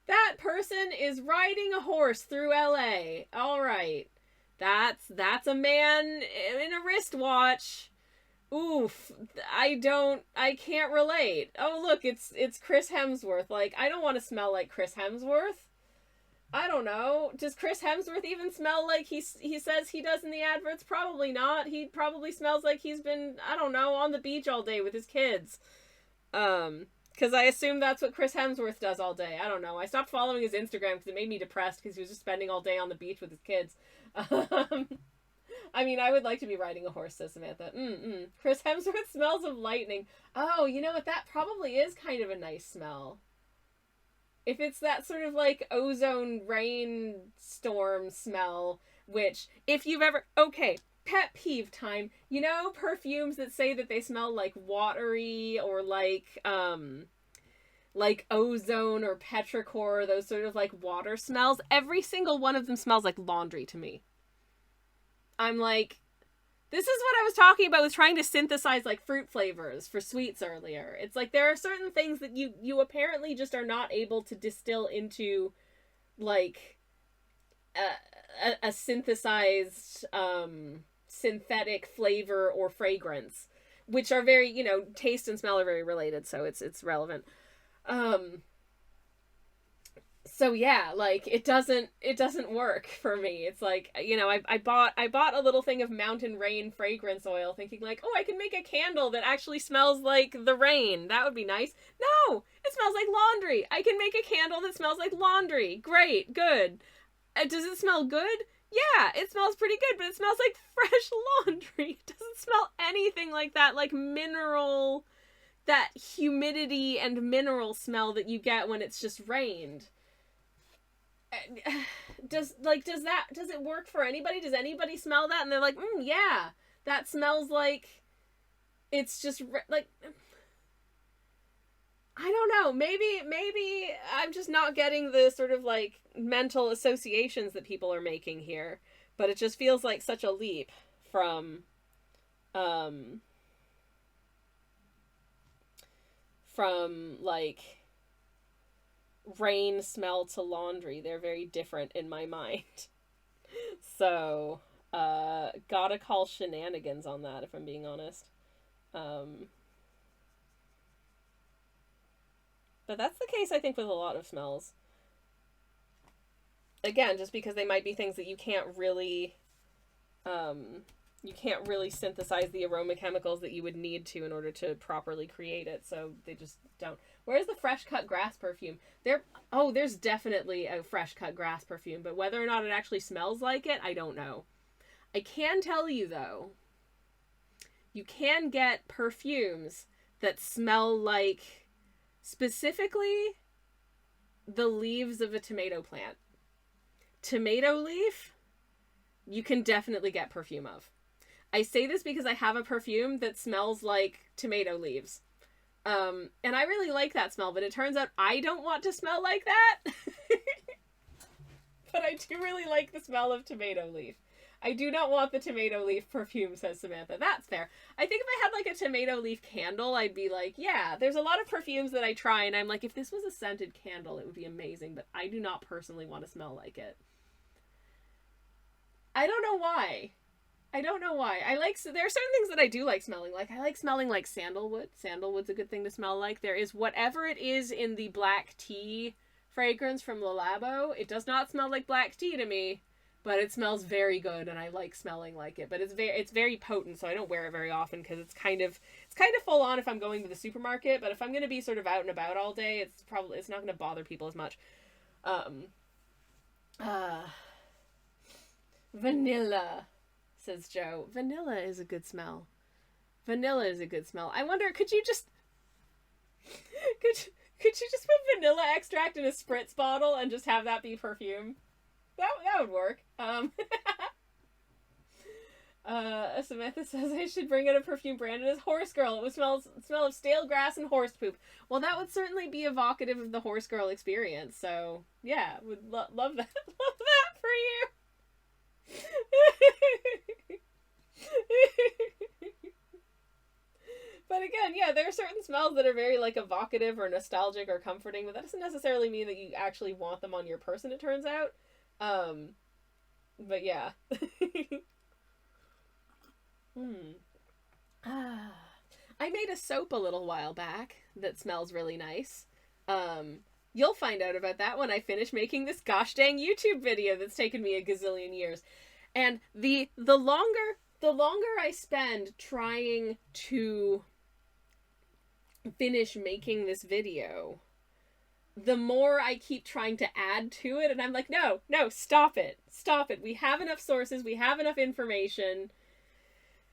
That person is riding a horse through LA. Alright. That's a man in a wristwatch. Oof. I can't relate. Oh, look, it's Chris Hemsworth. Like, I don't want to smell like Chris Hemsworth. I don't know. Does Chris Hemsworth even smell like he says he does in the adverts? Probably not. He probably smells like he's been, I don't know, on the beach all day with his kids. Because I assume that's what Chris Hemsworth does all day. I don't know. I stopped following his Instagram because it made me depressed because he was just spending all day on the beach with his kids. I mean, I would like to be riding a horse, says Samantha. Chris Hemsworth smells of lightning. Oh, you know what? That probably is kind of a nice smell. If it's that sort of like ozone rainstorm smell, which, if you've ever... Okay, pet peeve time. You know perfumes that say that they smell like watery or like ozone or petrichor, those sort of like water smells? Every single one of them smells like laundry to me. I'm like, this is what I was talking about with trying to synthesize like fruit flavors for sweets earlier. It's like there are certain things that you apparently just are not able to distill into like a synthesized synthetic flavor or fragrance, which are very, you know, taste and smell are very related, so it's relevant. So yeah, like it doesn't work for me. It's like, you know, I bought a little thing of Mountain Rain fragrance oil thinking like, oh, I can make a candle that actually smells like the rain. That would be nice. No, it smells like laundry. I can make a candle that smells like laundry. Great, good. Does it smell good? Yeah, it smells pretty good, but it smells like fresh laundry. It doesn't smell anything like that, like mineral, that humidity and mineral smell that you get when it's just rained. Does it work for anybody? Does anybody smell that and they're like, yeah, that smells like it's just like, I don't know, maybe I'm just not getting the sort of like mental associations that people are making here, but it just feels like such a leap from like rain smell to laundry. They're very different in my mind. So, gotta call shenanigans on that, if I'm being honest. But that's the case, I think, with a lot of smells. Again, just because they might be things that you can't really synthesize the aroma chemicals that you would need to in order to properly create it, so they just don't. Where's the fresh cut grass perfume? There's definitely a fresh cut grass perfume, but whether or not it actually smells like it, I don't know. I can tell you though, you can get perfumes that smell like specifically the leaves of a tomato plant. Tomato leaf, you can definitely get perfume of. I say this because I have a perfume that smells like tomato leaves. And I really like that smell, but it turns out I don't want to smell like that. But I do really like the smell of tomato leaf. I do not want the tomato leaf perfume, says Samantha. That's fair. I think if I had like a tomato leaf candle, I'd be like, yeah, there's a lot of perfumes that I try and I'm like, if this was a scented candle, it would be amazing, but I do not personally want to smell like it. I don't know why. There are certain things that I do like smelling like. I like smelling like sandalwood. Sandalwood's a good thing to smell like. There is whatever it is in the black tea fragrance from Le Labo. It does not smell like black tea to me, but it smells very good and I like smelling like it. But it's very potent, so I don't wear it very often because it's kind of full on if I'm going to the supermarket, but if I'm going to be sort of out and about all day, it's not going to bother people as much. Vanilla, says Joe. Vanilla is a good smell. I wonder, could you just put vanilla extract in a spritz bottle and just have that be perfume? That would work. Samantha says I should bring in a perfume branded as Horse Girl. It would smell of stale grass and horse poop. Well, that would certainly be evocative of the Horse Girl experience. So yeah, would love that. Love that for you. But again, yeah, there are certain smells that are very like evocative or nostalgic or comforting, but that doesn't necessarily mean that you actually want them on your person, it turns out. But yeah. I made a soap a little while back that smells really nice. You'll find out about that when I finish making this gosh dang YouTube video that's taken me a gazillion years. And the longer I spend trying to finish making this video, the more I keep trying to add to it, and I'm like, no, stop it. We have enough sources, we have enough information,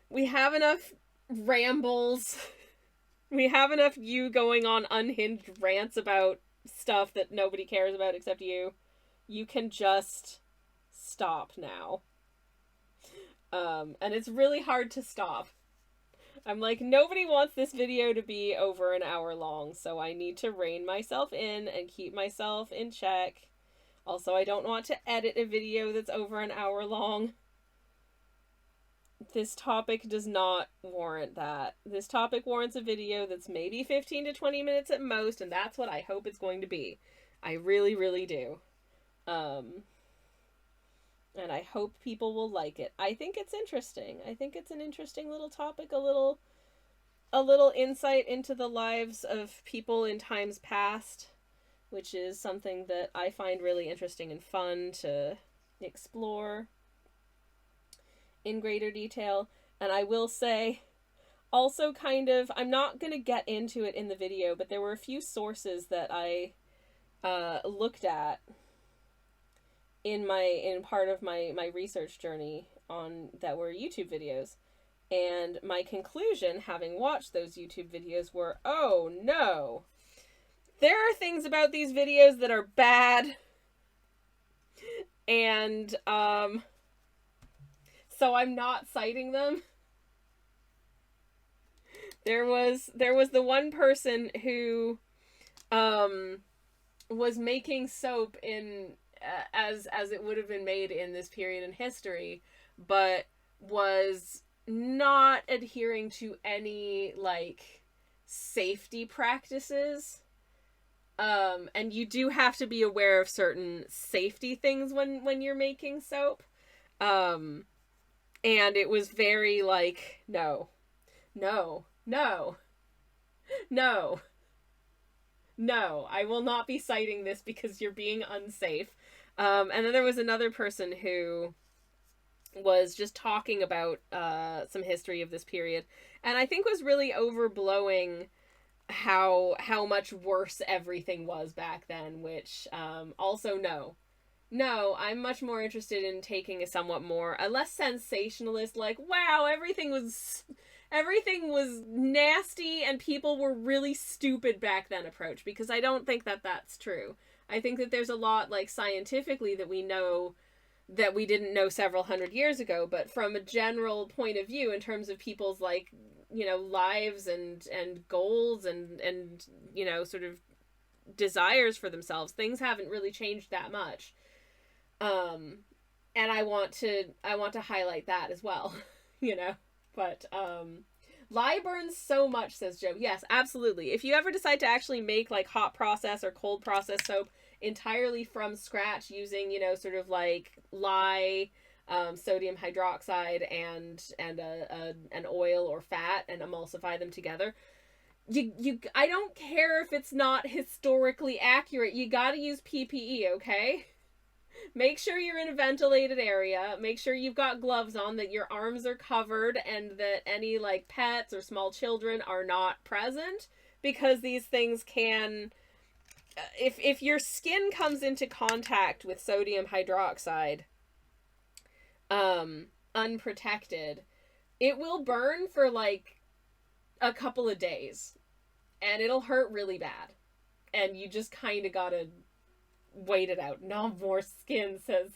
we have enough rambles, we have enough you going on unhinged rants about stuff that nobody cares about except you. You can just stop now. And it's really hard to stop. I'm like, nobody wants this video to be over an hour long, so I need to rein myself in and keep myself in check. Also, I don't want to edit a video that's over an hour long. This topic does not warrant that. This topic warrants a video that's maybe 15 to 20 minutes at most, and that's what I hope it's going to be. I really, really do. And I hope people will like it. I think it's interesting. I think it's an interesting little topic, a little insight into the lives of people in times past, which is something that I find really interesting and fun to explore in greater detail. And I will say, also kind of, I'm not going to get into it in the video, but there were a few sources that I looked at in part of my research journey on that were YouTube videos. And my conclusion, having watched those YouTube videos, were, oh no, there are things about these videos that are bad. And, so I'm not citing them. There was the one person who, was making soap in, as it would have been made in this period in history, but was not adhering to any like safety practices. And you do have to be aware of certain safety things when you're making soap. And it was very like, no, I will not be citing this because you're being unsafe. And then there was another person who was just talking about some history of this period, and I think was really overblowing how much worse everything was back then, which also no, I'm much more interested in taking a less sensationalist, like, wow, everything was nasty and people were really stupid back then approach, because I don't think that that's true. I think that there's a lot, like, scientifically that we know that we didn't know several hundred years ago, but from a general point of view in terms of people's, like, lives and goals and sort of desires for themselves, things haven't really changed that much. And I want to highlight that as well, but lye burns so much, says Joe. Yes, absolutely. If you ever decide to actually make, like, hot process or cold process soap entirely from scratch using, sort of like lye, sodium hydroxide and an oil or fat, and emulsify them together, I don't care if it's not historically accurate. You gotta use PPE, okay? Make sure you're in a ventilated area. Make sure you've got gloves on, that your arms are covered, and that any, like, pets or small children are not present, because these things can, if your skin comes into contact with sodium hydroxide unprotected, it will burn for, like, a couple of days, and it'll hurt really bad, and you just kind of gotta wait it out. No more skin, says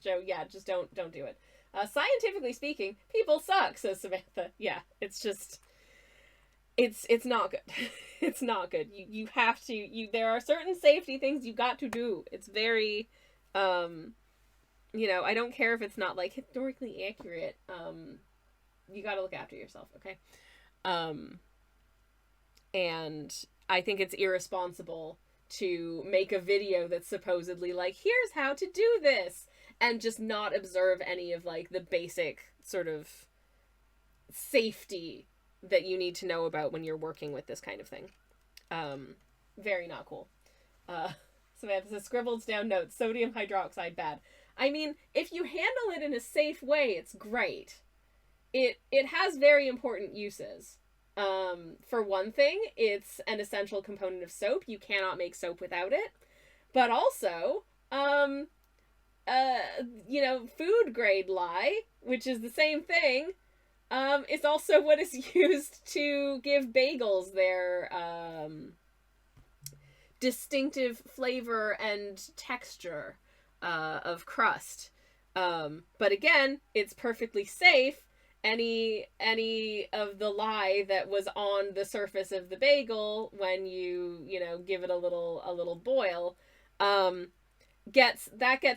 Joe. Yeah, just don't do it. Scientifically speaking, people suck, says Samantha. Yeah, it's just, it's not good. It's not good. You have to, there are certain safety things you got to do. It's very, I don't care if it's not, like, historically accurate. You gotta look after yourself, okay? And I think it's irresponsible to make a video that's supposedly, like, here's how to do this, and just not observe any of, like, the basic sort of safety that you need to know about when you're working with this kind of thing. Very not cool. Samantha says, scribbled down notes, sodium hydroxide bad. I mean, if you handle it in a safe way, it's great. It has very important uses. For one thing, it's an essential component of soap. You cannot make soap without it. But also, food grade lye, which is the same thing, is also what is used to give bagels their distinctive flavor and texture of crust. But again, it's perfectly safe. Any of the lye that was on the surface of the bagel when you give it a little boil, gets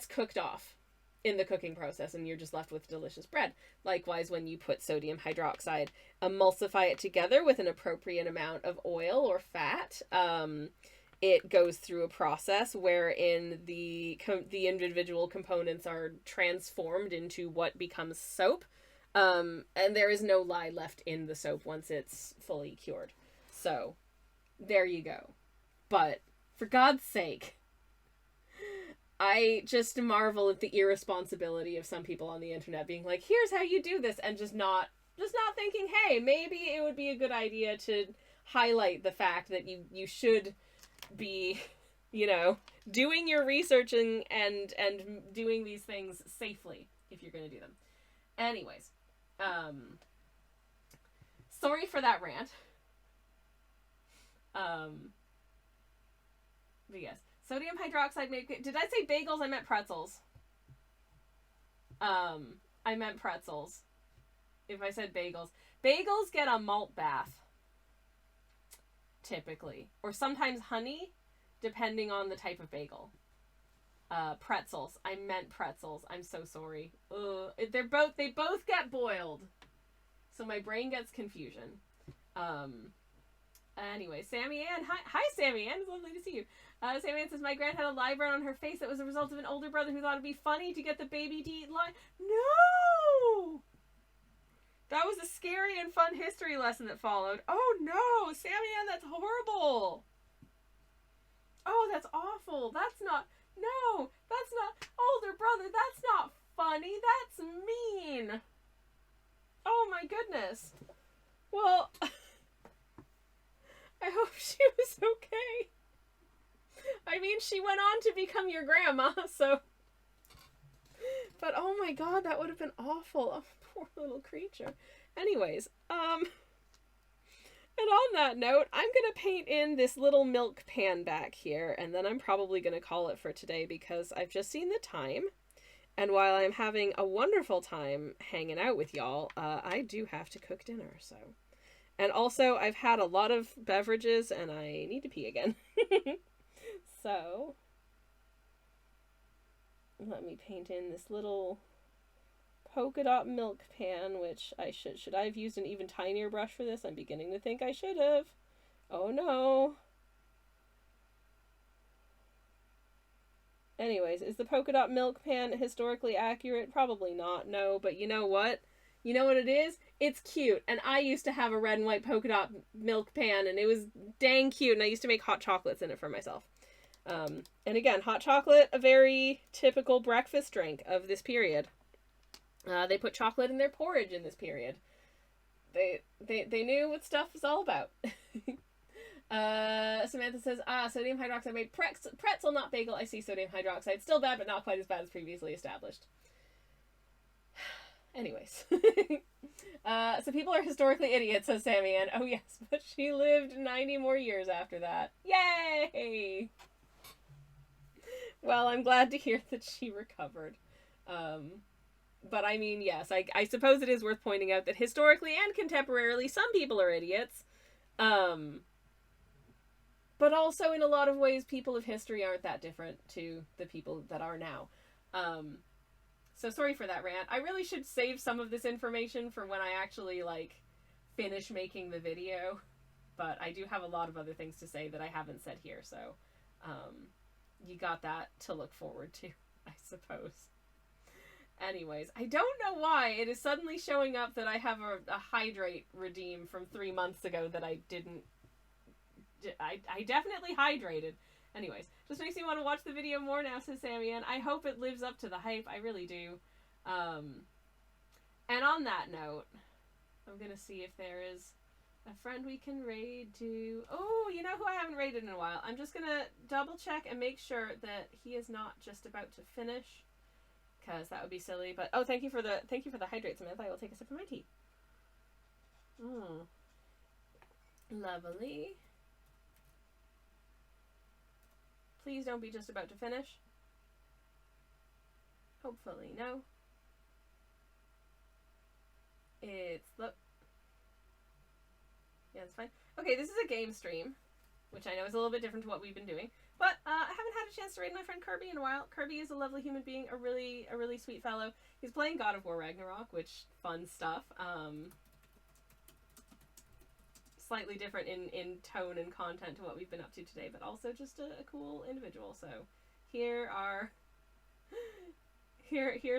cooked off in the cooking process, and you're just left with delicious bread. Likewise, when you put sodium hydroxide, emulsify it together with an appropriate amount of oil or fat, it goes through a process wherein the individual components are transformed into what becomes soap. And there is no lye left in the soap once it's fully cured. So, there you go. But, for God's sake, I just marvel at the irresponsibility of some people on the internet being like, here's how you do this, and just not thinking, hey, maybe it would be a good idea to highlight the fact that you should be, doing your research and doing these things safely if you're going to do them. Anyways. Sorry for that rant. But yes, sodium hydroxide did I say bagels? I meant pretzels. I meant pretzels. If I said bagels. Bagels get a malt bath. Typically. Or sometimes honey, depending on the type of bagel. Pretzels. I meant pretzels. I'm so sorry. They both get boiled. So my brain gets confusion. Anyway, Sammy Ann. Hi, Sammy Ann. It's lovely to see you. Sammy Ann says, my grand had a lye burn on her face that was a result of an older brother who thought it'd be funny to get the baby to eat lye. No! That was a scary and fun history lesson that followed. Oh no! Sammy Ann, that's horrible! Oh, that's awful. That's not... No, that's not... Older brother, that's not funny. That's mean. Oh my goodness. Well, I I hope she was okay. I mean, she went on to become your grandma, so... But oh my god, that would have been awful. Oh, poor little creature. Anyways, and on that note, I'm gonna paint in this little milk pan back here, and then I'm probably gonna call it for today because I've just seen the time. And while I'm having a wonderful time hanging out with y'all, I do have to cook dinner, so... And also, I've had a lot of beverages, and I need to pee again. So... Let me paint in this little polka dot milk pan, which I should I have used an even tinier brush for this? I'm beginning to think I should have. Oh no. Anyways, is the polka dot milk pan historically accurate? Probably not, no, but you know what? You know what it is? It's cute, and I used to have a red and white polka dot milk pan, and it was dang cute, and I used to make hot chocolates in it for myself. And again, hot chocolate, a very typical breakfast drink of this period. They put chocolate in their porridge in this period. They knew what stuff was all about. Samantha says, sodium hydroxide made pretzel, not bagel. I see sodium hydroxide. Still bad, but not quite as bad as previously established. Anyways. So people are historically idiots, says Sammy Ann. Oh yes, but she lived 90 more years after that. Yay! Well, I'm glad to hear that she recovered. But I mean, yes, I suppose it is worth pointing out that historically and contemporarily, some people are idiots. But also, in a lot of ways, people of history aren't that different to the people that are now. So sorry for that rant. I really should save some of this information for when I actually, finish making the video. But I do have a lot of other things to say that I haven't said here, so, you got that to look forward to, I suppose. Anyways, I don't know why it is suddenly showing up that I have a hydrate redeem from 3 months ago that I didn't... I definitely hydrated. Anyways, just makes me want to watch the video more now, says Sammy, and I hope it lives up to the hype. I really do. And on that note, I'm gonna see if there is a friend we can raid to... Oh, you know who I haven't raided in a while? I'm just gonna double check and make sure that he is not just about to finish, because that would be silly. But oh, thank you for the hydrate, Samantha. I will take a sip of my tea. Lovely. Please don't be just about to finish. Hopefully, no. Look. Yeah, it's fine. Okay, this is a game stream, which I know is a little bit different to what we've been doing. But I haven't had a chance to raid my friend Kirby in a while. Kirby is a lovely human being, a really sweet fellow. He's playing God of War Ragnarok, which, fun stuff. Slightly different in tone and content to what we've been up to today, but also just a cool individual. So here's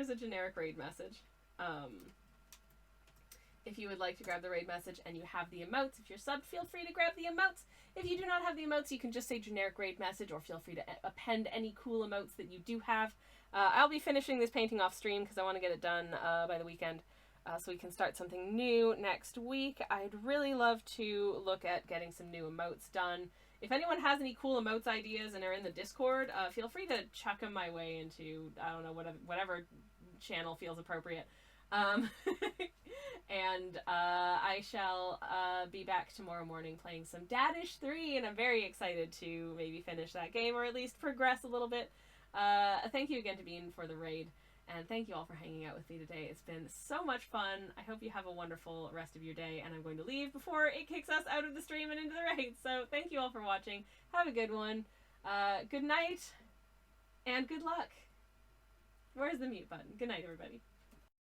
a generic raid message. If you would like to grab the raid message and you have the emotes, if you're subbed, feel free to grab the emotes. If you do not have the emotes, you can just say generic raid message, or feel free to append any cool emotes that you do have. I'll be finishing this painting off stream because I want to get it done by the weekend. So we can start something new next week. I'd really love to look at getting some new emotes done. If anyone has any cool emotes ideas and are in the Discord, feel free to chuck them my way into, I don't know, whatever channel feels appropriate. And I shall be back tomorrow morning playing some Dadish 3, and I'm very excited to maybe finish that game, or at least progress a little bit. Thank you again to Bean for the raid. And thank you all for hanging out with me today. It's been so much fun. I hope you have a wonderful rest of your day, and I'm going to leave before it kicks us out of the stream and into the raid. So thank you all for watching. Have a good one. Good night, and good luck. Where's the mute button? Good night, everybody.